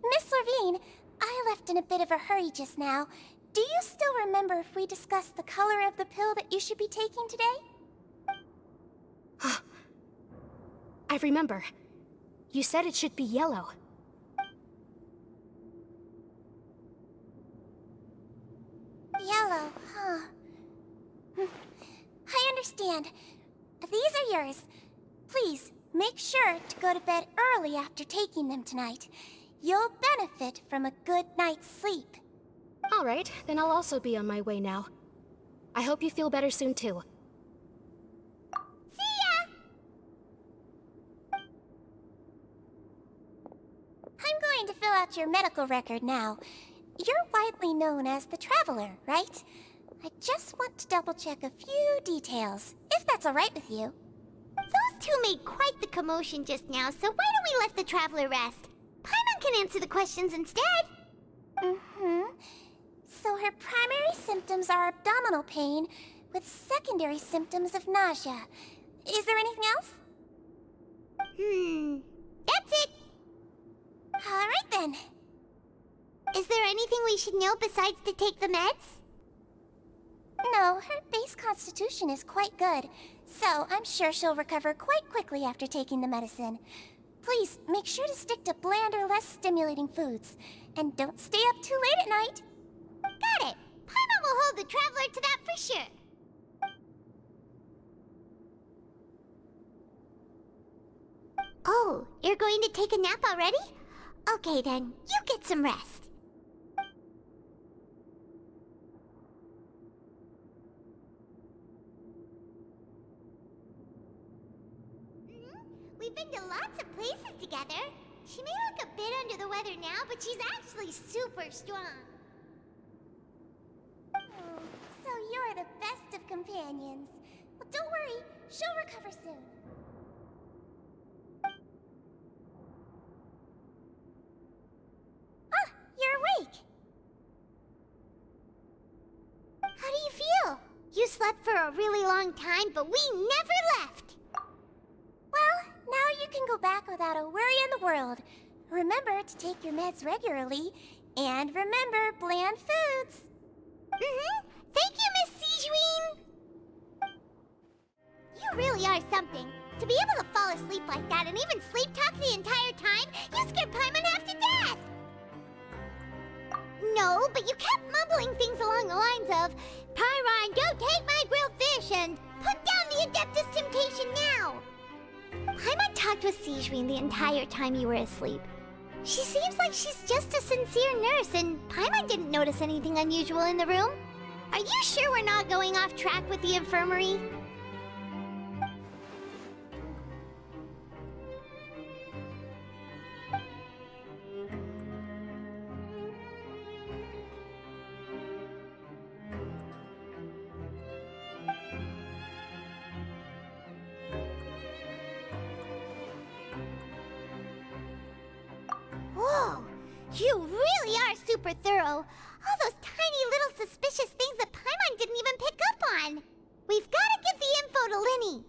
Miss Levine, I left in a bit of a hurry just now. Do you still remember if we discussed the color of the pill that you should be taking today? I remember. You said it should be yellow. Yellow, huh? I understand. These are yours. Please, make sure to go to bed early after taking them tonight. You'll benefit from a good night's sleep. All right, then I'll also be on my way now. I hope you feel better soon, too. See ya! I'm going to fill out your medical record now. You're widely known as the Traveler, right? I just want to double-check a few details, if that's all right with you. Those two made quite the commotion just now, so why don't we let the Traveler rest? Paimon can answer the questions instead. So her primary symptoms are abdominal pain, with secondary symptoms of nausea. Is there anything else? That's it. All right then. Is there anything we should know besides to take the meds? No, her base constitution is quite good, so I'm sure she'll recover quite quickly after taking the medicine. Please, make sure to stick to bland or less stimulating foods, and don't stay up too late at night. Got it. Paimon will hold the Traveler to that for sure. Oh, you're going to take a nap already? Okay then, you get some rest. We've been to lots of places together. She may look a bit under the weather now, but she's actually super strong. So you're the best of companions. Well, don't worry, she'll recover soon. Ah, you're awake. How do you feel? You slept for a really long time, but we never left. Well, now you can go back without a worry in the world. Remember to take your meds regularly, and remember bland foods. Thank you, Miss Sijuin! You really are something. To be able to fall asleep like that and even sleep talk the entire time, you scared Paimon half to death! No, but you kept mumbling things along the lines of, Pyron, go take my grilled fish and put down the Adeptus Temptation now! Paimon talked with Sijuin the entire time you were asleep. She seems like she's just a sincere nurse, and Paimon didn't notice anything unusual in the room. Are you sure we're not going off track with the infirmary? Whoa! You really are super thorough. All those tiny little suspicious things that Paimon didn't even pick up on. We've got to give the info to Linny.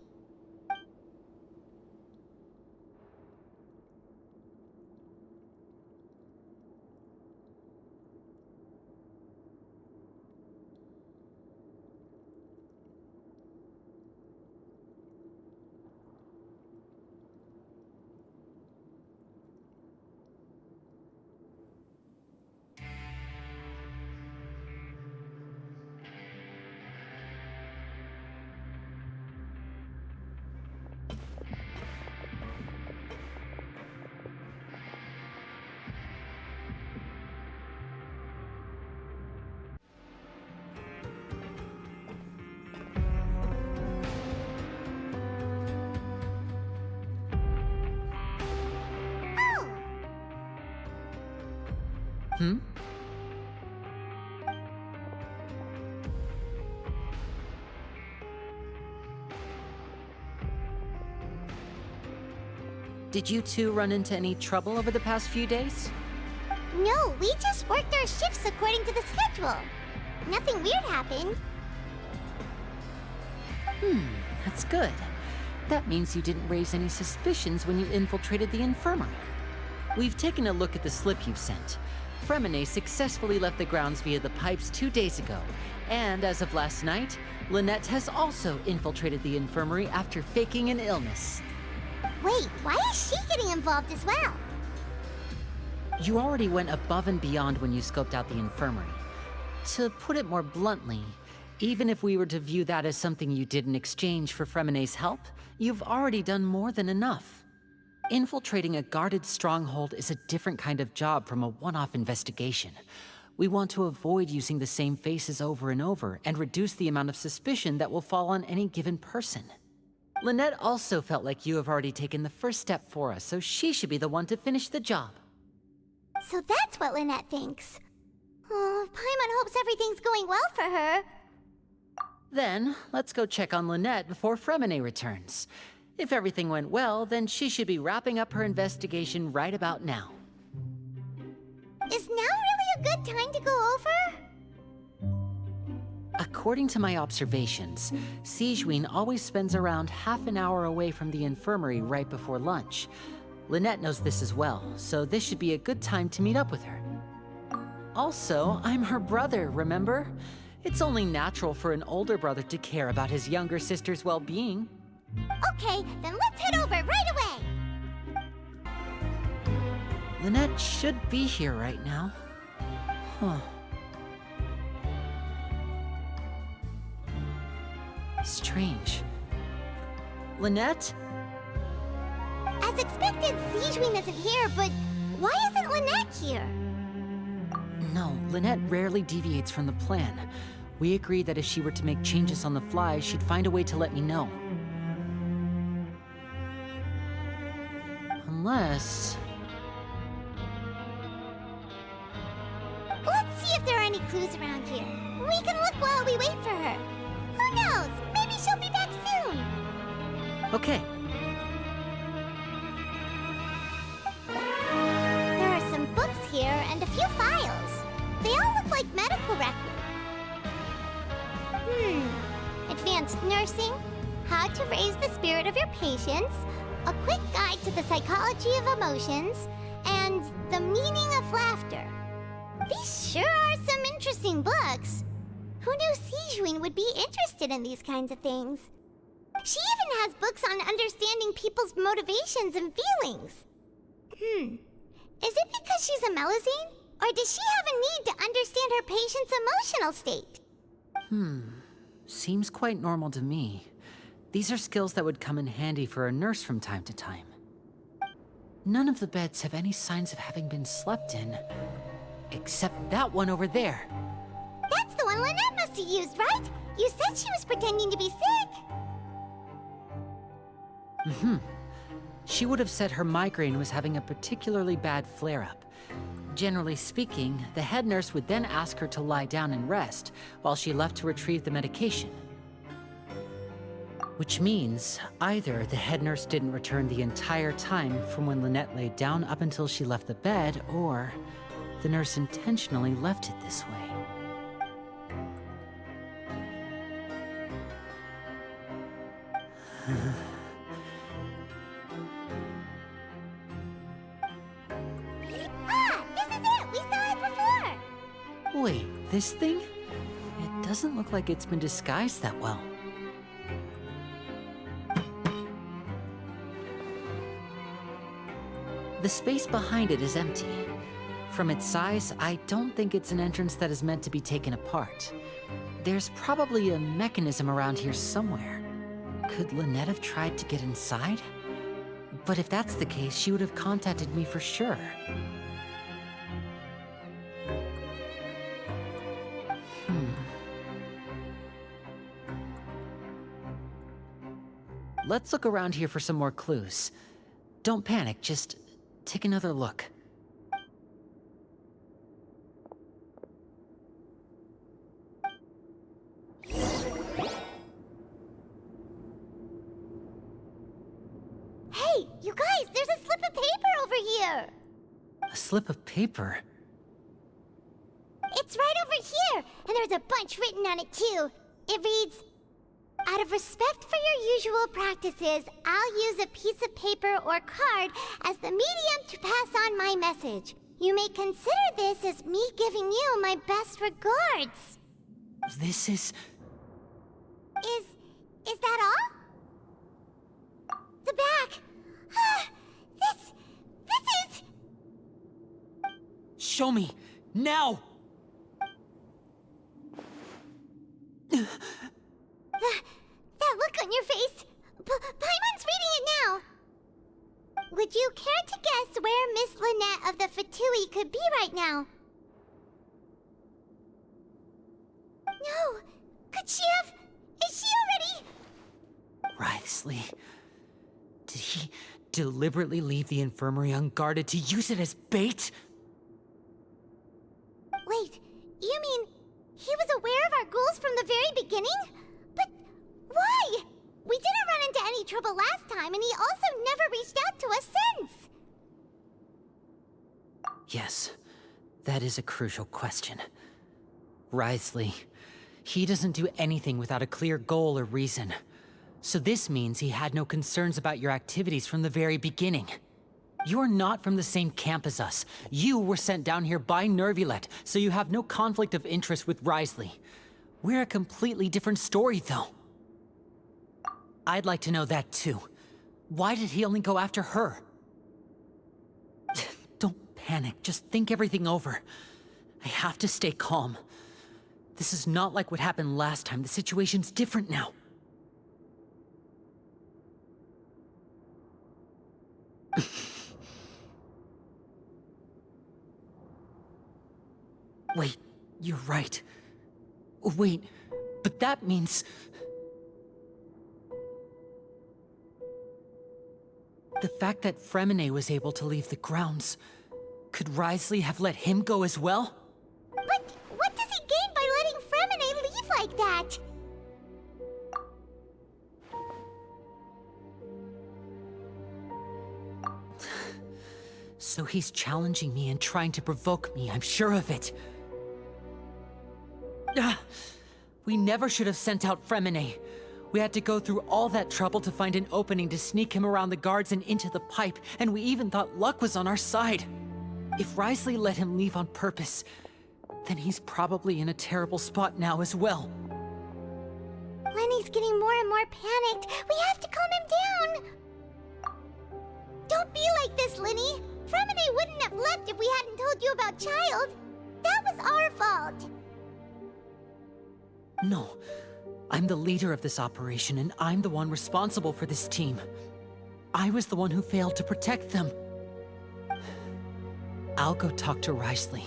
Did you two run into any trouble over the past few days? No, we just worked our shifts according to the schedule. Nothing weird happened. That's good. That means you didn't raise any suspicions when you infiltrated the infirmary. We've taken a look at the slip you've sent. Fremine successfully left the grounds via the pipes 2 days ago, and as of last night, Lynette has also infiltrated the infirmary after faking an illness. Wait, why is she getting involved as well? You already went above and beyond when you scoped out the infirmary. To put it more bluntly, even if we were to view that as something you did in exchange for Fremine's help, you've already done more than enough. Infiltrating a guarded stronghold is a different kind of job from a one-off investigation. We want to avoid using the same faces over and over and reduce the amount of suspicion that will fall on any given person. Lynette also felt like you have already taken the first step for us, so she should be the one to finish the job. So that's what Lynette thinks. Oh, Paimon hopes everything's going well for her. Then, let's go check on Lynette before Fremine returns. If everything went well, then she should be wrapping up her investigation right about now. Is now really a good time to go over? According to my observations, Sigewinne always spends around half an hour away from the infirmary right before lunch. Lynette knows this as well, so this should be a good time to meet up with her. Also, I'm her brother, remember? It's only natural for an older brother to care about his younger sister's well-being. Okay, then let's head over right away! Lynette should be here right now. Huh. Strange. Lynette? As expected, Sigewinne isn't here, but why isn't Lynette here? No, Lynette rarely deviates from the plan. We agreed that if she were to make changes on the fly, she'd find a way to let me know. Unless... Let's see if there are any clues around here. We can look while we wait for her. Who knows? Maybe she'll be back soon. Okay. There are some books here and a few files. They all look like medical records. Advanced nursing, how to raise the spirit of your patients, a quick guide to the psychology of emotions, and the meaning of laughter. These sure are some interesting books. Who knew Sigewinne would be interested in these kinds of things? She even has books on understanding people's motivations and feelings. Is it because she's a Melusine? Or does she have a need to understand her patient's emotional state? Seems quite normal to me. These are skills that would come in handy for a nurse from time to time. None of the beds have any signs of having been slept in. Except that one over there. That's the one Lynette must have used, right? You said she was pretending to be sick. She would have said her migraine was having a particularly bad flare-up. Generally speaking, the head nurse would then ask her to lie down and rest, while she left to retrieve the medication. Which means, either the head nurse didn't return the entire time from when Lynette laid down up until she left the bed, or the nurse intentionally left it this way. Wait, this thing? It doesn't look like it's been disguised that well. The space behind it is empty. From its size, I don't think it's an entrance that is meant to be taken apart. There's probably a mechanism around here somewhere. Could Lynette have tried to get inside? But if that's the case, she would have contacted me for sure. Let's look around here for some more clues. Don't panic, just take another look. Hey, you guys, there's a slip of paper over here! A slip of paper? It's right over here, and there's a bunch written on it too. It reads, Out of respect for your usual practices, I'll use a piece of paper or card as the medium to pass on my message. You may consider this as me giving you my best regards. This is... Is that all? The back. This is... Show me! Now! That look on your face. Paimon's reading it now. Would you care to guess where Miss Lynette of the Fatui could be right now? No. Could she have... Is she already... Wriothesley. Did he deliberately leave the infirmary unguarded to use it as bait? Wait, you mean he was aware of our goals from the very beginning? But why? We didn't run into any trouble last time, and he also never reached out to us since. Yes, that is a crucial question. Wriothesley, he doesn't do anything without a clear goal or reason. So this means he had no concerns about your activities from the very beginning. You're not from the same camp as us. You were sent down here by Nervulet, so you have no conflict of interest with Wriothesley. We're a completely different story, though. I'd like to know that, too. Why did he only go after her? Don't panic, just think everything over. I have to stay calm. This is not like what happened last time. The situation's different now. Wait, you're right. Wait, but that means... The fact that Fremine was able to leave the grounds, could Wriothesley have let him go as well? But what does he gain by letting Fremine leave like that? So he's challenging me and trying to provoke me, I'm sure of it. We never should have sent out Fremine. We had to go through all that trouble to find an opening to sneak him around the guards and into the pipe, and we even thought luck was on our side. If Wriothesley let him leave on purpose, then he's probably in a terrible spot now as well. Lenny's getting more and more panicked. We have to calm him down. Don't be like this, Lenny. Fremine wouldn't have left if we hadn't told you about Child. That was our fault. No. I'm the leader of this operation, and I'm the one responsible for this team. I was the one who failed to protect them. I'll go talk to Wriothesley.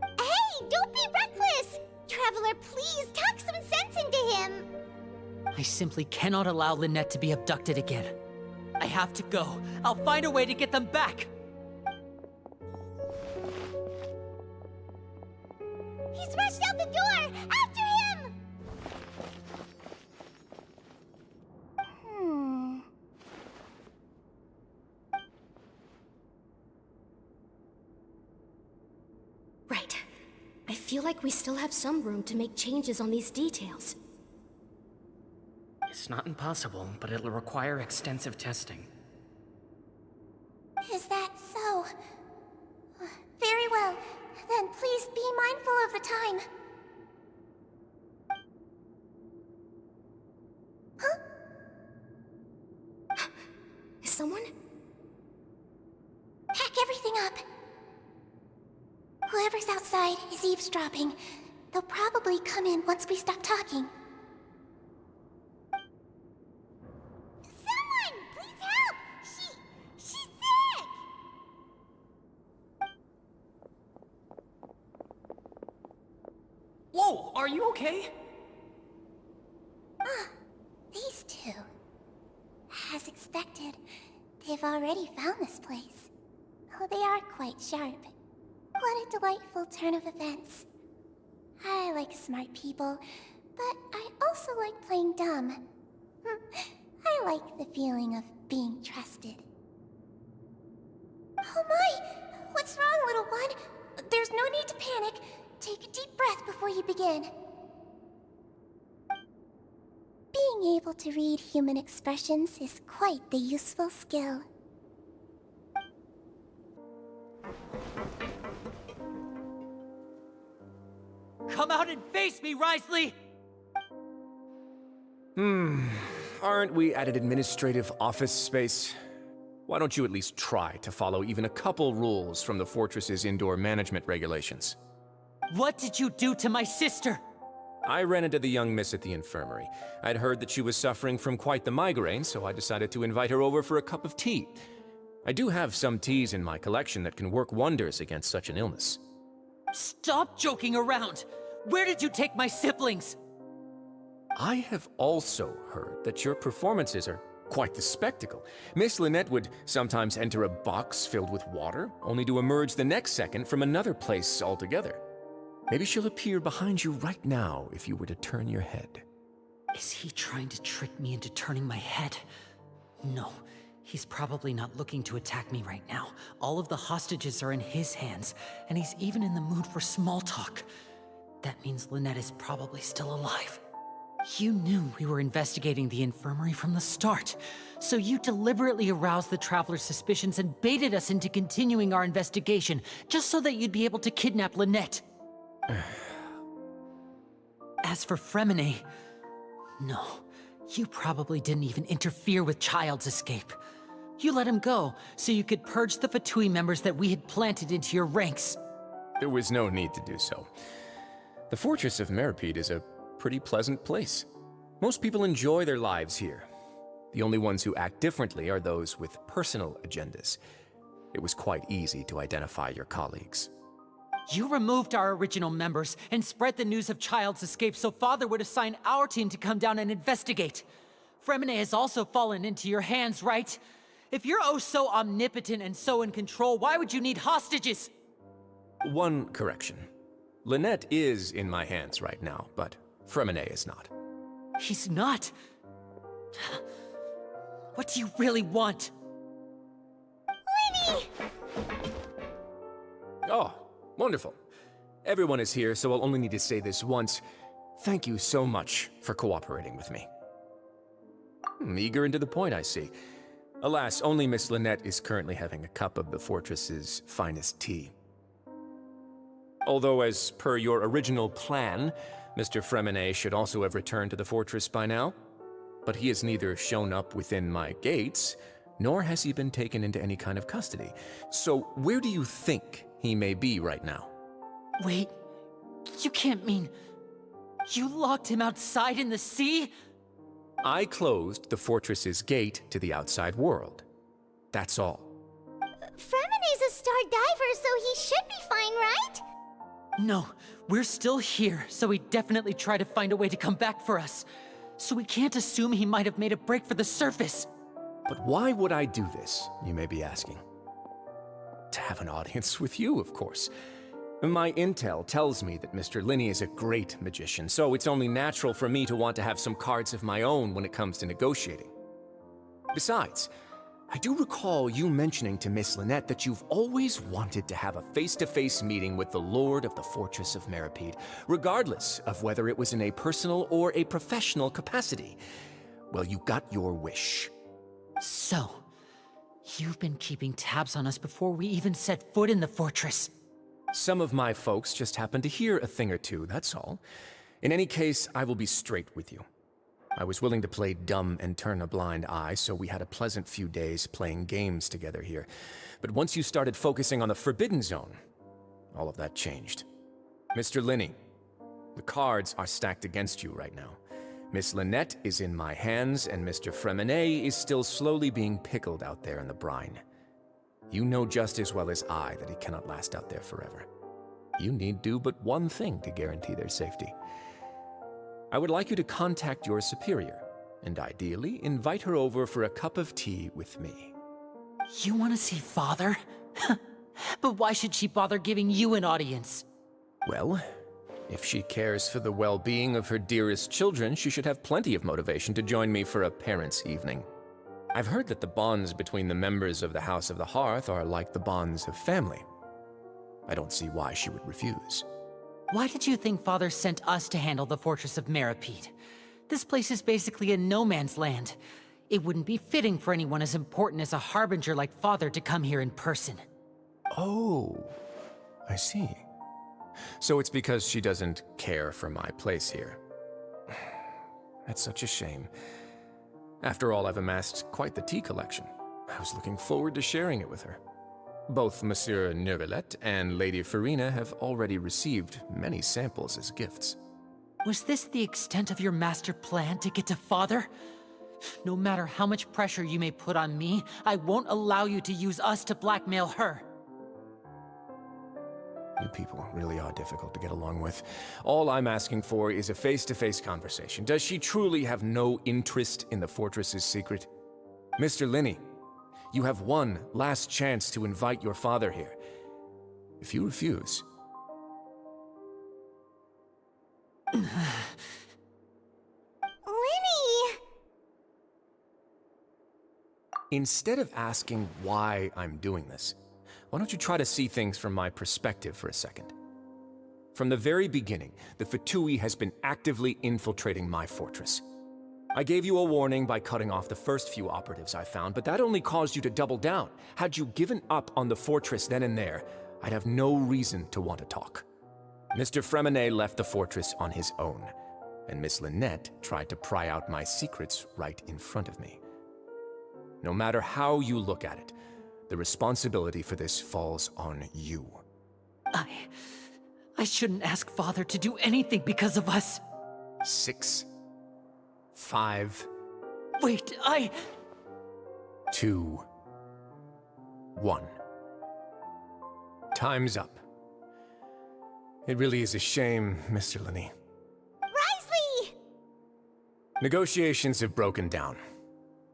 Hey, don't be reckless! Traveler, please, talk some sense into him! I simply cannot allow Lynette to be abducted again. I have to go. I'll find a way to get them back! He's rushed out the door! After him! Right. I feel like we still have some room to make changes on these details. It's not impossible, but it'll require extensive testing. Is that so? Very well. Then please be mindful of the time. Huh? Is someone? Pack everything up. Whoever's outside is eavesdropping. They'll probably come in once we stop talking. Someone! Please help! She's sick! Whoa, are you okay? These two. As expected, they've already found this place. Oh, they are quite sharp. What a delightful turn of events. I like smart people, but I also like playing dumb. I like the feeling of being trusted. Oh my! What's wrong, little one? There's no need to panic. Take a deep breath before you begin. Being Being able to read human expressions is quite the useful skill. Come out and face me, Wriothesley! Aren't we at an administrative office space? Why don't you at least try to follow even a couple rules from the fortress's indoor management regulations? What did you do to my sister? I ran into the young miss at the infirmary. I'd heard that she was suffering from quite the migraine, so I decided to invite her over for a cup of tea. I do have some teas in my collection that can work wonders against such an illness. Stop joking around! Where did you take my siblings? I have also heard that your performances are quite the spectacle. Miss Lynette would sometimes enter a box filled with water, only to emerge the next second from another place altogether. Maybe she'll appear behind you right now if you were to turn your head. Is he trying to trick me into turning my head? No, he's probably not looking to attack me right now. All of the hostages are in his hands, and he's even in the mood for small talk. That means Lynette is probably still alive. You knew we were investigating the infirmary from the start, so you deliberately aroused the Traveler's suspicions and baited us into continuing our investigation, just so that you'd be able to kidnap Lynette. As for Fremine, no, you probably didn't even interfere with Child's escape. You let him go, so you could purge the Fatui members that we had planted into your ranks. There was no need to do so. The Fortress of Meripede is a pretty pleasant place. Most people enjoy their lives here. The only ones who act differently are those with personal agendas. It was quite easy to identify your colleagues. You removed our original members and spread the news of Child's escape so Father would assign our team to come down and investigate. Fremine has also fallen into your hands, right? If you're oh so omnipotent and so in control, why would you need hostages? One correction. Lynette is in my hands right now, but Fremine is not. He's not? What do you really want? Lenny! Oh, wonderful. Everyone is here, so I'll only need to say this once. Thank you so much for cooperating with me. Eager and to the point, I see. Alas, only Miss Lynette is currently having a cup of the fortress's finest tea. Although, as per your original plan, Mr. Fremine should also have returned to the fortress by now. But he has neither shown up within my gates, nor has he been taken into any kind of custody. So where do you think he may be right now? Wait, you can't mean... you locked him outside in the sea? I closed the fortress's gate to the outside world. That's all. Fremine's a star diver, so he should be fine, right? No, we're still here, so he definitely tried to find a way to come back for us. So we can't assume he might have made a break for the surface. But why would I do this, you may be asking? To have an audience with you, of course. My intel tells me that Mr. Linney is a great magician, so it's only natural for me to want to have some cards of my own when it comes to negotiating. Besides, I do recall you mentioning to Miss Lynette that you've always wanted to have a face-to-face meeting with the Lord of the Fortress of Meripede, regardless of whether it was in a personal or a professional capacity. Well, you got your wish. So, you've been keeping tabs on us before we even set foot in the fortress. Some of my folks just happened to hear a thing or two, that's all. In any case, I will be straight with you. I was willing to play dumb and turn a blind eye, so we had a pleasant few days playing games together here. But once you started focusing on the Forbidden Zone, all of that changed. Mr. Linney, the cards are stacked against you right now. Miss Lynette is in my hands, and Mr. Fremine is still slowly being pickled out there in the brine. You know just as well as I that he cannot last out there forever. You need do but one thing to guarantee their safety. I would like you to contact your superior, and ideally invite her over for a cup of tea with me. You want to see Father? But why should she bother giving you an audience? Well, if she cares for the well-being of her dearest children, she should have plenty of motivation to join me for a parents' evening. I've heard that the bonds between the members of the House of the Hearth are like the bonds of family. I don't see why she would refuse. Why did you think Father sent us to handle the Fortress of Meripede? This place is basically a no man's land. It wouldn't be fitting for anyone as important as a harbinger like Father to come here in person. Oh, I see. So it's because she doesn't care for my place here. That's such a shame. After all, I've amassed quite the tea collection. I was looking forward to sharing it with her. Both Monsieur Neuvillette and Lady Farina have already received many samples as gifts. Was this the extent of your master plan to get to Father? No matter how much pressure you may put on me, I won't allow you to use us to blackmail her. You people really are difficult to get along with. All I'm asking for is a face-to-face conversation. Does she truly have no interest in the fortress's secret? Mr. Linney, you have one last chance to invite your father here. If you refuse... Linny! Instead of asking why I'm doing this, why don't you try to see things from my perspective for a second? From the very beginning, the Fatui has been actively infiltrating my fortress. I gave you a warning by cutting off the first few operatives I found, but that only caused you to double down. Had you given up on the fortress then and there, I'd have no reason to want to talk. Mr. Fremenet left the fortress on his own, and Miss Lynette tried to pry out my secrets right in front of me. No matter how you look at it, the responsibility for this falls on you. I shouldn't ask Father to do anything because of us. 6, 5... Wait, 2, 1. Time's up. It really is a shame, Mr. Linney. Risley! Negotiations have broken down.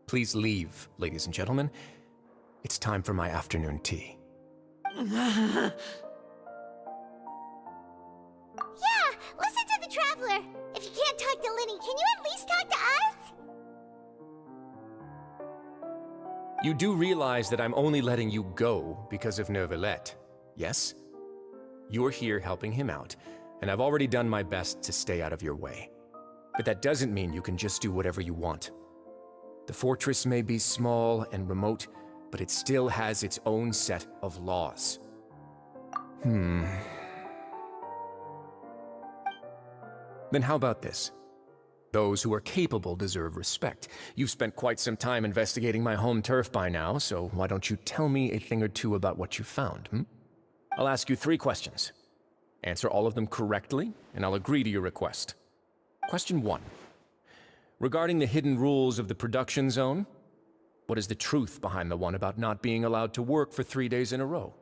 Please leave, ladies and gentlemen. It's time for my afternoon tea. Yeah, listen to the Traveler. If you can't talk to Linny, can you at least talk to us? You do realize that I'm only letting you go because of Neuvillette, yes? You're here helping him out, and I've already done my best to stay out of your way. But that doesn't mean you can just do whatever you want. The fortress may be small and remote, but it still has its own set of laws. Then how about this? Those who are capable deserve respect. You've spent quite some time investigating my home turf by now, so why don't you tell me a thing or two about what you found, I'll ask you 3 questions. Answer all of them correctly, and I'll agree to your request. Question 1. Regarding the hidden rules of the production zone, what is the truth behind the one about not being allowed to work for 3 days in a row?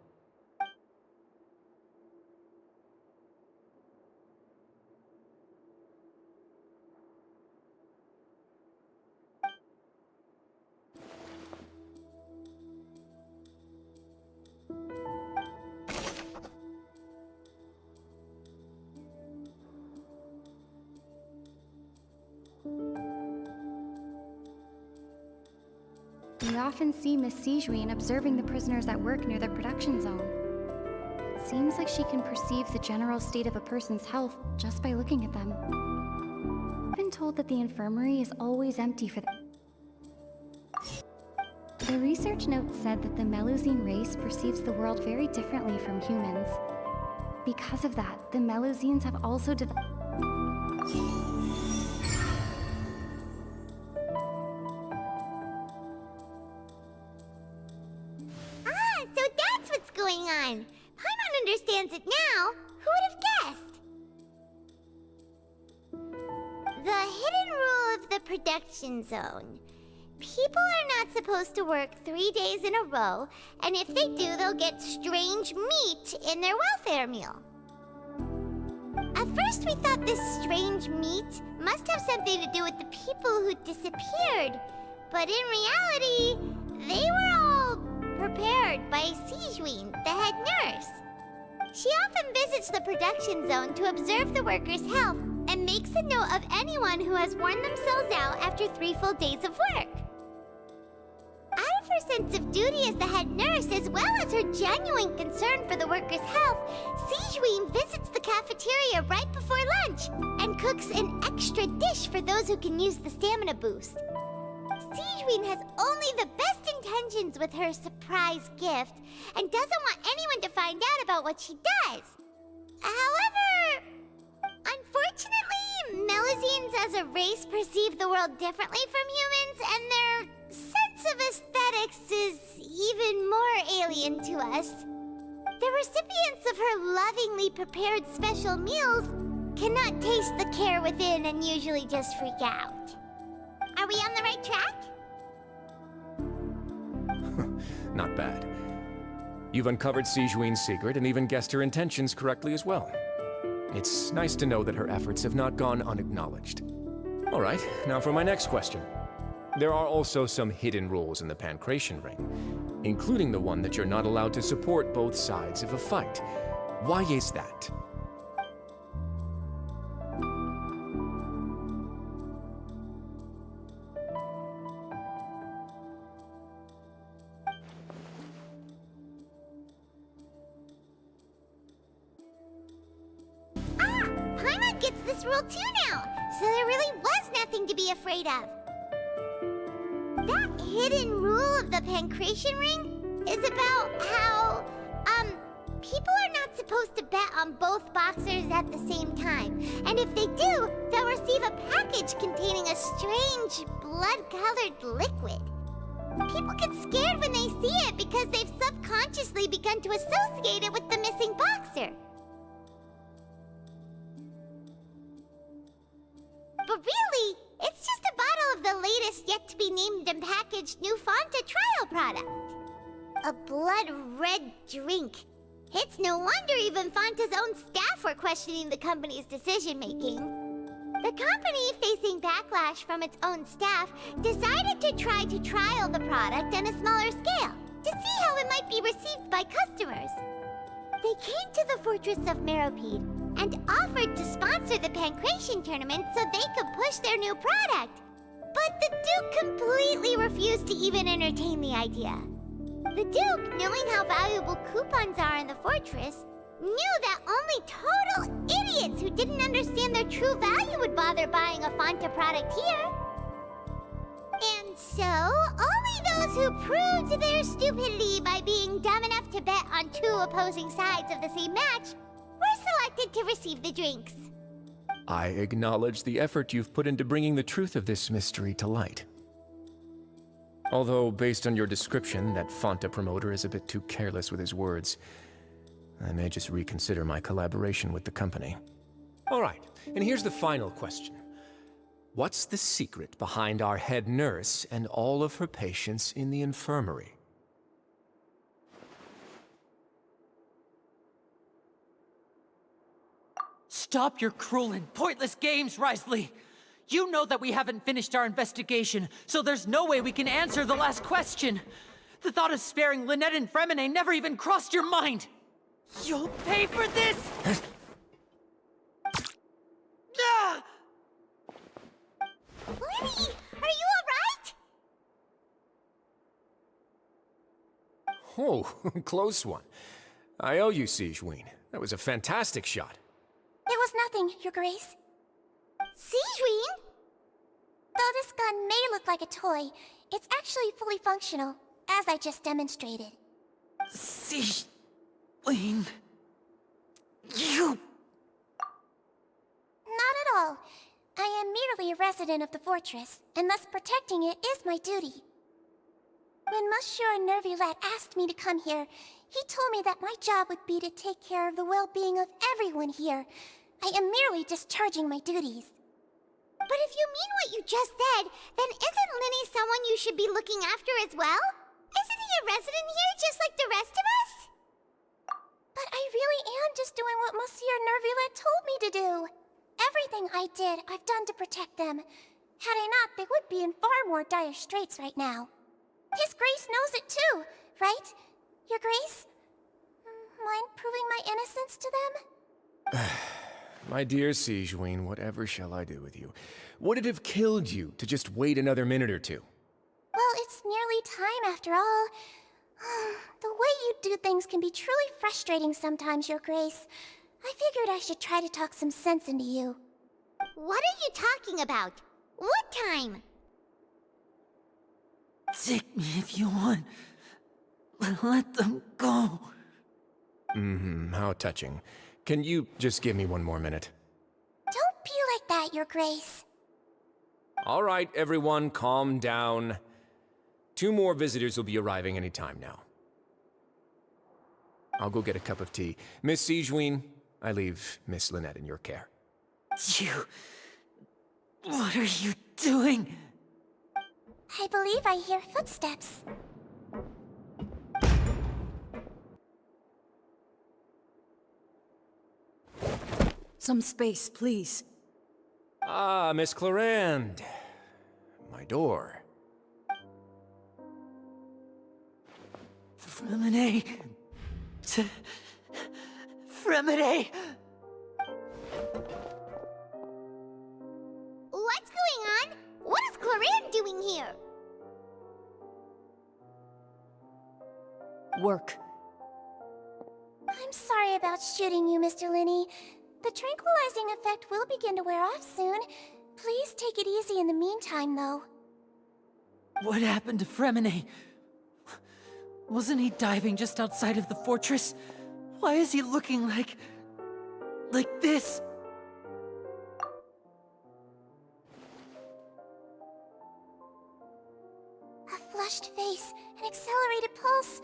We often see Miss Sigewinne observing the prisoners at work near the production zone. It seems like she can perceive the general state of a person's health just by looking at them. I've been told that the infirmary is always empty for them. The research note said that the Melusine race perceives the world very differently from humans. Because of that, the Melusines have also developed... So that's what's going on. Paimon understands it now. Who would have guessed? The hidden rule of the production zone. People are not supposed to work 3 days in a row, and if they do, they'll get strange meat in their welfare meal. At first, we thought this strange meat must have something to do with the people who disappeared, but in reality, they were all prepared by Sigewinne, the head nurse. She often visits the production zone to observe the workers' health and makes a note of anyone who has worn themselves out after 3 full days of work. Out of her sense of duty as the head nurse, as well as her genuine concern for the workers' health, Sigewinne visits the cafeteria right before lunch and cooks an extra dish for those who can use the stamina boost. Sigewinne has only the best intentions with her surprise gift and doesn't want anyone to find out about what she does. However, unfortunately, Melusines as a race perceive the world differently from humans, and their sense of aesthetics is even more alien to us. The recipients of her lovingly prepared special meals cannot taste the care within and usually just freak out. Are we on the right track? Not bad. You've uncovered Sigewinne's secret and even guessed her intentions correctly as well. It's nice to know that her efforts have not gone unacknowledged. All right, now for my next question. There are also some hidden rules in the Pancration Ring, including the one that you're not allowed to support both sides of a fight. Why is that? Paimon gets this rule too now, so there really was nothing to be afraid of. That hidden rule of the Pancration Ring is about how, people are not supposed to bet on both boxers at the same time. And if they do, they'll receive a package containing a strange, blood-colored liquid. People get scared when they see it because they've subconsciously begun to associate it with the missing boxer. But really, it's just a bottle of the latest yet-to-be-named and packaged new Fonta trial product. A blood-red drink. It's no wonder even Fonta's own staff were questioning the company's decision-making. The company, facing backlash from its own staff, decided to try to trial the product on a smaller scale, to see how it might be received by customers. They came to the fortress of Meropide and offered to sponsor the Pancration tournament so they could push their new product. But the Duke completely refused to even entertain the idea. The Duke, knowing how valuable coupons are in the fortress, knew that only total idiots who didn't understand their true value would bother buying a Fonta product here. And so, only those who proved their stupidity by being dumb enough to bet on two opposing sides of the same match were selected to receive the drinks. I acknowledge the effort you've put into bringing the truth of this mystery to light. Although, based on your description, that Fonta promoter is a bit too careless with his words, I may just reconsider my collaboration with the company. All right, and here's the final question. What's the secret behind our head nurse and all of her patients in the infirmary? Stop your cruel and pointless games, Risley! You know that we haven't finished our investigation, so there's no way we can answer the last question. The thought of sparing Lynette and Fremine never even crossed your mind! You'll pay for this! Ah! Lenny, are you alright? Oh, close one. I owe you, Sigewinne. That was a fantastic shot. It was nothing, Your Grace. Sigewinne? Though this gun may look like a toy, it's actually fully functional, as I just demonstrated. Sigewinne... You... Not at all. I am merely a resident of the fortress, and thus protecting it is my duty. When Monsieur Nervulette asked me to come here, he told me that my job would be to take care of the well-being of everyone here. I am merely discharging my duties. But if you mean what you just said, then isn't Linny someone you should be looking after as well? Isn't he a resident here just like the rest of us? But I really am just doing what Monsieur Nervulette told me to do. Everything I did, I've done to protect them. Had I not, they would be in far more dire straits right now. His Grace knows it too, right? Your Grace? Mind proving my innocence to them? My dear Sigewinne, whatever shall I do with you? Would it have killed you to just wait another minute or two? Well, it's nearly time after all. The way you do things can be truly frustrating sometimes, Your Grace. I figured I should try to talk some sense into you. What are you talking about? What time? Take me if you want. Let them go. How touching. Can you just give me one more minute? Don't be like that, Your Grace. All right, everyone, calm down. 2 more visitors will be arriving any time now. I'll go get a cup of tea. Miss Sigewinne, I leave Miss Lynette in your care. You... What are you doing? I believe I hear footsteps. Some space, please. Ah, Miss Clarande. My door. Freminet. Freminet. What's going on? What is Clarande doing here? Work. I'm sorry about shooting you, Mr. Linney. The tranquilizing effect will begin to wear off soon. Please take it easy in the meantime, though. What happened to Freminet? Wasn't he diving just outside of the fortress? Why is he looking like this? A flushed face, an accelerated pulse.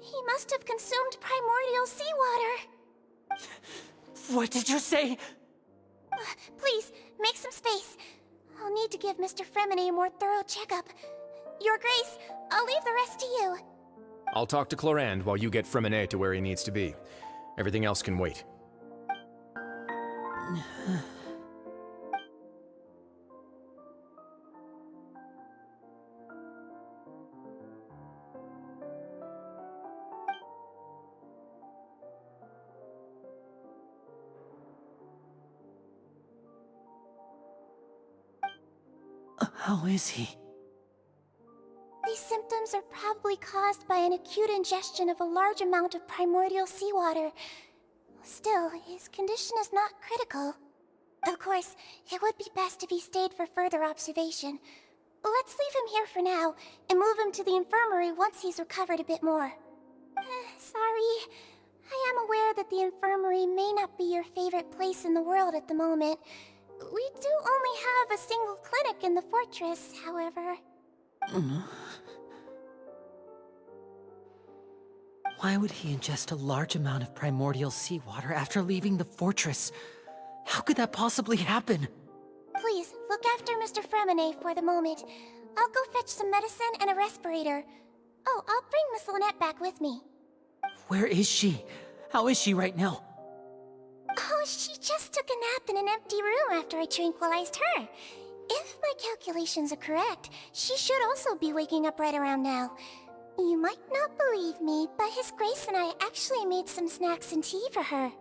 He must have consumed primordial seawater. What did you say? Please, make some space. I'll need to give Mr. Freminet a more thorough checkup. Your Grace, I'll leave the rest to you. I'll talk to Clarande while you get Freminet to where he needs to be. Everything else can wait. How is he? These symptoms are probably caused by an acute ingestion of a large amount of primordial seawater. Still, his condition is not critical. Of course, it would be best if he stayed for further observation. Let's leave him here for now, and move him to the infirmary once he's recovered a bit more. Sorry. I am aware that the infirmary may not be your favorite place in the world at the moment. We do only have a single clinic in the fortress, however. Why would he ingest a large amount of primordial seawater after leaving the fortress? How could that possibly happen? Please, look after Mr. Freminet for the moment. I'll go fetch some medicine and a respirator. Oh, I'll bring Miss Lynette back with me. Where is she? How is she right now? Oh, she just took a nap in an empty room after I tranquilized her. If my calculations are correct, she should also be waking up right around now. You might not believe me, but His Grace and I actually made some snacks and tea for her.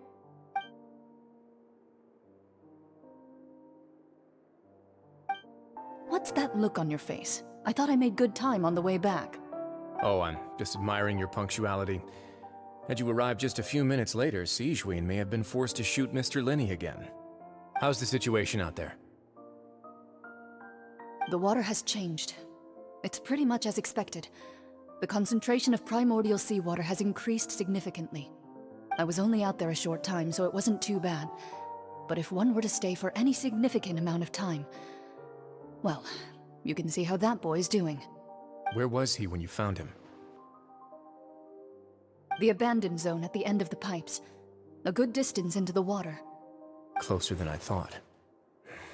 What's that look on your face? I thought I made good time on the way back. Oh, I'm just admiring your punctuality. Had you arrived just a few minutes later, Sigewinne may have been forced to shoot Mr. Linney again. How's the situation out there? The water has changed. It's pretty much as expected. The concentration of primordial seawater has increased significantly. I was only out there a short time, so it wasn't too bad. But if one were to stay for any significant amount of time... well, you can see how that boy's doing. Where was he when you found him? The abandoned zone at the end of the pipes. A good distance into the water. Closer than I thought.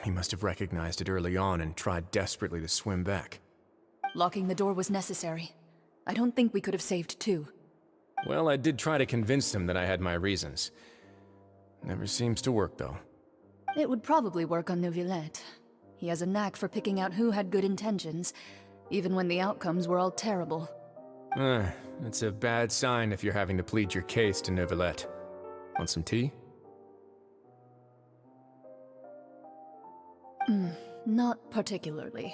He must have recognized it early on and tried desperately to swim back. Locking the door was necessary. I don't think we could have saved two. Well, I did try to convince him that I had my reasons. Never seems to work, though. It would probably work on Neuvillette. He has a knack for picking out who had good intentions, even when the outcomes were all terrible. It's a bad sign if you're having to plead your case to Neuvillette. Want some tea? Not particularly.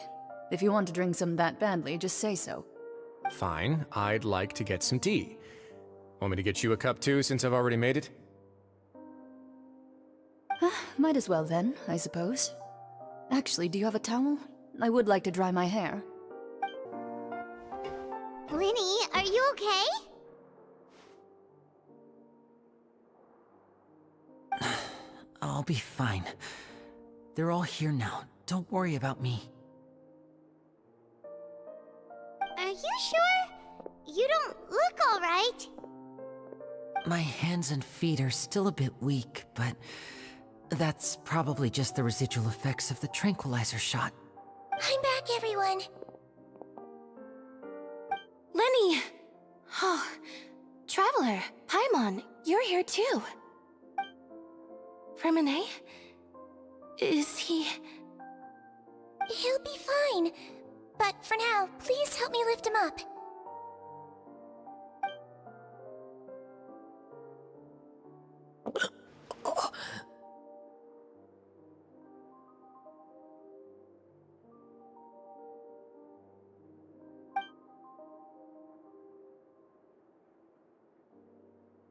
If you want to drink some that badly, just say so. Fine, I'd like to get some tea. Want me to get you a cup too, since I've already made it? Might as well then, I suppose. Actually, do you have a towel? I would like to dry my hair. Linny, are you okay? I'll be fine. They're all here now. Don't worry about me. Are you sure? You don't look alright. My hands and feet are still a bit weak, but that's probably just the residual effects of the tranquilizer shot. I'm back, everyone. Lenny! Oh, Traveler, Paimon, you're here too. Freminet? Is he... He'll be fine. But for now, please help me lift him up.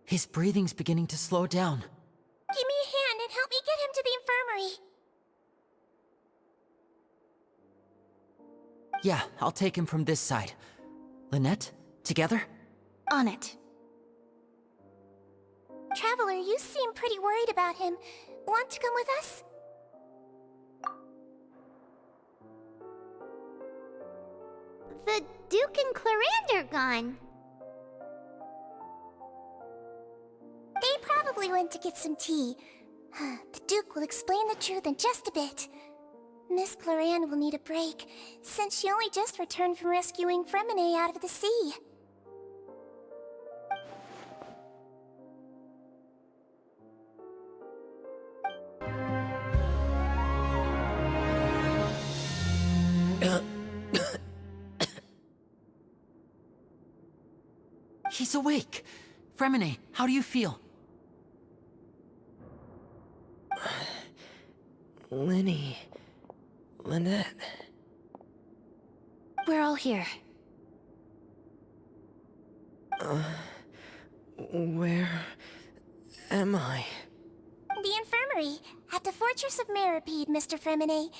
His breathing's beginning to slow down. Give me a hand and help me get him to the infirmary. Yeah, I'll take him from this side. Lynette, together? On it. Traveler, you seem pretty worried about him. Want to come with us? The Duke and Clarande are gone. They probably went to get some tea. The Duke will explain the truth in just a bit. Miss Clarande will need a break, since she only just returned from rescuing Freminet out of the sea. He's awake! Freminet, how do you feel? Linny... Lynette... We're all here. Where... am I? The infirmary, at the Fortress of Meripede, Mr. Freminet.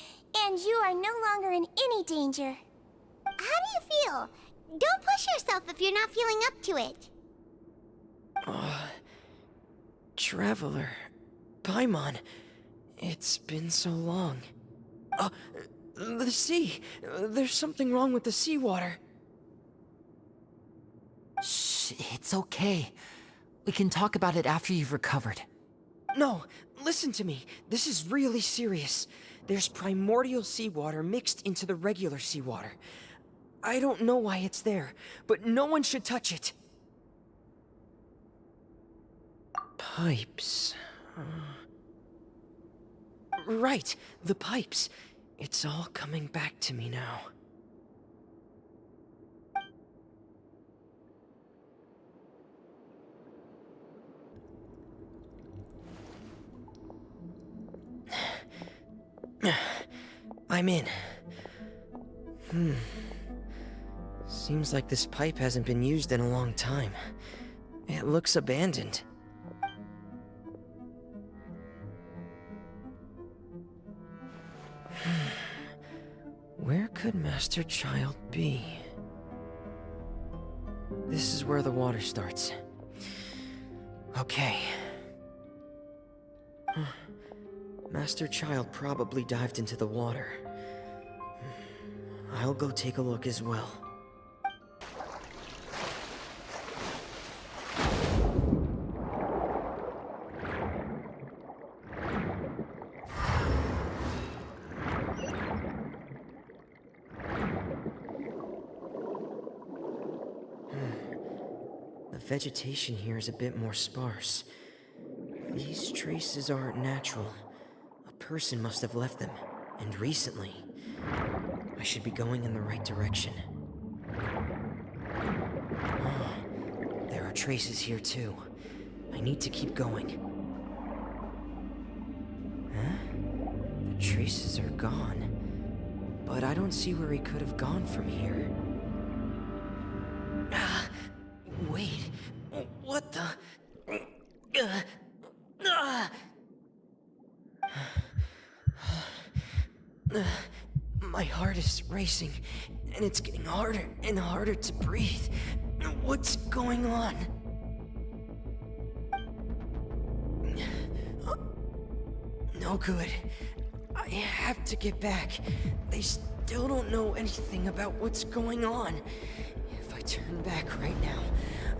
And you are no longer in any danger. How do you feel? Don't push yourself if you're not feeling up to it. Traveler... Paimon... It's been so long. The sea! There's something wrong with the seawater. Shh, it's okay. We can talk about it after you've recovered. No, listen to me. This is really serious. There's primordial seawater mixed into the regular seawater. I don't know why it's there, but no one should touch it. Pipes... Right, the pipes. It's all coming back to me now. I'm in. Seems like this pipe hasn't been used in a long time. It looks abandoned. Where could Master Child be? This is where the water starts. Okay. Master Child probably dived into the water. I'll go take a look as well. The vegetation here is a bit more sparse. These traces aren't natural. A person must have left them, and recently. I should be going in the right direction. There are traces here too. I need to keep going. Huh? The traces are gone. But I don't see where he could have gone from here. Wait, what the? My heart is racing, and it's getting harder and harder to breathe. What's going on? No good. I have to get back. They still don't know anything about what's going on. If I turn back right now,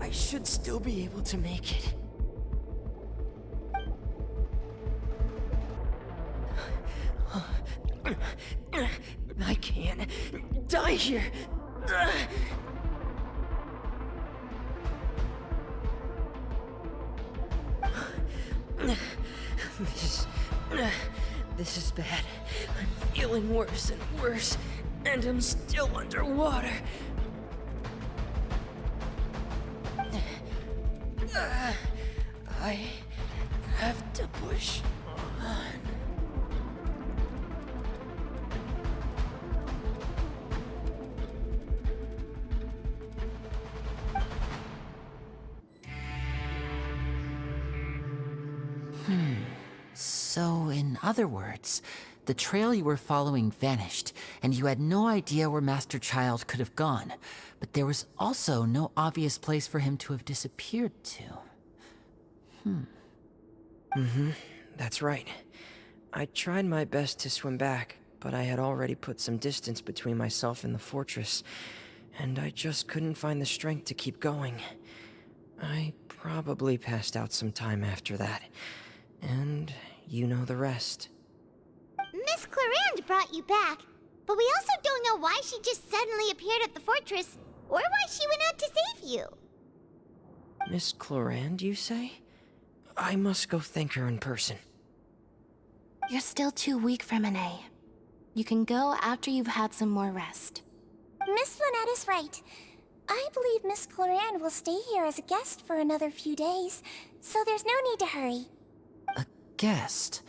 I should still be able to make it. I can't die here. This is bad. I'm feeling worse and worse, and I'm still underwater. I have to push on. So, in other words, the trail you were following vanished, and you had no idea where Master Child could have gone. But there was also no obvious place for him to have disappeared to. That's right. I tried my best to swim back, but I had already put some distance between myself and the fortress, and I just couldn't find the strength to keep going. I probably passed out some time after that, and you know the rest. Miss Clarande brought you back, but we also don't know why she just suddenly appeared at the fortress, or why she went out to save you. Miss Clarande, you say? I must go thank her in person. You're still too weak for Monet. You can go after you've had some more rest. Miss Lynette is right. I believe Miss Clarande will stay here as a guest for another few days, so there's no need to hurry. A guest?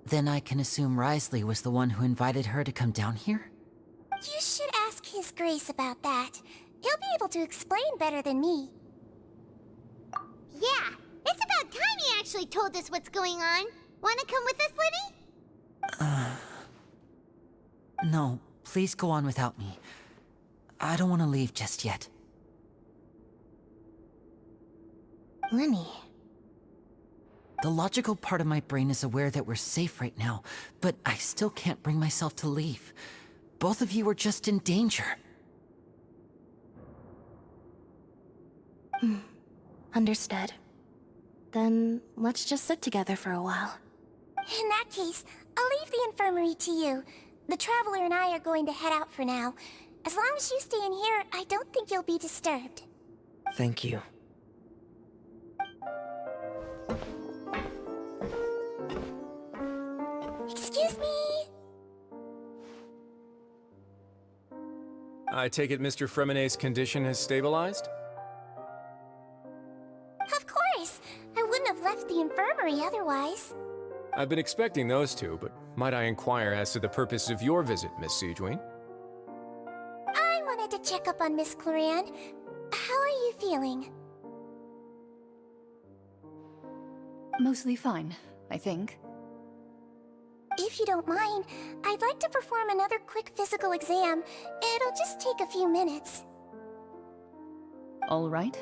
Then I can assume Risley was the one who invited her to come down here? You should ask His Grace about that. He'll be able to explain better than me. Yeah, it's about time he actually told us what's going on. Wanna come with us, Lenny? No, please go on without me. I don't want to leave just yet. Lenny. The logical part of my brain is aware that we're safe right now, but I still can't bring myself to leave. Both of you are just in danger. Understood. Then let's just sit together for a while. In that case, I'll leave the infirmary to you. The Traveler and I are going to head out for now. As long as you stay in here, I don't think you'll be disturbed. Thank you. Excuse me? I take it Mr. Fremenet's condition has stabilized? Of course. I wouldn't have left the infirmary otherwise. I've been expecting those two, but might I inquire as to the purpose of your visit, Miss Sidgeween? I wanted to check up on Miss Clarande. How are you feeling? Mostly fine, I think. If you don't mind, I'd like to perform another quick physical exam. It'll just take a few minutes. All right.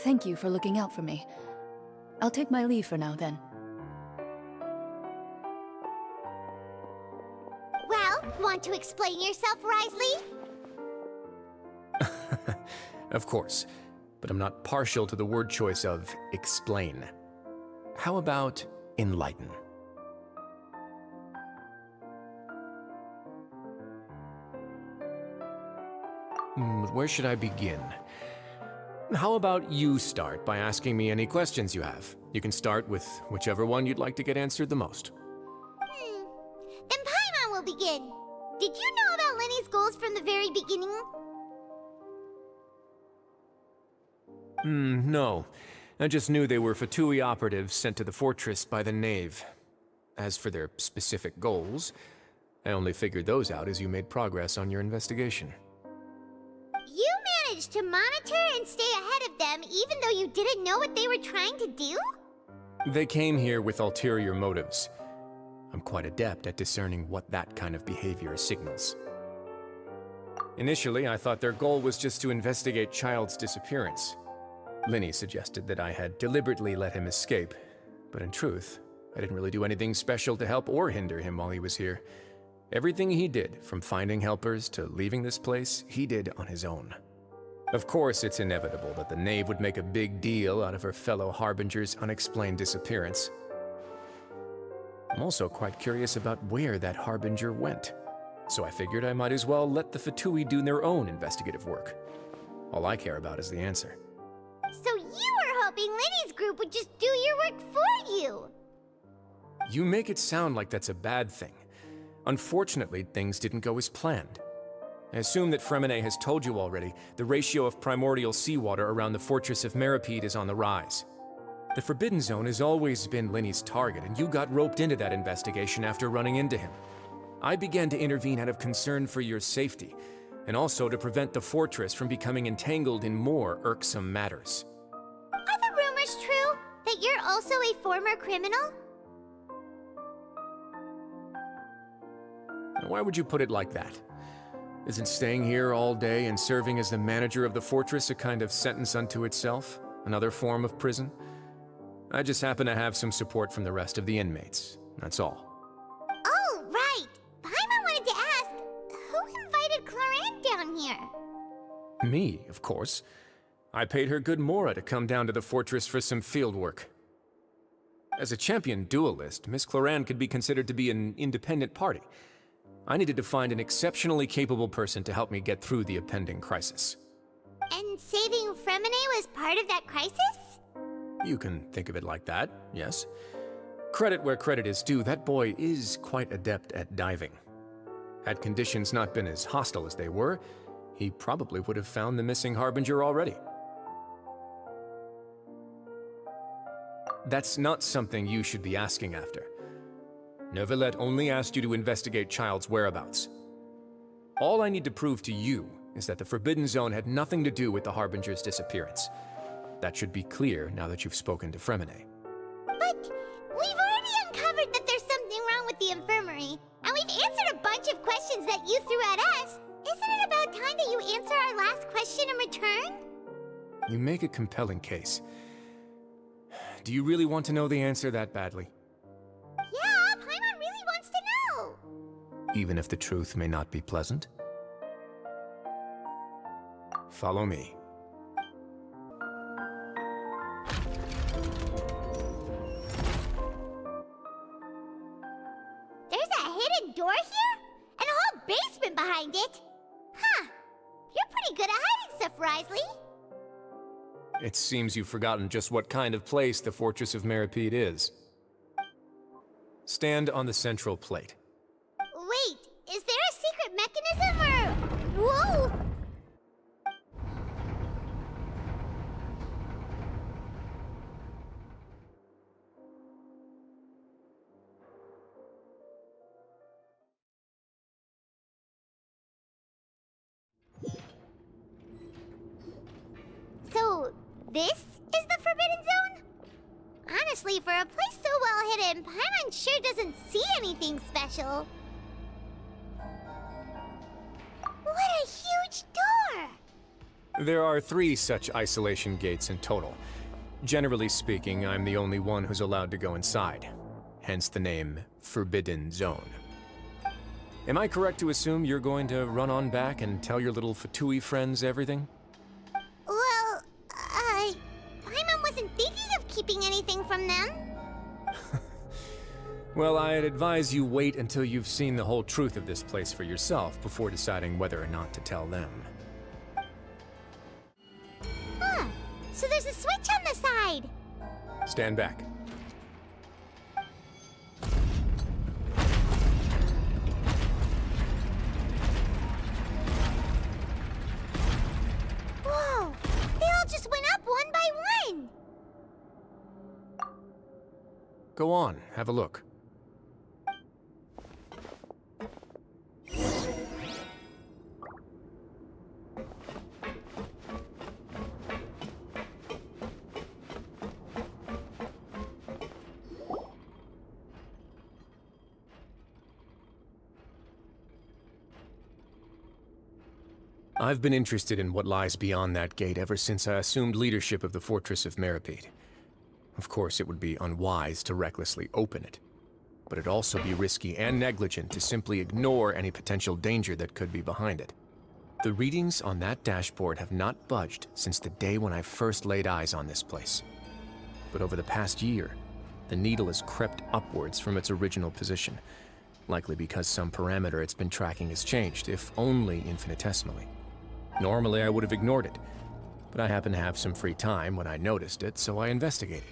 Thank you for looking out for me. I'll take my leave for now, then. Well, want to explain yourself, Risley? Of course, but I'm not partial to the word choice of explain. How about enlighten? Where should I begin? How about you start by asking me any questions you have? You can start with whichever one you'd like to get answered the most. Then Paimon will begin. Did you know about Lenny's goals from the very beginning? No. I just knew they were Fatui operatives sent to the fortress by the Knave. As for their specific goals, I only figured those out as you made progress on your investigation. You managed to monitor and stay ahead of them even though you didn't know what they were trying to do? They came here with ulterior motives. I'm quite adept at discerning what that kind of behavior signals. Initially, I thought their goal was just to investigate Child's disappearance. Linny suggested that I had deliberately let him escape, but in truth, I didn't really do anything special to help or hinder him while he was here. Everything he did, from finding helpers to leaving this place, he did on his own. Of course, it's inevitable that the knave would make a big deal out of her fellow Harbinger's unexplained disappearance. I'm also quite curious about where that Harbinger went, so I figured I might as well let the Fatui do their own investigative work. All I care about is the answer. So you were hoping Linny's group would just do your work for you! You make it sound like that's a bad thing. Unfortunately, things didn't go as planned. I assume that Fremine has told you already, the ratio of primordial seawater around the fortress of Meripede is on the rise. The Forbidden Zone has always been Linny's target, and you got roped into that investigation after running into him. I began to intervene out of concern for your safety, and also to prevent the fortress from becoming entangled in more irksome matters. Are the rumors true? That you're also a former criminal? Why would you put it like that? Isn't staying here all day and serving as the manager of the fortress a kind of sentence unto itself? Another form of prison? I just happen to have some support from the rest of the inmates, that's all. Oh, right! Paimon wanted to ask, who invited Cloran down here? Me, of course. I paid her good Mora to come down to the fortress for some field work. As a champion duelist, Miss Cloran could be considered to be an independent party. I needed to find an exceptionally capable person to help me get through the impending crisis. And saving Fremine was part of that crisis? You can think of it like that, yes. Credit where credit is due, that boy is quite adept at diving. Had conditions not been as hostile as they were, he probably would have found the missing Harbinger already. That's not something you should be asking after. Neuvillette only asked you to investigate Child's whereabouts. All I need to prove to you is that the Forbidden Zone had nothing to do with the Harbinger's disappearance. That should be clear now that you've spoken to Fremine. But we've already uncovered that there's something wrong with the infirmary, and we've answered a bunch of questions that you threw at us. Isn't it about time that you answer our last question in return? You make a compelling case. Do you really want to know the answer that badly? Yeah, Paimon really wants to know! Even if the truth may not be pleasant? Follow me. There's a hidden door here? And a whole basement behind it? Huh. You're pretty good at hiding stuff, Wriothesley. It seems you've forgotten just what kind of place the Fortress of Meripede is. Stand on the central plate. Wait, is there a secret mechanism or... Whoa! So, this is the Forbidden Zone? Honestly, for a place so well hidden, Paimon sure doesn't see anything special. What a huge door! There are 3 such isolation gates in total. Generally speaking, I'm the only one who's allowed to go inside. Hence the name Forbidden Zone. Am I correct to assume you're going to run on back and tell your little Fatui friends everything? Well, Paimon wasn't thinking of keeping anything from them. Well, I'd advise you wait until you've seen the whole truth of this place for yourself before deciding whether or not to tell them. Huh. So there's a switch on the side. Stand back. Whoa! They all just went up one by one! Go on, have a look. I've been interested in what lies beyond that gate ever since I assumed leadership of the Fortress of Meripede. Of course, it would be unwise to recklessly open it, but it'd also be risky and negligent to simply ignore any potential danger that could be behind it. The readings on that dashboard have not budged since the day when I first laid eyes on this place. But over the past year, the needle has crept upwards from its original position, likely because some parameter it's been tracking has changed, if only infinitesimally. Normally, I would have ignored it, but I happened to have some free time when I noticed it, so I investigated.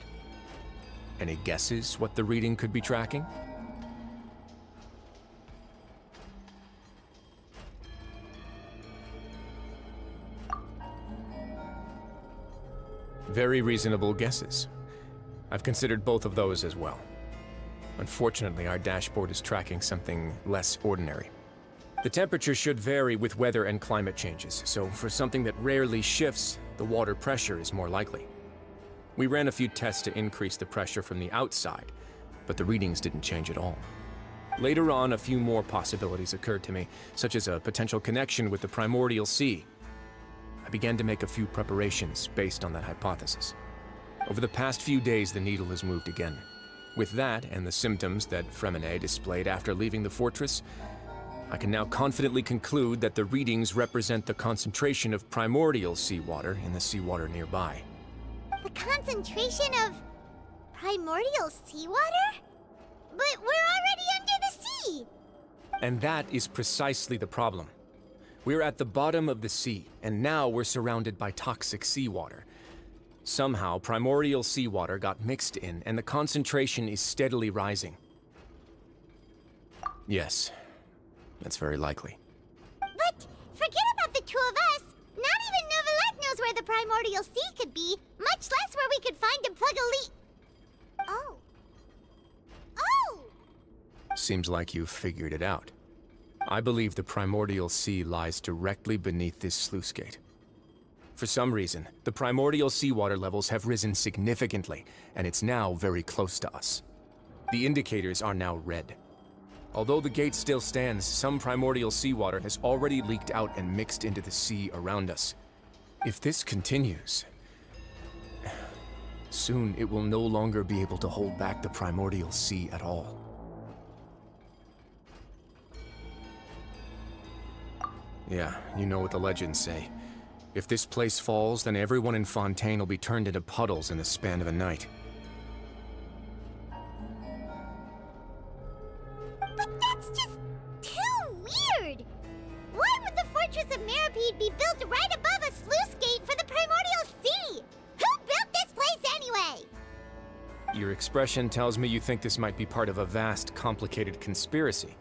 Any guesses what the reading could be tracking? Very reasonable guesses. I've considered both of those as well. Unfortunately, our dashboard is tracking something less ordinary. The temperature should vary with weather and climate changes, so for something that rarely shifts, the water pressure is more likely. We ran a few tests to increase the pressure from the outside, but the readings didn't change at all. Later on, a few more possibilities occurred to me, such as a potential connection with the primordial sea. I began to make a few preparations based on that hypothesis. Over the past few days, the needle has moved again. With that, and the symptoms that Fremine displayed after leaving the fortress, I can now confidently conclude that the readings represent the concentration of primordial seawater in the seawater nearby. The concentration of primordial seawater? But we're already under the sea! And that is precisely the problem. We're at the bottom of the sea, and now we're surrounded by toxic seawater. Somehow, primordial seawater got mixed in, and the concentration is steadily rising. Yes, that's very likely. But forget about the two of us. Not even Novelette knows where the primordial sea could be, much less where we could find and plug a leak. Oh. Oh! Seems like you've figured it out. I believe the primordial sea lies directly beneath this sluice gate. For some reason, the primordial seawater levels have risen significantly, and it's now very close to us. The indicators are now red. Although the gate still stands, some primordial seawater has already leaked out and mixed into the sea around us. If this continues, soon it will no longer be able to hold back the primordial sea at all. Yeah, you know what the legends say. If this place falls, then everyone in Fontaine will be turned into puddles in the span of a night. But that's just too weird! Why would the Fortress of Meripede be built right above a sluice gate for the primordial sea? Who built this place anyway? Your expression tells me you think this might be part of a vast, complicated conspiracy.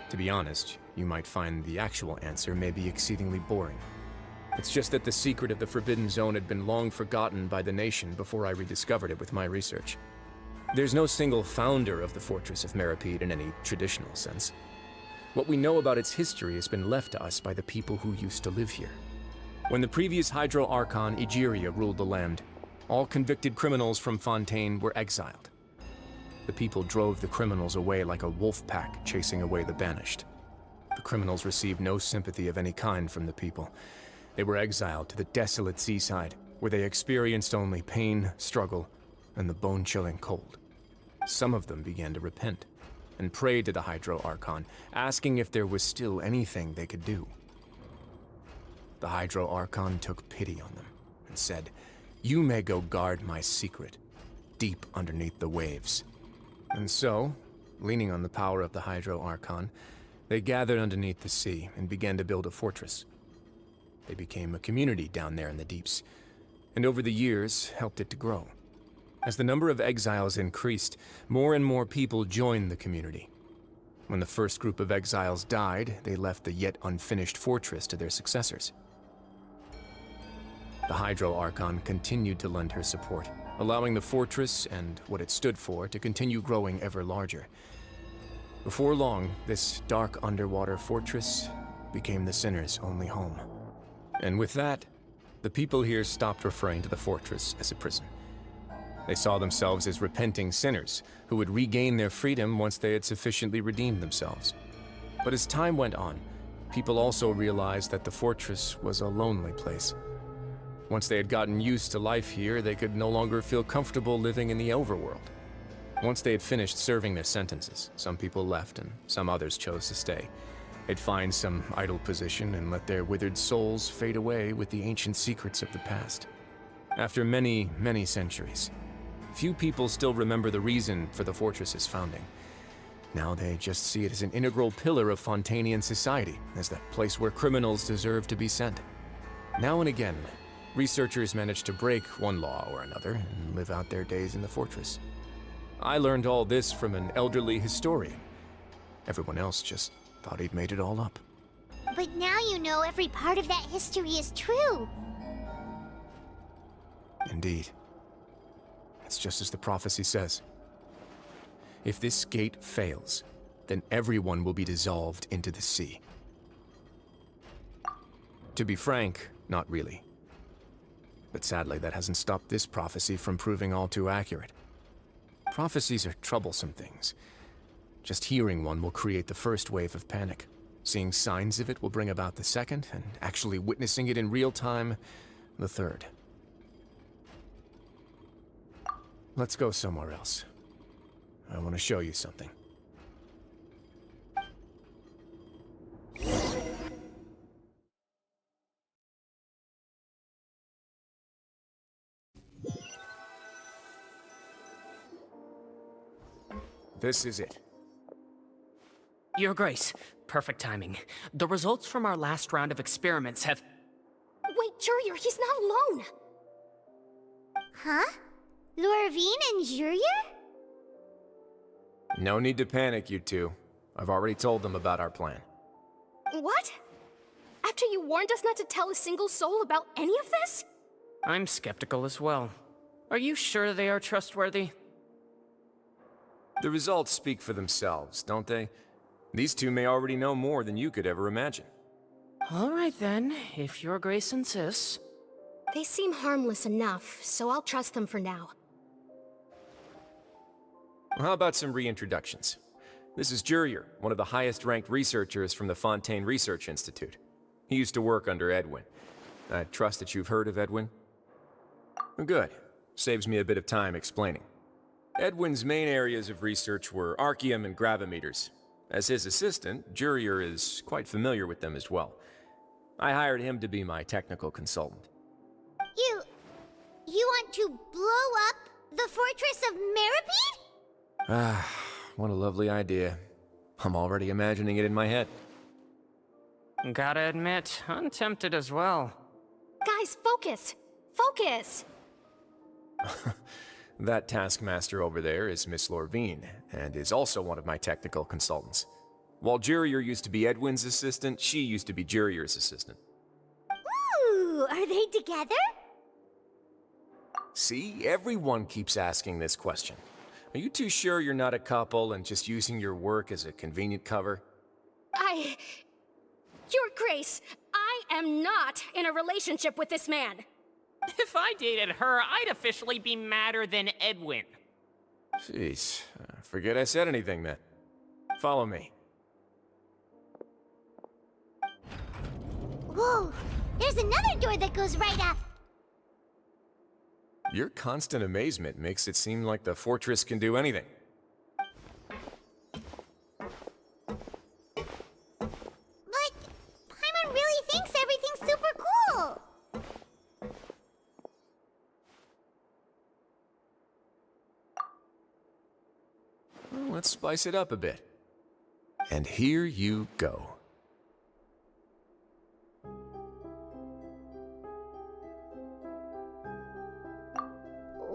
To be honest, you might find the actual answer may be exceedingly boring. It's just that the secret of the Forbidden Zone had been long forgotten by the nation before I rediscovered it with my research. There's no single founder of the Fortress of Meripede in any traditional sense. What we know about its history has been left to us by the people who used to live here. When the previous Hydro Archon Egeria ruled the land, all convicted criminals from Fontaine were exiled. The people drove the criminals away like a wolf pack chasing away the banished. The criminals received no sympathy of any kind from the people. They were exiled to the desolate seaside, where they experienced only pain, struggle, and the bone-chilling cold. Some of them began to repent, and prayed to the Hydro Archon, asking if there was still anything they could do. The Hydro Archon took pity on them, and said, "You may go guard my secret, deep underneath the waves." And so, leaning on the power of the Hydro Archon, they gathered underneath the sea and began to build a fortress. They became a community down there in the deeps, and over the years helped it to grow. As the number of exiles increased, more and more people joined the community. When the first group of exiles died, they left the yet unfinished fortress to their successors. The Hydro Archon continued to lend her support, allowing the fortress and what it stood for to continue growing ever larger. Before long, this dark underwater fortress became the sinner's only home. And with that, the people here stopped referring to the fortress as a prison. They saw themselves as repenting sinners who would regain their freedom once they had sufficiently redeemed themselves. But as time went on, people also realized that the fortress was a lonely place. Once they had gotten used to life here, they could no longer feel comfortable living in the overworld. Once they had finished serving their sentences, some people left and some others chose to stay. They'd find some idle position and let their withered souls fade away with the ancient secrets of the past. After many, many centuries, few people still remember the reason for the fortress's founding. Now they just see it as an integral pillar of Fontainian society, as the place where criminals deserve to be sent. Now and again, researchers manage to break one law or another and live out their days in the fortress. I learned all this from an elderly historian. Everyone else just thought he'd made it all up. But now you know every part of that history is true. Indeed. It's just as the prophecy says. If this gate fails, then everyone will be dissolved into the sea. To be frank, not really. But sadly, that hasn't stopped this prophecy from proving all too accurate. Prophecies are troublesome things. Just hearing one will create the first wave of panic. Seeing signs of it will bring about the second, and actually witnessing it in real time, the third. Let's go somewhere else. I want to show you something. This is it. Your Grace, perfect timing. The results from our last round of experiments have... Wait, Jurier, he's not alone! Huh? Lorvine and Jurier? No need to panic, you two. I've already told them about our plan. What? After you warned us not to tell a single soul about any of this? I'm skeptical as well. Are you sure they are trustworthy? The results speak for themselves, don't they? These two may already know more than you could ever imagine. All right then, if Your Grace insists. They seem harmless enough, so I'll trust them for now. How about some reintroductions? This is Jurier, one of the highest-ranked researchers from the Fontaine Research Institute. He used to work under Edwin. I trust that you've heard of Edwin? Good. Saves me a bit of time explaining. Edwin's main areas of research were archaeum and gravimeters. As his assistant, Jurier is quite familiar with them as well. I hired him to be my technical consultant. You want to blow up the fortress of Meripede? Ah, what a lovely idea. I'm already imagining it in my head. Gotta admit, I'm tempted as well. Guys, focus! Focus! That taskmaster over there is Miss Lorvine, and is also one of my technical consultants. While Jurier used to be Edwin's assistant, she used to be Jurier's assistant. Ooh, are they together? See, everyone keeps asking this question. Are you too sure you're not a couple and just using your work as a convenient cover? Your Grace, I am not in a relationship with this man. If I dated her, I'd officially be madder than Edwin. Jeez, forget I said anything then. Follow me. Whoa, there's another door that goes right up. Your constant amazement makes it seem like the fortress can do anything. But Paimon really thinks everything's super cool. Well, let's spice it up a bit. And here you go.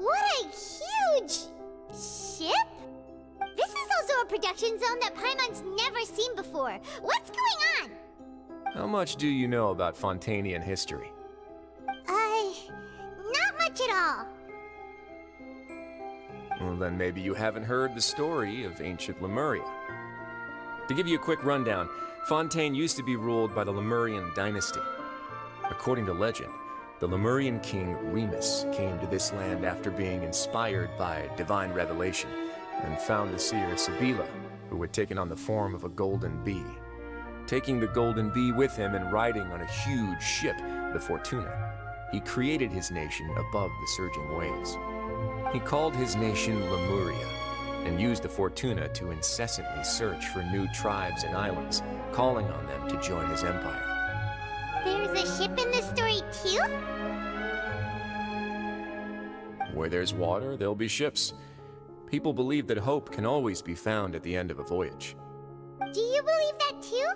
What a huge ship! This is also a production zone that Paimon's never seen before. What's going on? How much do you know about Fontainian history? Not much at all. Well, then maybe you haven't heard the story of ancient Lemuria. To give you a quick rundown, Fontaine used to be ruled by the Lemurian dynasty. According to legend, the Lemurian king Remus came to this land after being inspired by divine revelation and found the seer Sibila, who had taken on the form of a golden bee. taking the Golden Bee with him and riding on a huge ship, the Fortuna. He created his nation above the surging waves. He called his nation Lemuria, and used the Fortuna to incessantly search for new tribes and islands, calling on them to join his empire. There's a ship in this story too? Where there's water, there'll be ships. People believe that hope can always be found at the end of a voyage. Do you believe that too?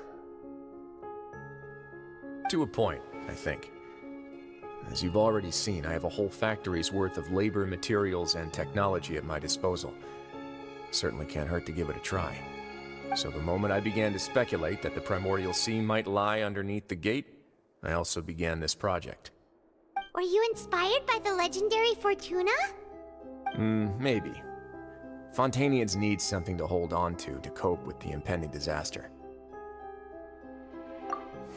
To a point, I think. As you've already seen, I have a whole factory's worth of labor, materials, and technology at my disposal. Certainly can't hurt to give it a try. So the moment I began to speculate that the Primordial Sea might lie underneath the gate, I also began this project. Were you inspired by the legendary Fortuna? Maybe. Fontainians need something to hold on to cope with the impending disaster.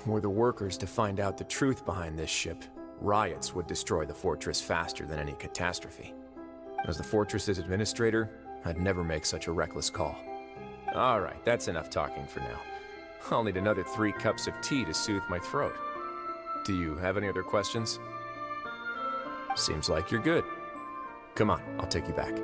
Were the workers to find out the truth behind this ship, riots would destroy the fortress faster than any catastrophe. As the fortress's administrator, I'd never make such a reckless call. Alright, that's enough talking for now. I'll need another 3 cups of tea to soothe my throat. Do you have any other questions? Seems like you're good. Come on, I'll take you back.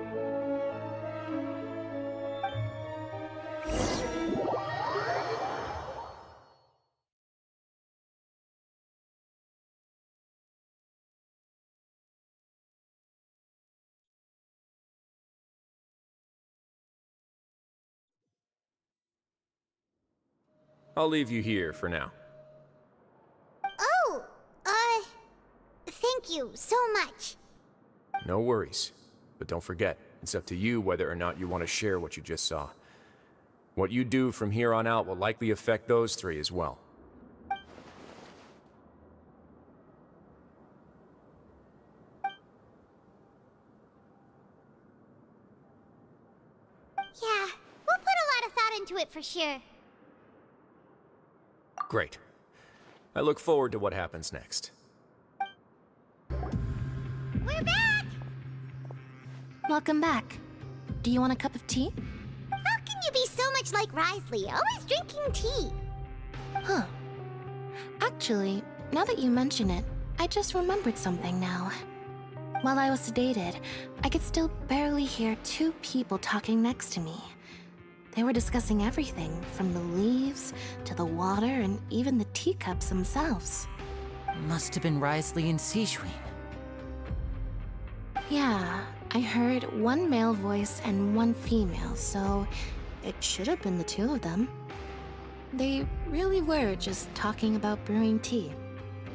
I'll leave you here for now. Oh, thank you so much. No worries. But don't forget, it's up to you whether or not you want to share what you just saw. What you do from here on out will likely affect those 3 as well. Yeah, we'll put a lot of thought into it for sure. Great. I look forward to what happens next. We're back! Welcome back. Do you want a cup of tea? How can you be so much like Wriothesley, always drinking tea? Huh. Actually, now that you mention it, I just remembered something now. While I was sedated, I could still barely hear 2 people talking next to me. They were discussing everything, from the leaves, to the water, and even the teacups themselves. Must have been Wriothesley and Sigewinne. Yeah, I heard 1 male voice and 1 female, so it should have been the 2 of them. They really were just talking about brewing tea.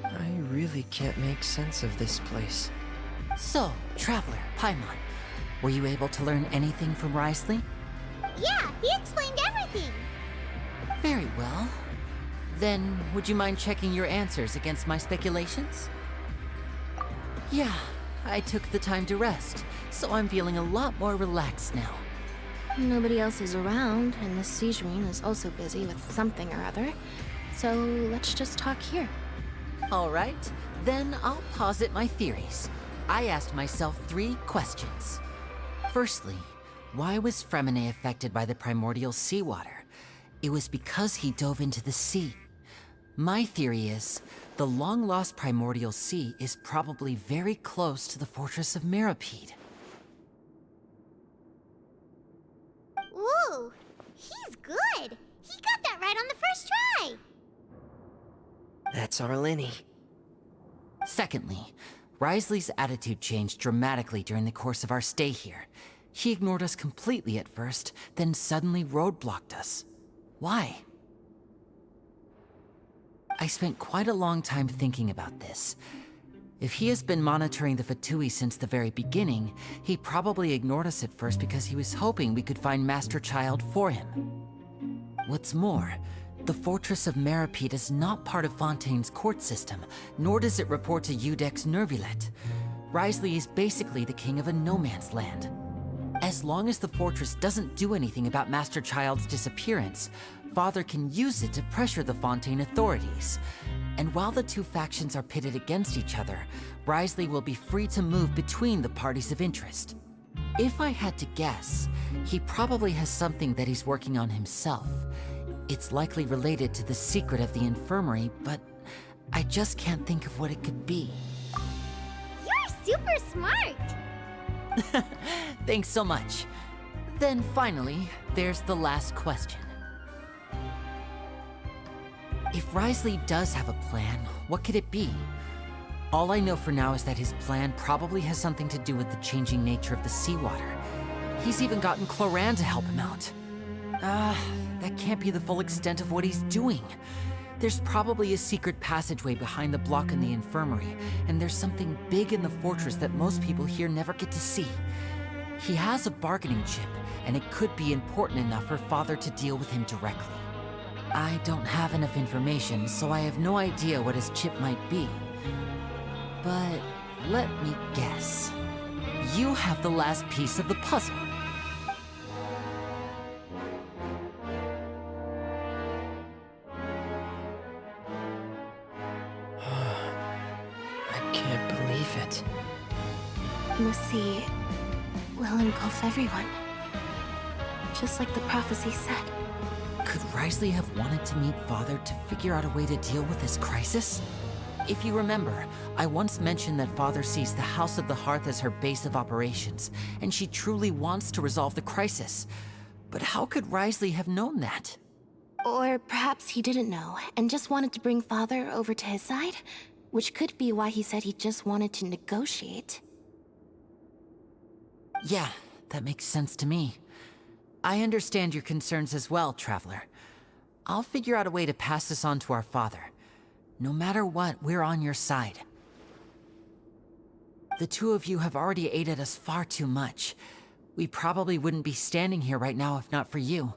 I really can't make sense of this place. So, Traveler, Paimon, were you able to learn anything from Wriothesley? Yeah, he explained everything. Very well. Then, would you mind checking your answers against my speculations? Yeah, I took the time to rest, so I'm feeling a lot more relaxed now. Nobody else is around, and the Sigewinne is also busy with something or other, so let's just talk here. Alright, then I'll posit my theories. I asked myself 3 questions. Firstly, why was Fremine affected by the primordial seawater? It was because he dove into the sea. My theory is, the long-lost primordial sea is probably very close to the fortress of Mirapede. Ooh, he's good. He got that right on the first try. That's Arlini. Secondly, Wriothesley's attitude changed dramatically during the course of our stay here. He ignored us completely at first, then suddenly roadblocked us. Why? I spent quite a long time thinking about this. If he has been monitoring the Fatui since the very beginning, he probably ignored us at first because he was hoping we could find Master Child for him. What's more, the Fortress of Mirapede is not part of Fontaine's court system, nor does it report to Udex Nervulet. Wriothesley is basically the king of a no-man's land. As long as the fortress doesn't do anything about Master Child's disappearance, Father can use it to pressure the Fontaine authorities. And while the 2 factions are pitted against each other, Wriothesley will be free to move between the parties of interest. If I had to guess, he probably has something that he's working on himself. It's likely related to the secret of the infirmary, but I just can't think of what it could be. You're super smart! Thanks so much. Then finally, there's the last question. If Wriothesley does have a plan, what could it be? All I know for now is that his plan probably has something to do with the changing nature of the seawater. He's even gotten Cloran to help him out. That can't be the full extent of what he's doing. There's probably a secret passageway behind the block in the infirmary, and there's something big in the fortress that most people here never get to see. He has a bargaining chip, and it could be important enough for Father to deal with him directly. I don't have enough information, so I have no idea what his chip might be. But let me guess. You have the last piece of the puzzle. I can't believe it. The sea will engulf everyone. Just like the prophecy said. Could Wriothesley have wanted to meet Father to figure out a way to deal with this crisis? If you remember, I once mentioned that Father sees the House of the Hearth as her base of operations, and she truly wants to resolve the crisis. But how could Wriothesley have known that? Or perhaps he didn't know, and just wanted to bring Father over to his side? Which could be why he said he just wanted to negotiate. Yeah, that makes sense to me. I understand your concerns as well, Traveler. I'll figure out a way to pass this on to our father. No matter what, we're on your side. The two of you have already aided us far too much. We probably wouldn't be standing here right now if not for you.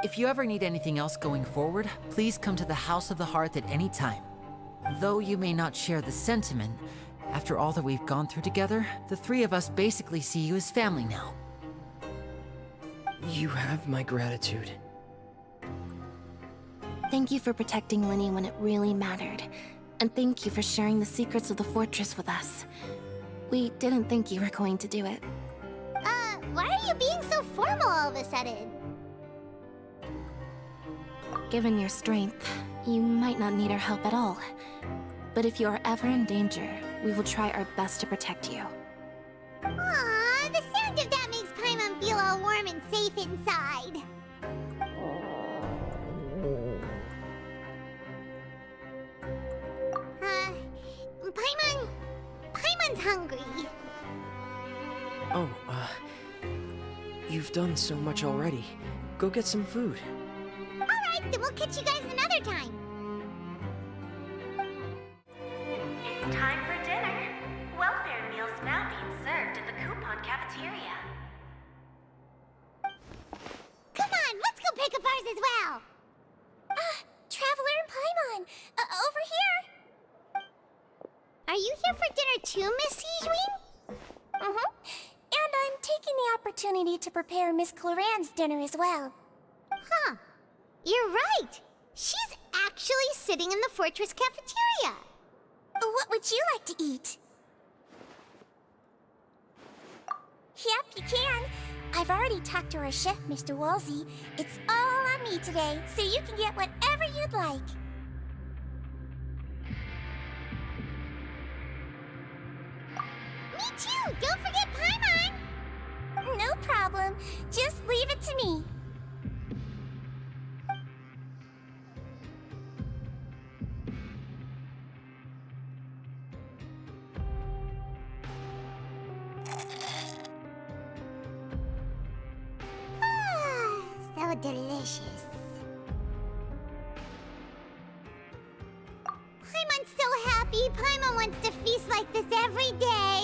If you ever need anything else going forward, please come to the House of the Hearth at any time. Though you may not share the sentiment, after all that we've gone through together, the three of us basically see you as family now. You have my gratitude. Thank you for protecting Linny when it really mattered. And thank you for sharing the secrets of the fortress with us. We didn't think you were going to do it. Why are you being so formal all of a sudden? Given your strength, you might not need our help at all. But if you are ever in danger, we will try our best to protect you. Aww, the sound of that makes Paimon feel all warm and safe inside. Paimon's hungry. Oh, you've done so much already. Go get some food. Alright, then we'll catch you guys another time. It's time for dinner. Welfare meals now being served in the coupon cafeteria. Come on, let's go pick up ours as well. Traveler and Paimon, over here. Are you here for dinner too, Miss Sigewin? And I'm taking the opportunity to prepare Miss Cloran's dinner as well. Huh. You're right. She's actually sitting in the fortress cafeteria. What would you like to eat? Yep, you can. I've already talked to our chef, Mr. Wolsey. It's all on me today, so you can get whatever you'd like. Me too! Don't forget Paimon! No problem. Just leave it to me. So delicious. Paimon's so happy. Paimon wants to feast like this every day.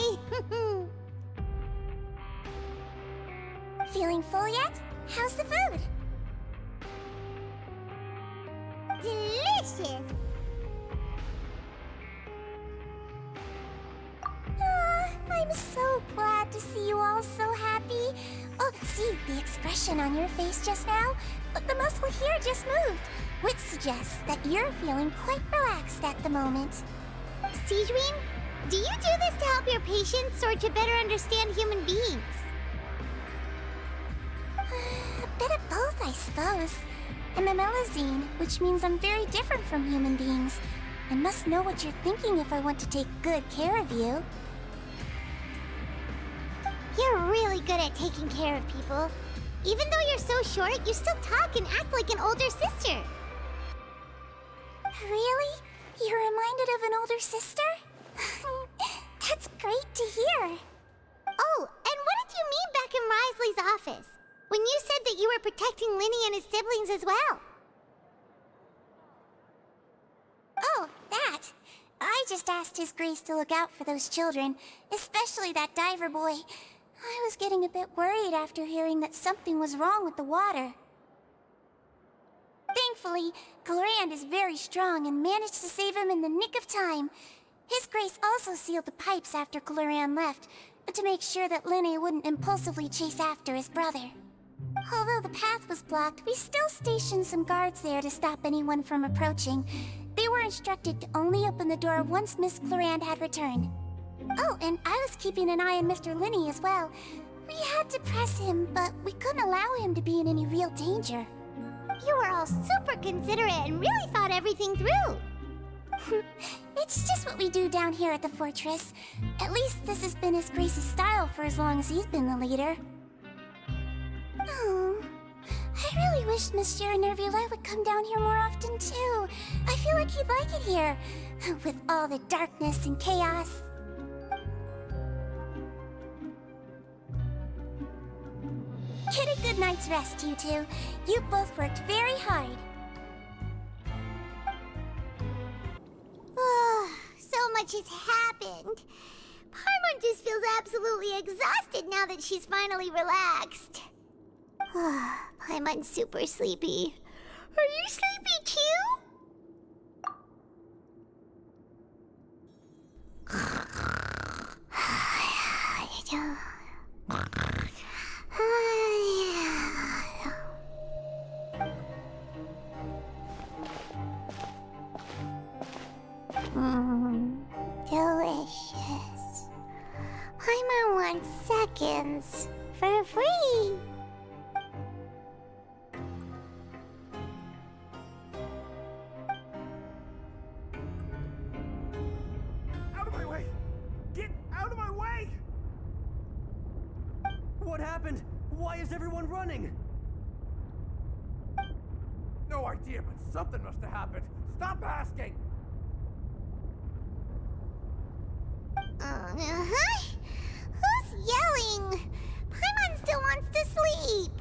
Feeling full yet? How's the food? Delicious. I'm so glad to see you all so happy. Oh, see, the expression on your face just now? The muscle here just moved, which suggests that you're feeling quite relaxed at the moment. Sigewin, do you do this to help your patients or to better understand human beings? A bit of both, I suppose. I'm a Melazine, which means I'm very different from human beings. I must know what you're thinking if I want to take good care of you. You're really good at taking care of people. Even though you're so short, you still talk and act like an older sister. Really? You're reminded of an older sister? That's great to hear. Oh, and what did you mean back in Risley's office? When you said that you were protecting Linny and his siblings as well? Oh, that. I just asked His Grace to look out for those children, especially that diver boy. I was getting a bit worried after hearing that something was wrong with the water. Thankfully, Glorand is very strong and managed to save him in the nick of time. His Grace also sealed the pipes after Glorand left, to make sure that Linny wouldn't impulsively chase after his brother. Although the path was blocked, we still stationed some guards there to stop anyone from approaching. They were instructed to only open the door once Miss Glorand had returned. Oh, and I was keeping an eye on Mr. Linny as well. We had to press him, but we couldn't allow him to be in any real danger. You were all super considerate and really thought everything through. It's just what we do down here at the fortress. At least this has been His Grace's style for as long as he's been the leader. Oh, I really wish Monsieur Nervula would come down here more often too. I feel like he'd like it here, with all the darkness and chaos. Get a good night's rest, you two. You both worked very hard. So much has happened. Paimon just feels absolutely exhausted now that she's finally relaxed. Paimon's super sleepy. Are you sleepy too? Delicious. Paimon wants seconds for free. Out of my way! Get out of my way! What happened? Why is everyone running? No idea, but something must have happened. Stop asking! Who's yelling? Paimon still wants to sleep.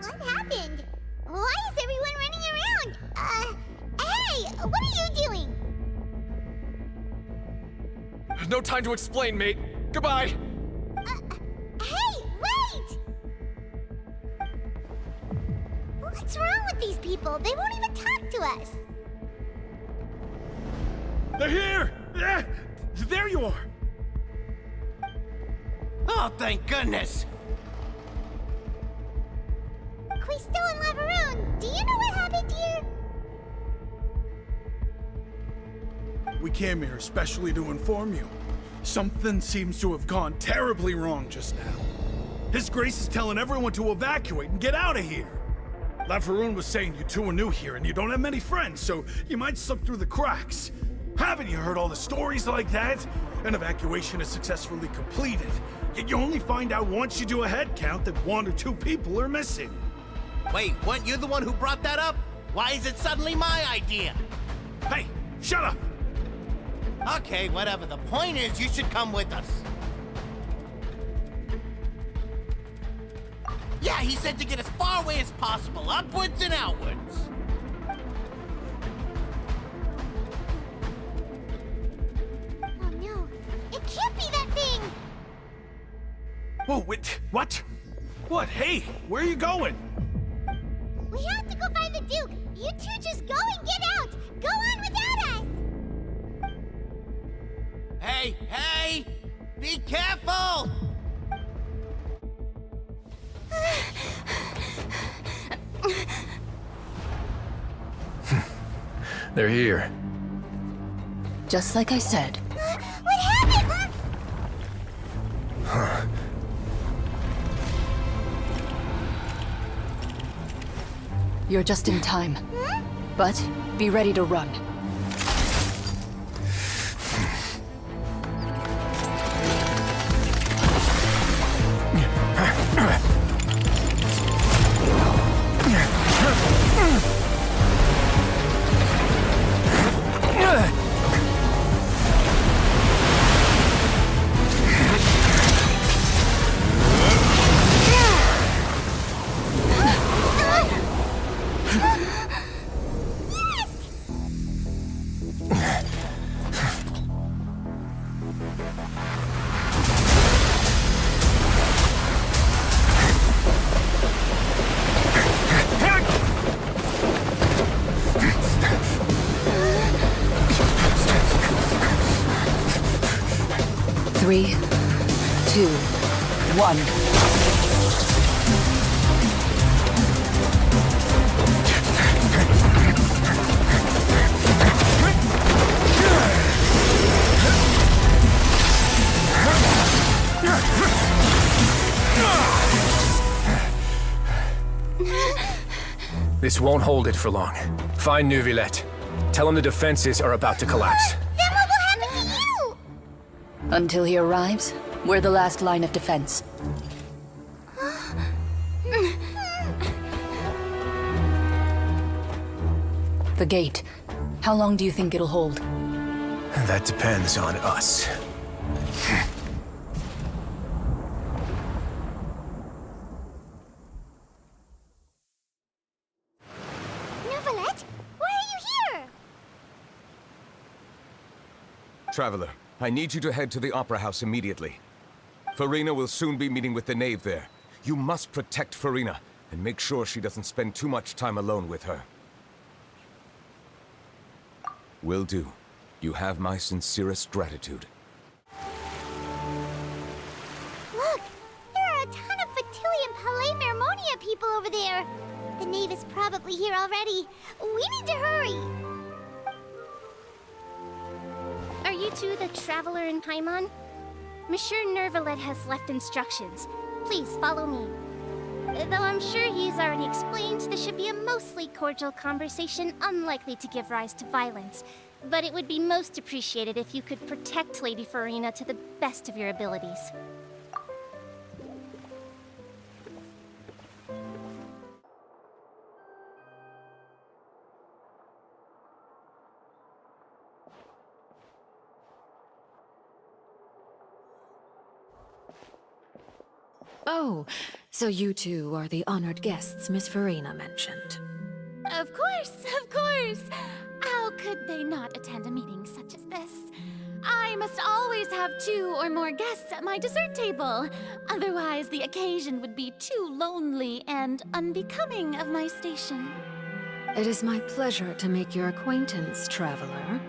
What happened? Why is everyone running around? Hey, what are you doing? No time to explain, mate. Goodbye. Hey, wait! What's wrong with these people? They won't even talk to us. They're here! There you are! Oh, thank goodness! Quisto and Lavaroon, do you know what happened here? We came here especially to inform you. Something seems to have gone terribly wrong just now. His Grace is telling everyone to evacuate and get out of here. Lavaroon was saying you two are new here and you don't have many friends, so you might slip through the cracks. Haven't you heard all the stories like that? An evacuation is successfully completed, yet you only find out once you do a head count that 1 or 2 people are missing. Wait, weren't you the one who brought that up? Why is it suddenly my idea? Hey, shut up! Okay, whatever. The point is, you should come with us. Yeah, he said to get as far away as possible, upwards and outwards. Oh no, it can't be that thing! Whoa, wait, what? What? Hey, where are you going? We have to go find the Duke! You two just go and get out! Go on without us! Hey, hey! Be careful! They're here. Just like I said. What happened? Huh. You're just in time. But be ready to run. Three, 2, 1. This won't hold it for long. Find Neuvillette. Tell him the defenses are about to collapse. Then what will happen to you? Until he arrives, we're the last line of defense. The gate. How long do you think it'll hold? That depends on us. Neuvillette, why are you here? Traveler, I need you to head to the Opera House immediately. Farina will soon be meeting with the knave there. You must protect Farina, and make sure she doesn't spend too much time alone with her. Will do. You have my sincerest gratitude. Look, there are a ton of Fatili and Palais Mermonia people over there. The knave is probably here already. We need to hurry. Are you two the Traveler and Paimon? Monsieur Neuvillette has left instructions. Please follow me. Though I'm sure he's already explained, this should be a mostly cordial conversation, unlikely to give rise to violence. But it would be most appreciated if you could protect Lady Farina to the best of your abilities. Oh, so you two are the honored guests Miss Farina mentioned. Of course, of course! How could they not attend a meeting such as this? I must always have 2 or more guests at my dessert table. Otherwise, the occasion would be too lonely and unbecoming of my station. It is my pleasure to make your acquaintance, Traveler.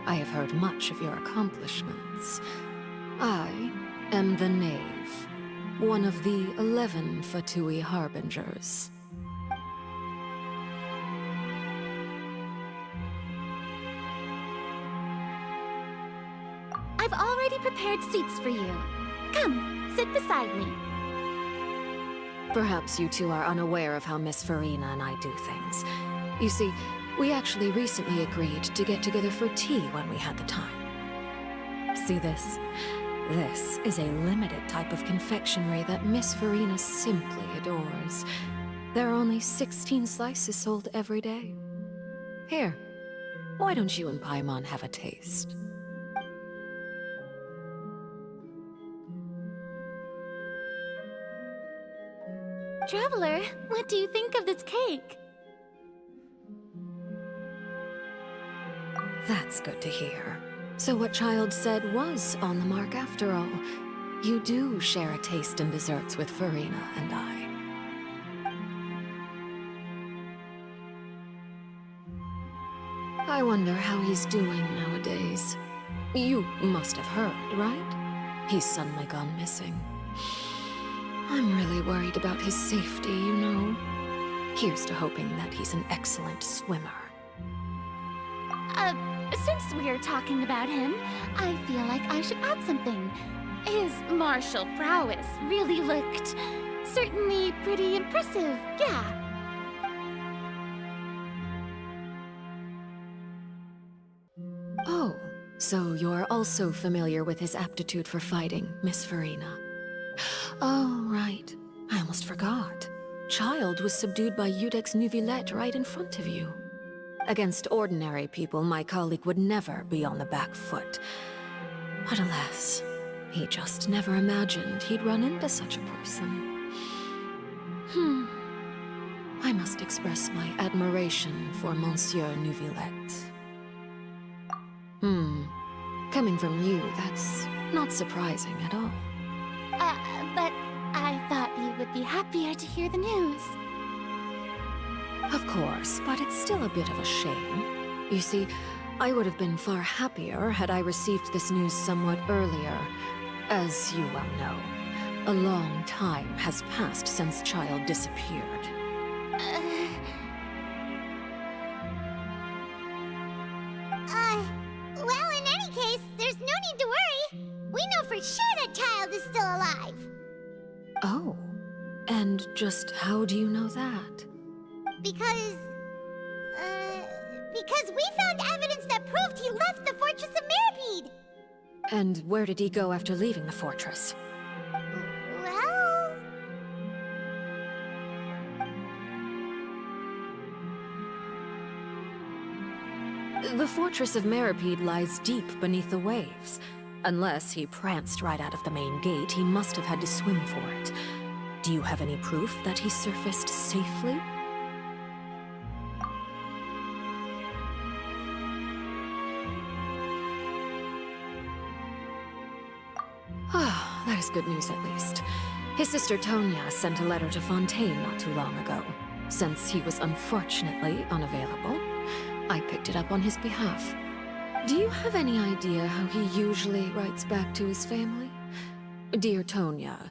I have heard much of your accomplishments. I am the Knave, one of the 11 Fatui Harbingers. I've already prepared seats for you. Come, sit beside me. Perhaps you two are unaware of how Miss Farina and I do things. You see, we actually recently agreed to get together for tea when we had the time. See this? This is a limited type of confectionery that Miss Farina simply adores. There are only 16 slices sold every day. Here, why don't you and Paimon have a taste? Traveler, what do you think of this cake? That's good to hear. So what Child said was on the mark after all. You do share a taste in desserts with Farina and I. I wonder how he's doing nowadays. You must have heard, right? He's suddenly gone missing. I'm really worried about his safety, you know. Here's to hoping that he's an excellent swimmer. Since we're talking about him, I feel like I should add something. His martial prowess really looked certainly pretty impressive, yeah. Oh, so you're also familiar with his aptitude for fighting, Miss Farina. Oh, right. I almost forgot. Child was subdued by Udex Nuvillette right in front of you. Against ordinary people, my colleague would never be on the back foot. But alas, he just never imagined he'd run into such a person. I must express my admiration for Monsieur Nuvillette. Coming from you, that's not surprising at all. But I thought you would be happier to hear the news. Of course, but it's still a bit of a shame. You see, I would have been far happier had I received this news somewhat earlier. As you well know, a long time has passed since Child disappeared. Well, in any case, there's no need to worry. We know for sure that Child is still alive. Oh, and just how do you know that? Because we found evidence that proved he left the Fortress of Mirapede. And where did he go after leaving the fortress? Well... The Fortress of Mirapede lies deep beneath the waves. Unless he pranced right out of the main gate, he must have had to swim for it. Do you have any proof that he surfaced safely? Ah, that is good news at least. His sister Tonya sent a letter to Fontaine not too long ago. Since he was unfortunately unavailable, I picked it up on his behalf. Do you have any idea how he usually writes back to his family? Dear Tonya,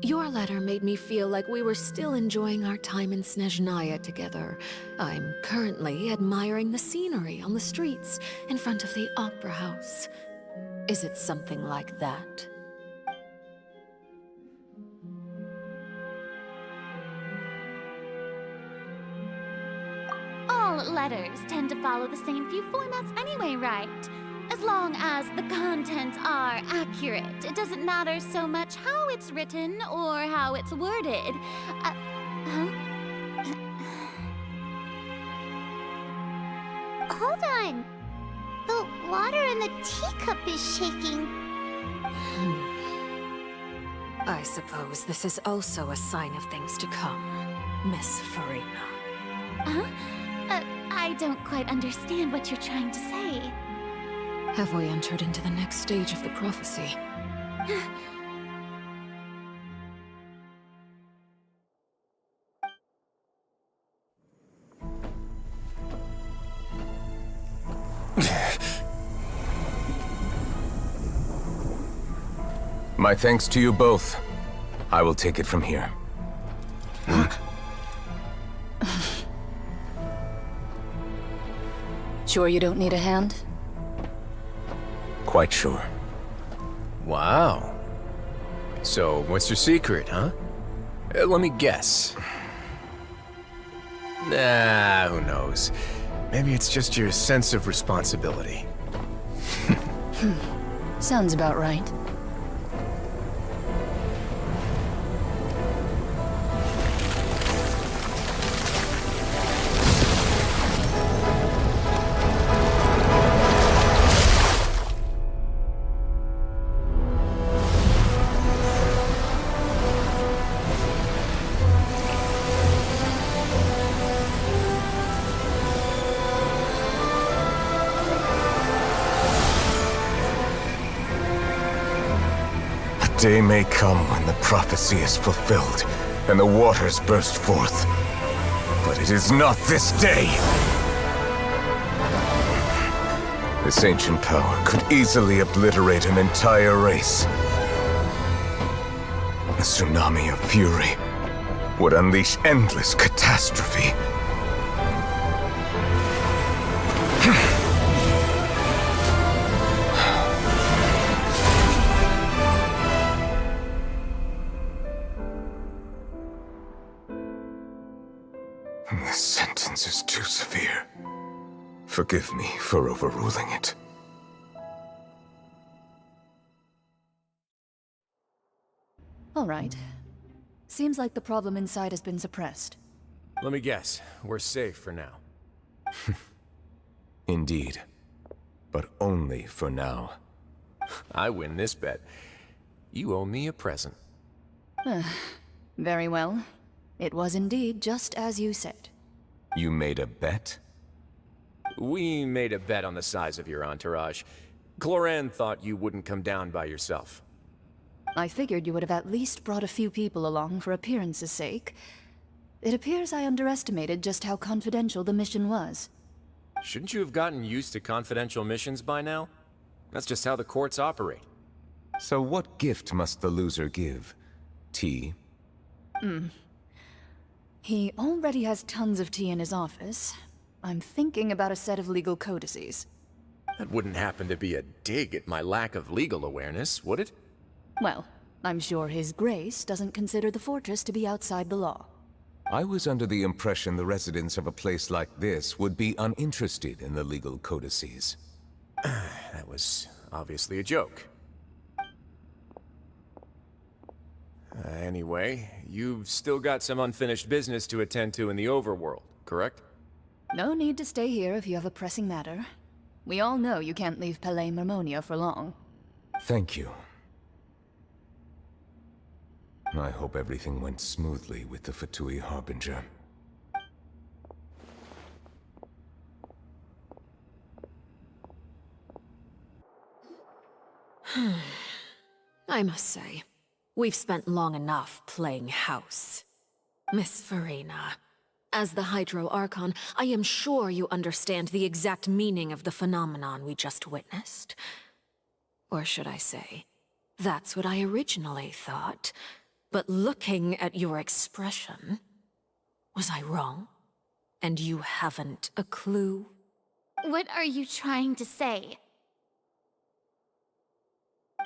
your letter made me feel like we were still enjoying our time in Snezhnaya together. I'm currently admiring the scenery on the streets in front of the Opera House. Is it something like that? All letters tend to follow the same few formats anyway, right? As long as the contents are accurate, it doesn't matter so much how it's written or how it's worded. Hold on. The water in the teacup is shaking. I suppose this is also a sign of things to come, Miss Farina. Huh? I don't quite understand what you're trying to say. Have we entered into the next stage of the prophecy? My thanks to you both. I will take it from here. Sure you don't need a hand? Quite sure. Wow. So, what's your secret, huh? Let me guess. Nah, who knows? Maybe it's just your sense of responsibility. Sounds about right. Day may come when the prophecy is fulfilled, and the waters burst forth. But it is not this day! This ancient power could easily obliterate an entire race. A tsunami of fury would unleash endless catastrophe. This sentence is too severe. Forgive me for overruling it. All right. Seems like the problem inside has been suppressed. Let me guess, we're safe for now. Indeed. But only for now. I win this bet. You owe me a present. Very well. It was indeed just as you said. You made a bet? We made a bet on the size of your entourage. Cloran thought you wouldn't come down by yourself. I figured you would have at least brought a few people along for appearance's sake. It appears I underestimated just how confidential the mission was. Shouldn't you have gotten used to confidential missions by now? That's just how the courts operate. So what gift must the loser give? Tea? He already has tons of tea in his office. I'm thinking about a set of legal codices. That wouldn't happen to be a dig at my lack of legal awareness, would it? Well, I'm sure His Grace doesn't consider the fortress to be outside the law. I was under the impression the residents of a place like this would be uninterested in the legal codices. That was obviously a joke. Anyway, you've still got some unfinished business to attend to in the overworld, correct? No need to stay here if you have a pressing matter. We all know you can't leave Palais Mermonia for long. Thank you. I hope everything went smoothly with the Fatui Harbinger. I must say, we've spent long enough playing house. Miss Farina, as the Hydro Archon, I am sure you understand the exact meaning of the phenomenon we just witnessed. Or should I say, that's what I originally thought. But looking at your expression, was I wrong? And you haven't a clue? What are you trying to say?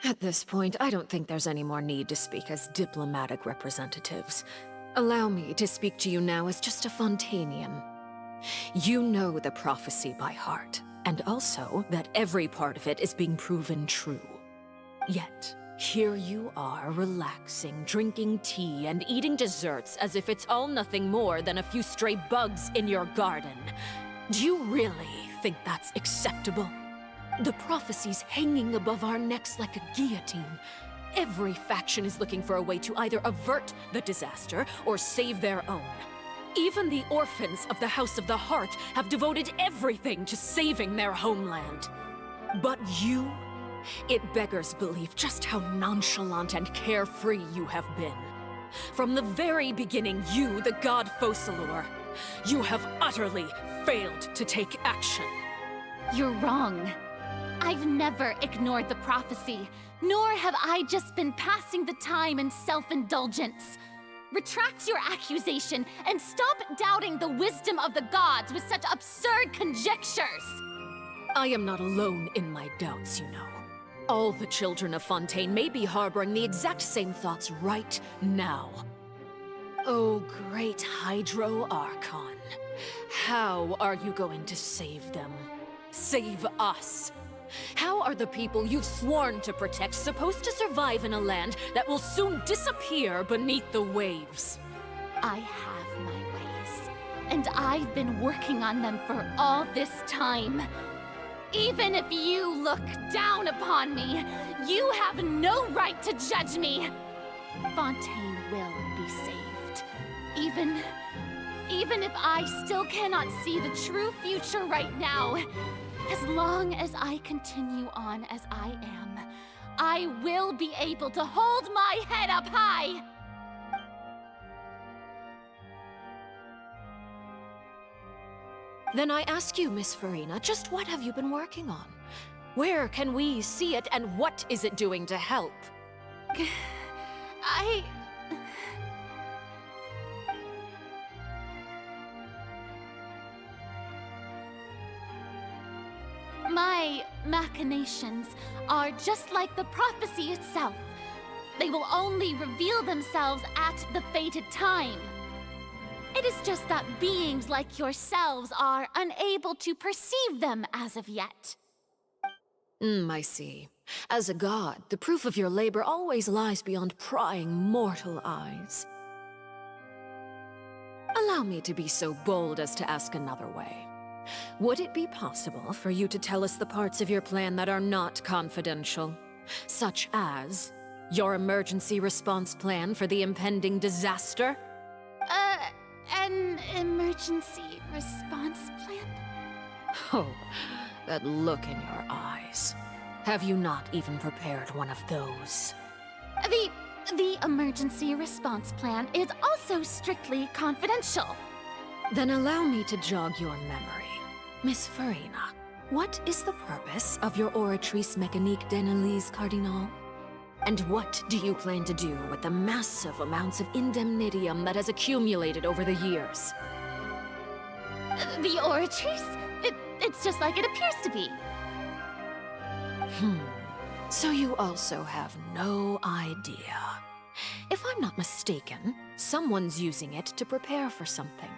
At this point, I don't think there's any more need to speak as diplomatic representatives. Allow me to speak to you now as just a Fontainian. You know the prophecy by heart, and also that every part of it is being proven true. Yet, here you are, relaxing, drinking tea, and eating desserts as if it's all nothing more than a few stray bugs in your garden. Do you really think that's acceptable? The prophecy's hanging above our necks like a guillotine. Every faction is looking for a way to either avert the disaster or save their own. Even the orphans of the House of the Hearth have devoted everything to saving their homeland. But you? It beggars belief just how nonchalant and carefree you have been. From the very beginning, you, the god Focalor, you have utterly failed to take action. You're wrong. I've never ignored the prophecy, nor have I just been passing the time in self-indulgence. Retract your accusation and stop doubting the wisdom of the gods with such absurd conjectures. I am not alone in my doubts, you know. All the children of Fontaine may be harboring the exact same thoughts right now. Oh, great Hydro Archon. How are you going to save them? Save us? How are the people you've sworn to protect supposed to survive in a land that will soon disappear beneath the waves? I have my ways, and I've been working on them for all this time. Even if you look down upon me, you have no right to judge me. Fontaine will be saved. Even if I still cannot see the true future right now, as long as I continue on as I am, I will be able to hold my head up high. Then I ask you, Miss Farina, just what have you been working on? Where can we see it, and what is it doing to help? My machinations are just like the prophecy itself. They will only reveal themselves at the fated time. It is just that beings like yourselves are unable to perceive them as of yet. I see. As a god, the proof of your labor always lies beyond prying mortal eyes. Allow me to be so bold as to ask another way. Would it be possible for you to tell us the parts of your plan that are not confidential? Such as your emergency response plan for the impending disaster? An emergency response plan? Oh, that look in your eyes. Have you not even prepared one of those? The emergency response plan is also strictly confidential. Then allow me to jog your memory. Miss Farina, what is the purpose of your Oratrice Mécanique d'Analyse Cardinal? And what do you plan to do with the massive amounts of indemnitium that has accumulated over the years? The Oratrice? It's just like it appears to be. So you also have no idea. If I'm not mistaken, someone's using it to prepare for something.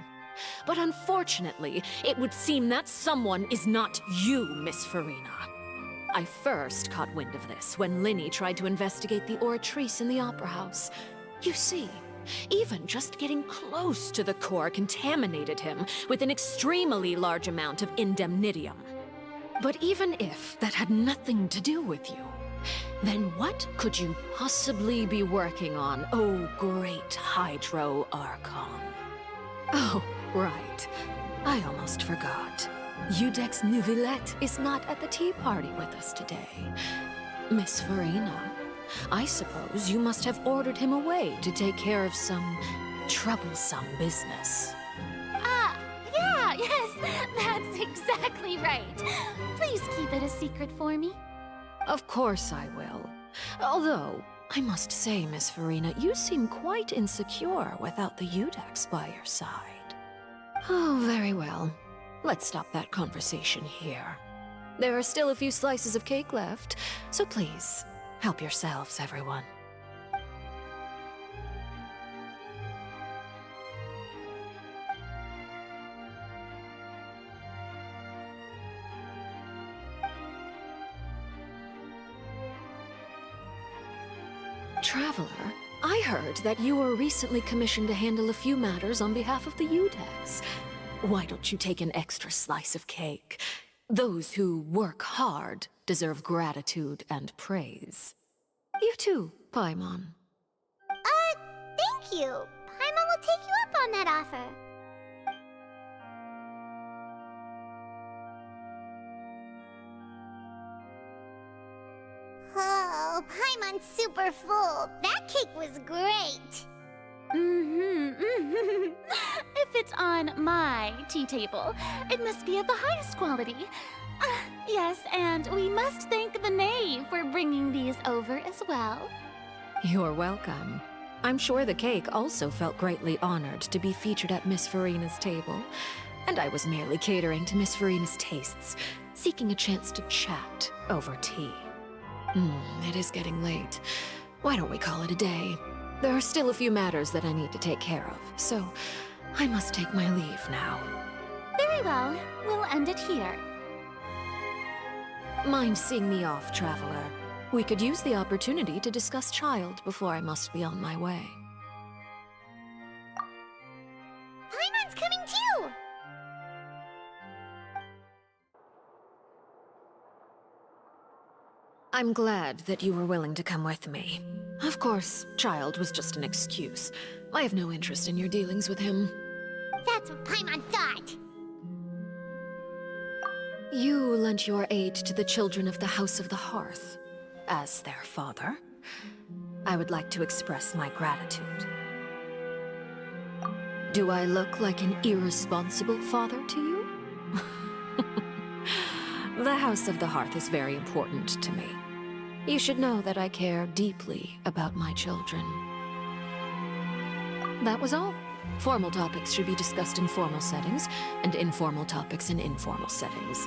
But unfortunately, it would seem that someone is not you, Miss Farina. I first caught wind of this when Linny tried to investigate the Oratrice in the Opera House. You see, even just getting close to the core contaminated him with an extremely large amount of indemnitium. But even if that had nothing to do with you, then what could you possibly be working on, oh great Hydro Archon? Oh, right. I almost forgot. Udex Neuvillette is not at the tea party with us today. Miss Farina, I suppose you must have ordered him away to take care of some troublesome business. Yes, that's exactly right. Please keep it a secret for me. Of course I will. Although, I must say, Miss Farina, you seem quite insecure without the Udex by your side. Oh, very well. Let's stop that conversation here. There are still a few slices of cake left, so please, help yourselves, everyone. Traveler, I heard that you were recently commissioned to handle a few matters on behalf of the Udex. Why don't you take an extra slice of cake? Those who work hard deserve gratitude and praise. You too, Paimon. Thank you. Paimon will take you up on that offer. Oh, Paimon's super full. That cake was great. If it's on my tea table, it must be of the highest quality. Yes, and we must thank the knave for bringing these over as well. You're welcome. I'm sure the cake also felt greatly honored to be featured at Miss Farina's table. And I was merely catering to Miss Farina's tastes, seeking a chance to chat over tea. It is getting late. Why don't we call it a day? There are still a few matters that I need to take care of, so I must take my leave now. Very well. We'll end it here. Mind seeing me off, Traveler? We could use the opportunity to discuss Child before I must be on my way. Paimon's coming too! I'm glad that you were willing to come with me. Of course, Child was just an excuse. I have no interest in your dealings with him. That's what Paimon thought. You lent your aid to the children of the House of the Hearth. As their father, I would like to express my gratitude. Do I look like an irresponsible father to you? The House of the Hearth is very important to me. You should know that I care deeply about my children. That was all. Formal topics should be discussed in formal settings, and informal topics in informal settings.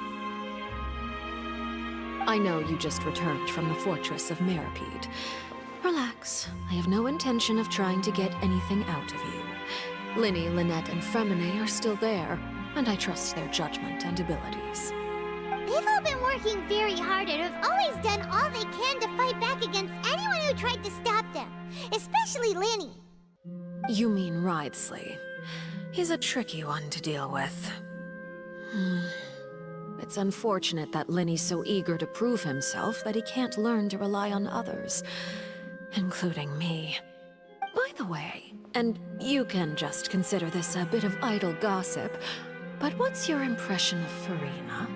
I know you just returned from the fortress of Meripede. Relax. I have no intention of trying to get anything out of you. Linny, Lynette, and Fremine are still there, and I trust their judgment and abilities. They've all been working very hard and have always done all they can to fight back against anyone who tried to stop them, especially Linny. You mean Ridesley. He's a tricky one to deal with. It's unfortunate that Linny's so eager to prove himself that he can't learn to rely on others, including me. By the way, and you can just consider this a bit of idle gossip, but what's your impression of Furina?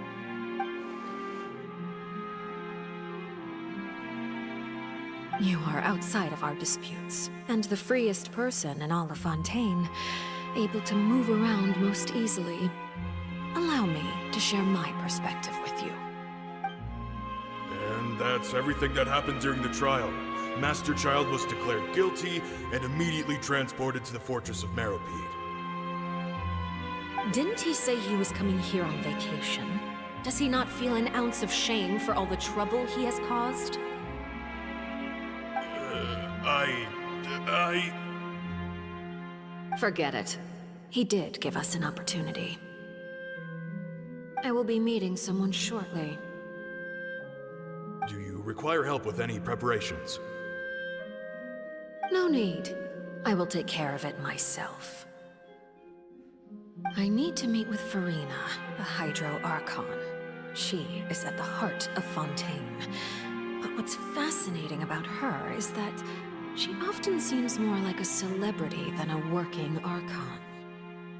You are outside of our disputes, and the freest person in all of Fontaine, able to move around most easily. Allow me to share my perspective with you. And that's everything that happened during the trial. Master Child was declared guilty and immediately transported to the Fortress of Meropide. Didn't he say he was coming here on vacation? Does he not feel an ounce of shame for all the trouble he has caused? Forget it. He did give us an opportunity. I will be meeting someone shortly. Do you require help with any preparations? No need. I will take care of it myself. I need to meet with Furina, the Hydro Archon. She is at the heart of Fontaine. But what's fascinating about her is that she often seems more like a celebrity than a working Archon.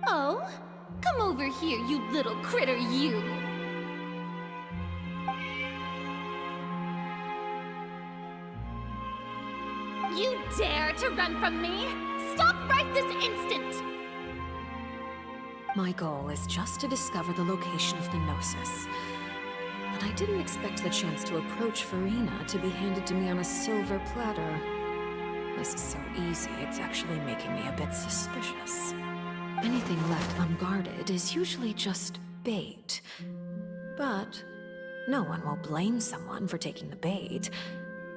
Oh? Come over here, you little critter, you! You dare to run from me? Stop right this instant! My goal is just to discover the location of the Gnosis. But I didn't expect the chance to approach Furina to be handed to me on a silver platter. This is so easy, it's actually making me a bit suspicious. Anything left unguarded is usually just bait. But no one will blame someone for taking the bait.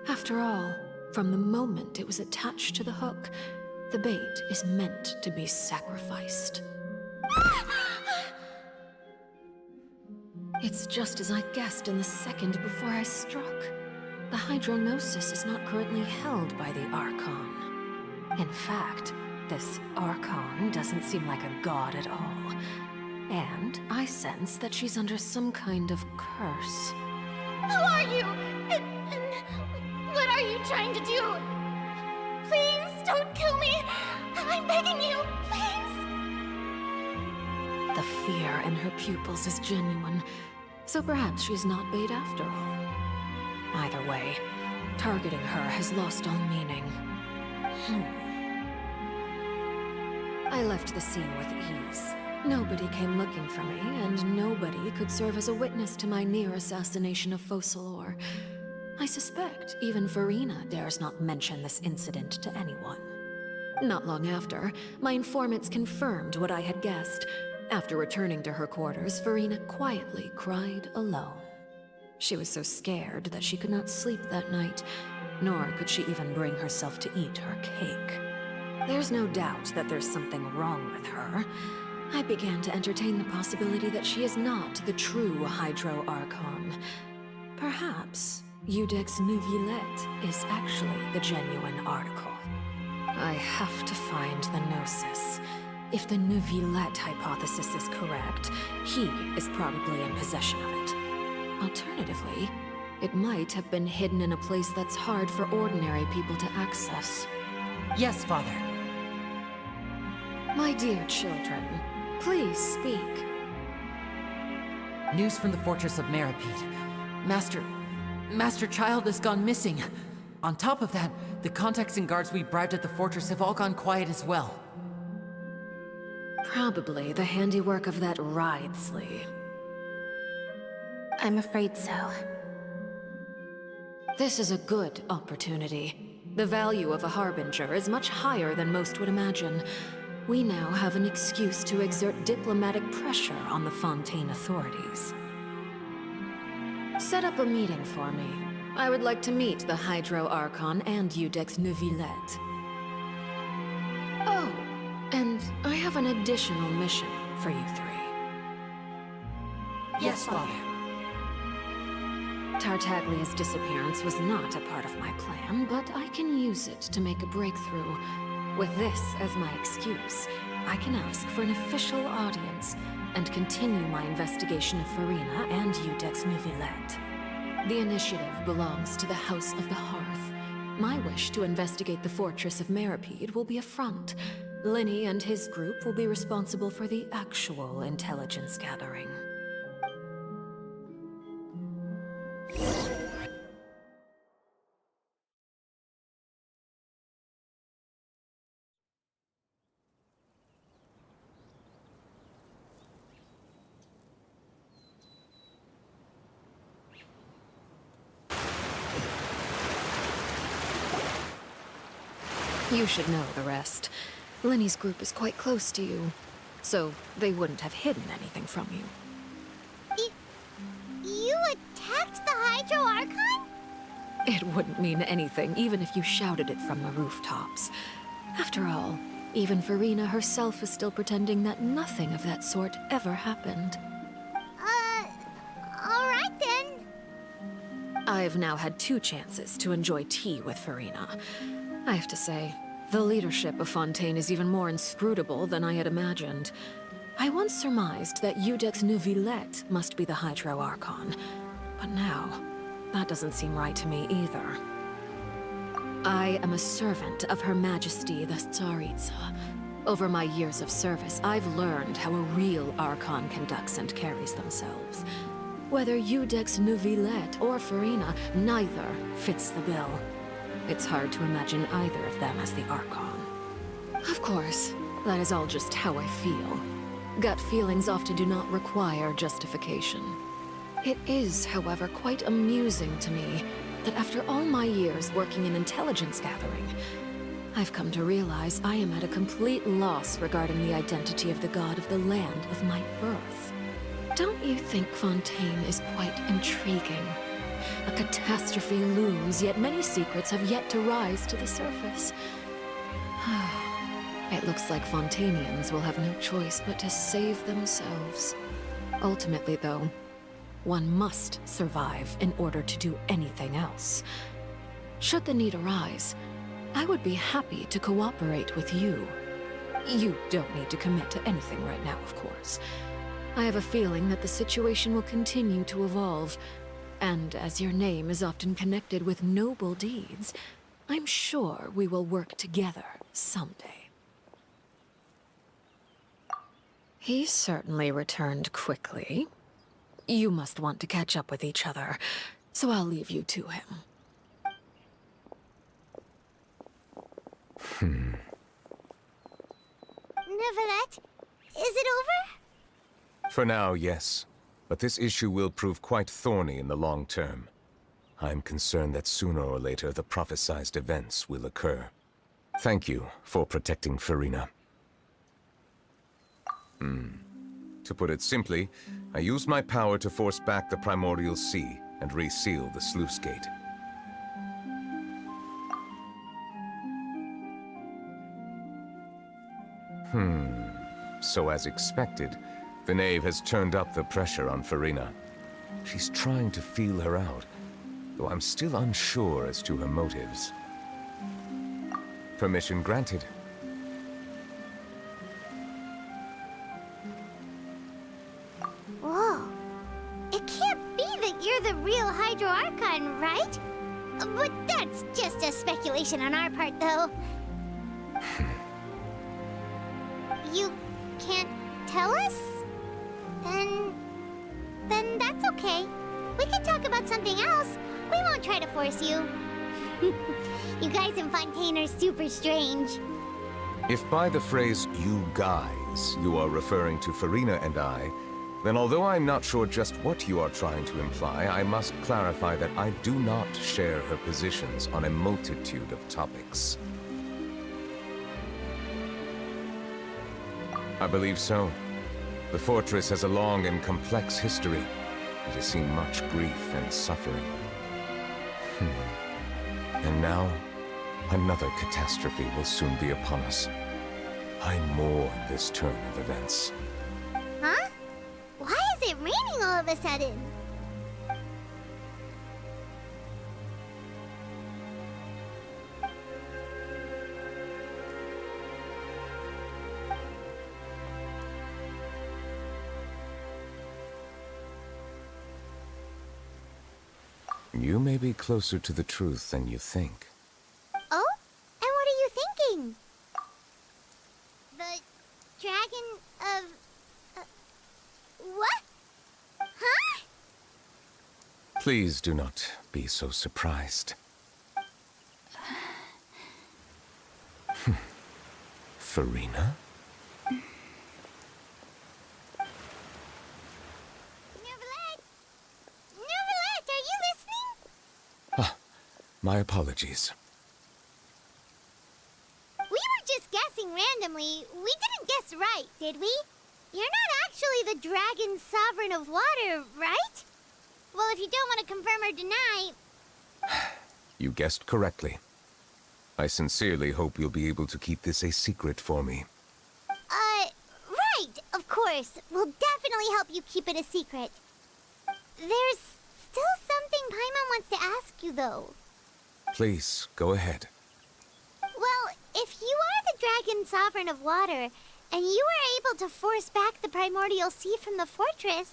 After all, from the moment it was attached to the hook, the bait is meant to be sacrificed. It's just as I guessed in the second before I struck. The Hydronosis is not currently held by the Archon. In fact, this Archon doesn't seem like a god at all. And I sense that she's under some kind of curse. Who are you? And what are you trying to do? Please don't kill me! I'm begging you, please! The fear in her pupils is genuine, so perhaps she's not bait after all. Either way, targeting her has lost all meaning. I left the scene with ease. Nobody came looking for me, and nobody could serve as a witness to my near assassination of Focalor. I suspect even Furina dares not mention this incident to anyone. Not long after, my informants confirmed what I had guessed. After returning to her quarters, Furina quietly cried alone. She was so scared that she could not sleep that night, nor could she even bring herself to eat her cake. There's no doubt that there's something wrong with her. I began to entertain the possibility that she is not the true Hydro Archon. Perhaps Iudex Neuvillette is actually the genuine article. I have to find the Gnosis. If the Neuvillette hypothesis is correct, he is probably in possession of it. Alternatively, it might have been hidden in a place that's hard for ordinary people to access. Yes, Father. My dear children, please speak. News from the Fortress of Meropide. Master Child has gone missing. On top of that, the contacts and guards we bribed at the fortress have all gone quiet as well. Probably the handiwork of that Ridesley. I'm afraid so. This is a good opportunity. The value of a Harbinger is much higher than most would imagine. We now have an excuse to exert diplomatic pressure on the Fontaine authorities. Set up a meeting for me. I would like to meet the Hydro Archon and Iudex Neuvillette. Oh, and I have an additional mission for you three. Yes, Father. Tartaglia's disappearance was not a part of my plan, but I can use it to make a breakthrough. With this as my excuse, I can ask for an official audience and continue my investigation of Farina and Iudex Neuvillette. The initiative belongs to the House of the Hearth. My wish to investigate the fortress of Meropide will be a front. Linny and his group will be responsible for the actual intelligence gathering. You should know the rest. Linny's group is quite close to you, so they wouldn't have hidden anything from you. You attacked the Hydro Archon? It wouldn't mean anything, even if you shouted it from the rooftops. After all, even Farina herself is still pretending that nothing of that sort ever happened. Alright then. I've now had 2 chances to enjoy tea with Farina. I have to say, the leadership of Fontaine is even more inscrutable than I had imagined. I once surmised that Iudex Neuvillette must be the Hydro Archon, but now, that doesn't seem right to me either. I am a servant of Her Majesty the Tsaritsa. Over my years of service, I've learned how a real Archon conducts and carries themselves. Whether Iudex Neuvillette or Farina, neither fits the bill. It's hard to imagine either of them as the Archon. Of course, that is all just how I feel. Gut feelings often do not require justification. It is, however, quite amusing to me that after all my years working in intelligence gathering, I've come to realize I am at a complete loss regarding the identity of the god of the land of my birth. Don't you think Fontaine is quite intriguing? A catastrophe looms, yet many secrets have yet to rise to the surface. It looks like Fontainians will have no choice but to save themselves. Ultimately, though, one must survive in order to do anything else. Should the need arise, I would be happy to cooperate with you. You don't need to commit to anything right now, of course. I have a feeling that the situation will continue to evolve, and as your name is often connected with noble deeds, I'm sure we will work together someday. He certainly returned quickly. You must want to catch up with each other, so I'll leave you to him. Neuvillette, is it over? For now, yes. But this issue will prove quite thorny in the long term. I'm concerned that sooner or later the prophesized events will occur. Thank you for protecting Farina. To put it simply, I used my power to force back the primordial sea and reseal the sluice gate. So as expected, the knave has turned up the pressure on Farina. She's trying to feel her out, though I'm still unsure as to her motives. Permission granted. Whoa. It can't be that you're the real Hydro Archon, right? But that's just a speculation on our part, though. You can't tell us? Then that's okay. We can talk about something else. We won't try to force you. You guys in Fontaine are super strange. If by the phrase, "you guys," you are referring to Farina and I, then although I'm not sure just what you are trying to imply, I must clarify that I do not share her positions on a multitude of topics. I believe so. The fortress has a long and complex history. It has seen much grief and suffering. And now, another catastrophe will soon be upon us. I mourn this turn of events. Huh? Why is it raining all of a sudden? You may be closer to the truth than you think. Oh? And what are you thinking? The dragon of... what? Huh? Please do not be so surprised. Farina? My apologies. We were just guessing randomly. We didn't guess right, did we? You're not actually the dragon sovereign of water, right? Well, if you don't want to confirm or deny... You guessed correctly. I sincerely hope you'll be able to keep this a secret for me. Right, of course. We'll definitely help you keep it a secret. There's still something Paimon wants to ask you, though. Please, go ahead. Well, if you are the dragon sovereign of water, and you were able to force back the primordial sea from the fortress,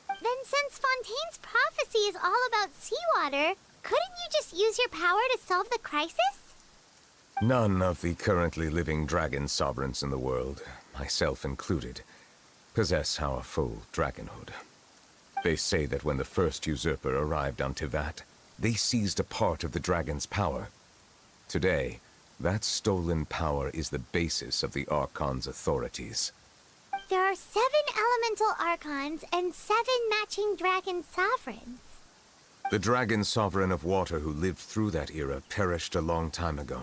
then since Fontaine's prophecy is all about seawater, couldn't you just use your power to solve the crisis? None of the currently living dragon sovereigns in the world, myself included, possess our full dragonhood. They say that when the first usurper arrived on Tivat, they seized a part of the dragon's power. Today, that stolen power is the basis of the Archon's authorities. There are 7 elemental Archons and 7 matching dragon sovereigns. The dragon sovereign of water who lived through that era perished a long time ago.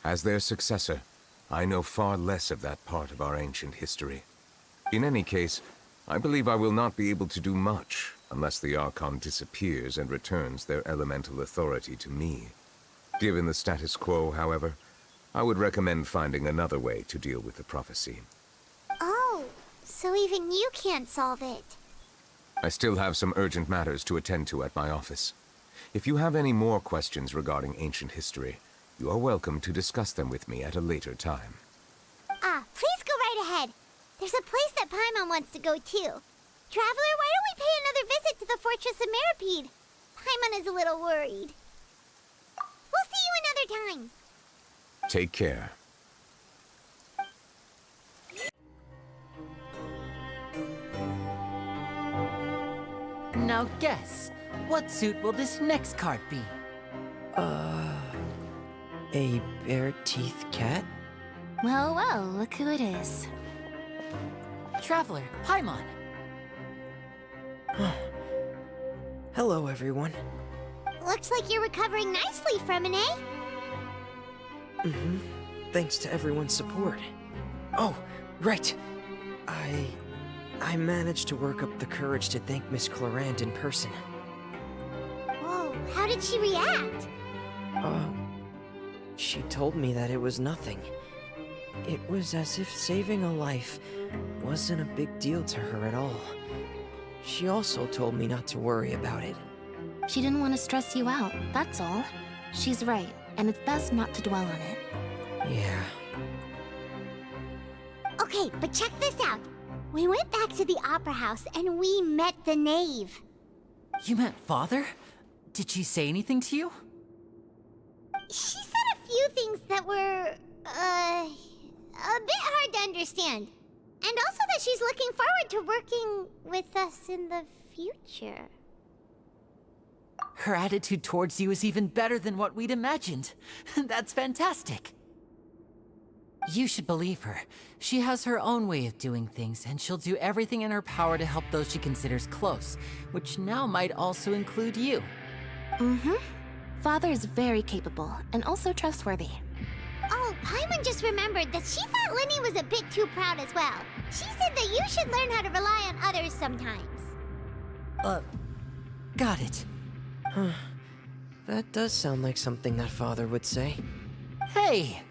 As their successor, I know far less of that part of our ancient history. In any case, I believe I will not be able to do much unless the Archon disappears and returns their elemental authority to me. Given the status quo, however, I would recommend finding another way to deal with the prophecy. Oh, so even you can't solve it. I still have some urgent matters to attend to at my office. If you have any more questions regarding ancient history, you are welcome to discuss them with me at a later time. Please go right ahead. There's a place that Paimon wants to go too. Traveler, why don't we pay another visit to the Fortress of Meropide? Paimon is a little worried. We'll see you another time. Take care. Now guess, what suit will this next card be? A bare-teeth cat? Well, well, look who it is. Traveler, Paimon. Hello, everyone. Looks like you're recovering nicely from it, eh? Mm-hmm. Thanks to everyone's support. Oh, right. I managed to work up the courage to thank Miss Clorant in person. Whoa, how did she react? She told me that it was nothing. It was as if saving a life wasn't a big deal to her at all. She also told me not to worry about it. She didn't want to stress you out, that's all. She's right, and it's best not to dwell on it. Yeah. Okay, but check this out. We went back to the Opera House and we met the knave. You met Father? Did she say anything to you? She said a few things that were, a bit hard to understand. And also that she's looking forward to working with us in the future. Her attitude towards you is even better than what we'd imagined. That's fantastic. You should believe her. She has her own way of doing things, and she'll do everything in her power to help those she considers close, which now might also include you. Mm-hmm. Father is very capable, and also trustworthy. Oh, Paimon just remembered that she thought Linny was a bit too proud as well. She said that you should learn how to rely on others sometimes. Got it. Huh. That does sound like something that Father would say. Hey!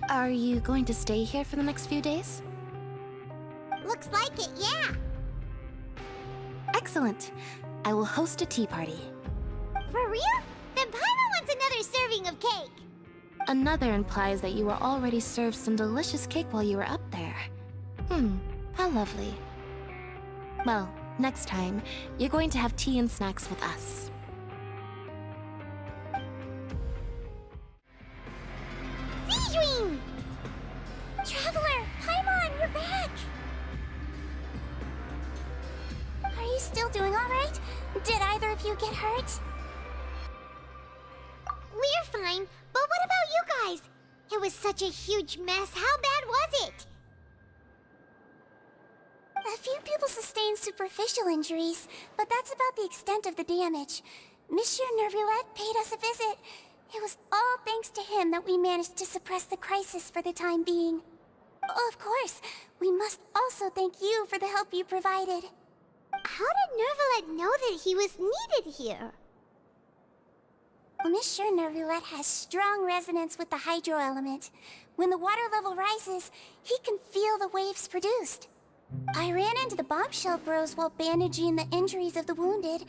Are you going to stay here for the next few days? Looks like it, yeah. Excellent. I will host a tea party. For real? Then Paimon wants another serving of cake. Another implies that you were already served some delicious cake while you were up there. How lovely. Well, next time, you're going to have tea and snacks with us. Zijwing! Traveler, Paimon, you're back! Are you still doing alright? Did either of you get hurt? We're fine, but what about you guys? It was such a huge mess. How bad was it? A few people sustained superficial injuries, but that's about the extent of the damage. Monsieur Nervulette paid us a visit. It was all thanks to him that we managed to suppress the crisis for the time being. Of course, we must also thank you for the help you provided. How did Nervulette know that he was needed here? Well, Monsieur Nervulette has strong resonance with the hydro element. When the water level rises, he can feel the waves produced. I ran into the bombshell bros while bandaging the injuries of the wounded.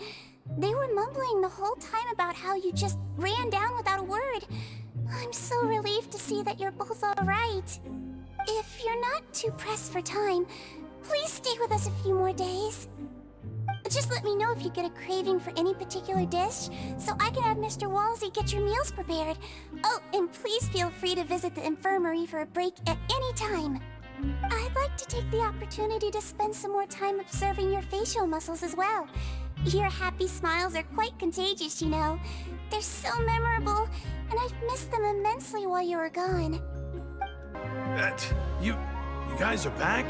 They were mumbling the whole time about how you just ran down without a word. I'm so relieved to see that you're both alright. If you're not too pressed for time, please stay with us a few more days. Just let me know if you get a craving for any particular dish, so I can have Mr. Walsey get your meals prepared. Oh, and please feel free to visit the infirmary for a break at any time. I'd like to take the opportunity to spend some more time observing your facial muscles as well. Your happy smiles are quite contagious, you know. They're so memorable, and I've missed them immensely while you were gone. You guys are back?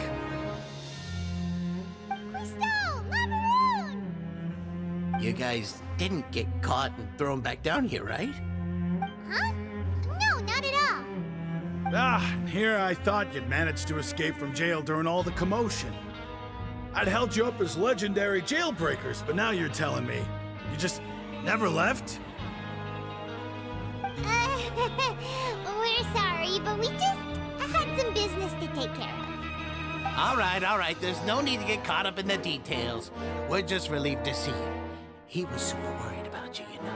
You guys didn't get caught and thrown back down here, right? Huh? No, not at all. And here I thought you'd managed to escape from jail during all the commotion. I'd held you up as legendary jailbreakers, but now you're telling me you just never left? We're sorry, but we just had some business to take care of. All right. There's no need to get caught up in the details. We're just relieved to see you. He was super worried about you, you know.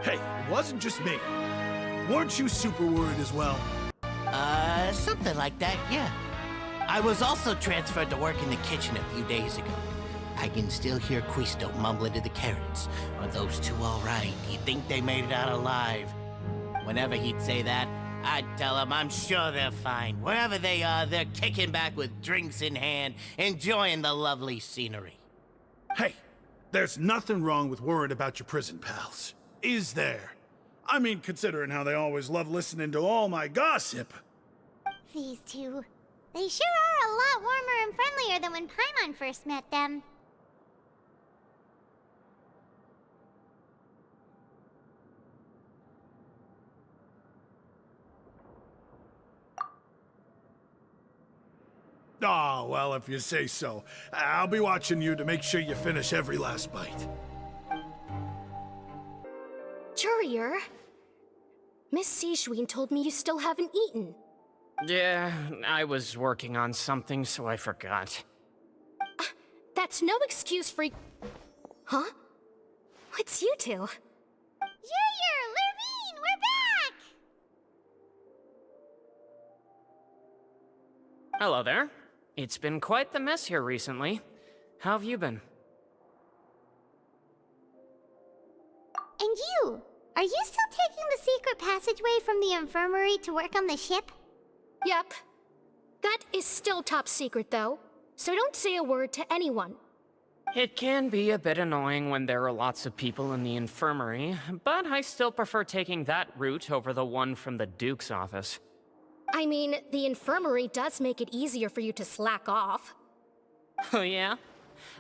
Hey, it wasn't just me. Weren't you super worried as well? Something like that, yeah. I was also transferred to work in the kitchen a few days ago. I can still hear Quisto mumbling to the carrots. Are those two all right? Do you think they made it out alive? Whenever he'd say that, I'd tell him I'm sure they're fine. Wherever they are, they're kicking back with drinks in hand, enjoying the lovely scenery. Hey, there's nothing wrong with worrying about your prison pals, is there? I mean, considering how they always love listening to all my gossip. These two. They sure are a lot warmer and friendlier than when Paimon first met them. Oh, well, if you say so. I'll be watching you to make sure you finish every last bite. Courier, Miss Zijwing told me you still haven't eaten. Yeah, I was working on something, so I forgot. That's no excuse for... Huh? What's you two? Courier, Lurvine, we're back! Hello there. It's been quite the mess here recently. How have you been? And you? Are you still taking the secret passageway from the infirmary to work on the ship? Yep. That is still top secret, though. So don't say a word to anyone. It can be a bit annoying when there are lots of people in the infirmary, but I still prefer taking that route over the one from the Duke's office. I mean, the infirmary does make it easier for you to slack off. Oh yeah?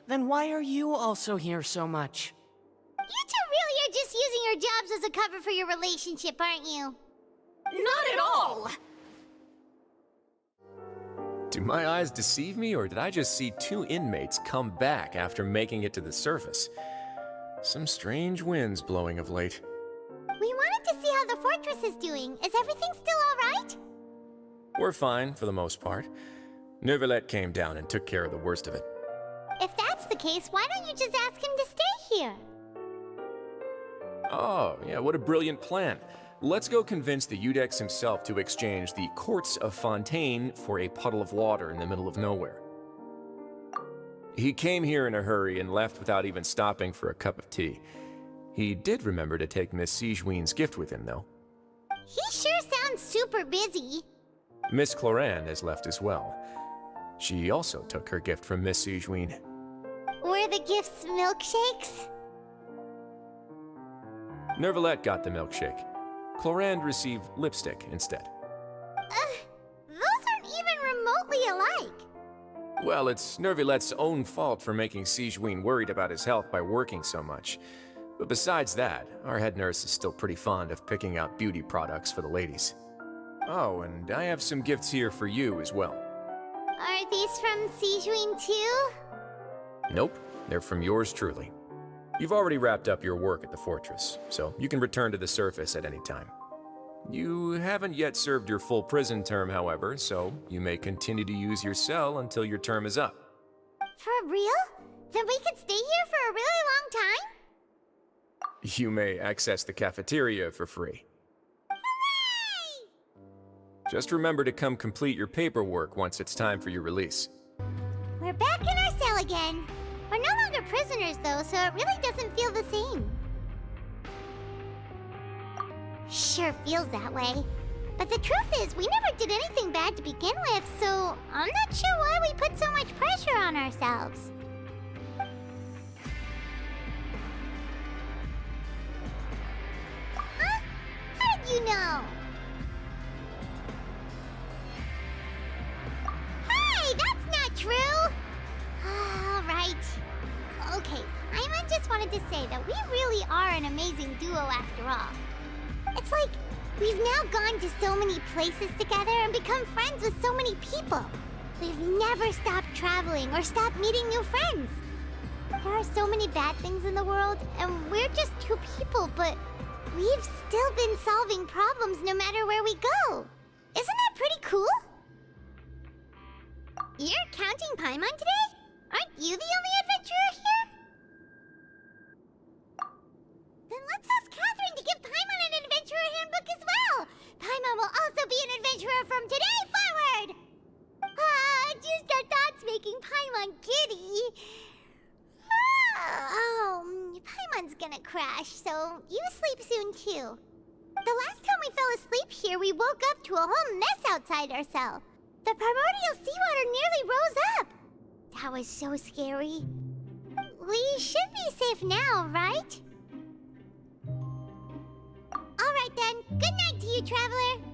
Then why are you also here so much? You two really are just using your jobs as a cover for your relationship, aren't you? Not at all! Do my eyes deceive me, or did I just see two inmates come back after making it to the surface? Some strange winds blowing of late. We wanted to see how the fortress is doing. Is everything still alright? We're fine, for the most part. Neuvillette came down and took care of the worst of it. If that's the case, why don't you just ask him to stay here? Oh, yeah, what a brilliant plan. Let's go convince the Eudex himself to exchange the courts of Fontaine for a puddle of water in the middle of nowhere. He came here in a hurry and left without even stopping for a cup of tea. He did remember to take Miss Sigewinne's gift with him, though. He sure sounds super busy. Miss Clorinde has left as well. She also took her gift from Miss Sigewinne. Were the gifts milkshakes? Neuvillette got the milkshake. Clorinde received lipstick instead. Those aren't even remotely alike. Well, it's Neuvillette's own fault for making Sigewinne worried about his health by working so much. But besides that, our head nurse is still pretty fond of picking out beauty products for the ladies. Oh, and I have some gifts here for you as well. Are these from Sigewinne too? Nope, they're from yours truly. You've already wrapped up your work at the fortress, so you can return to the surface at any time. You haven't yet served your full prison term, however, so you may continue to use your cell until your term is up. For real? Then we could stay here for a really long time? You may access the cafeteria for free. Hooray! Just remember to come complete your paperwork once it's time for your release. We're back in our cell again. We're no longer prisoners, though, so it really doesn't feel the same. Sure feels that way. But the truth is, we never did anything bad to begin with, so I'm not sure why we put so much pressure on ourselves. Huh? How did you know? Hey, that's not true! Alright. Okay, I just wanted to say that we really are an amazing duo after all. It's like we've now gone to so many places together and become friends with so many people. We've never stopped traveling or stopped meeting new friends. There are so many bad things in the world, and we're just two people, but we've still been solving problems no matter where we go. Isn't that pretty cool? You're counting Paimon today? Aren't you the only adventurer here? Then let's ask Catherine to give Paimon an adventurer handbook as well. Paimon will also be an adventurer from today forward. Just our thoughts making Paimon giddy. Paimon's gonna crash, so you sleep soon too. The last time we fell asleep here, we woke up to a whole mess outside our cell. The primordial seawater nearly rose up. That was so scary. We should be safe now, right? Alright then, good night to you, Traveler.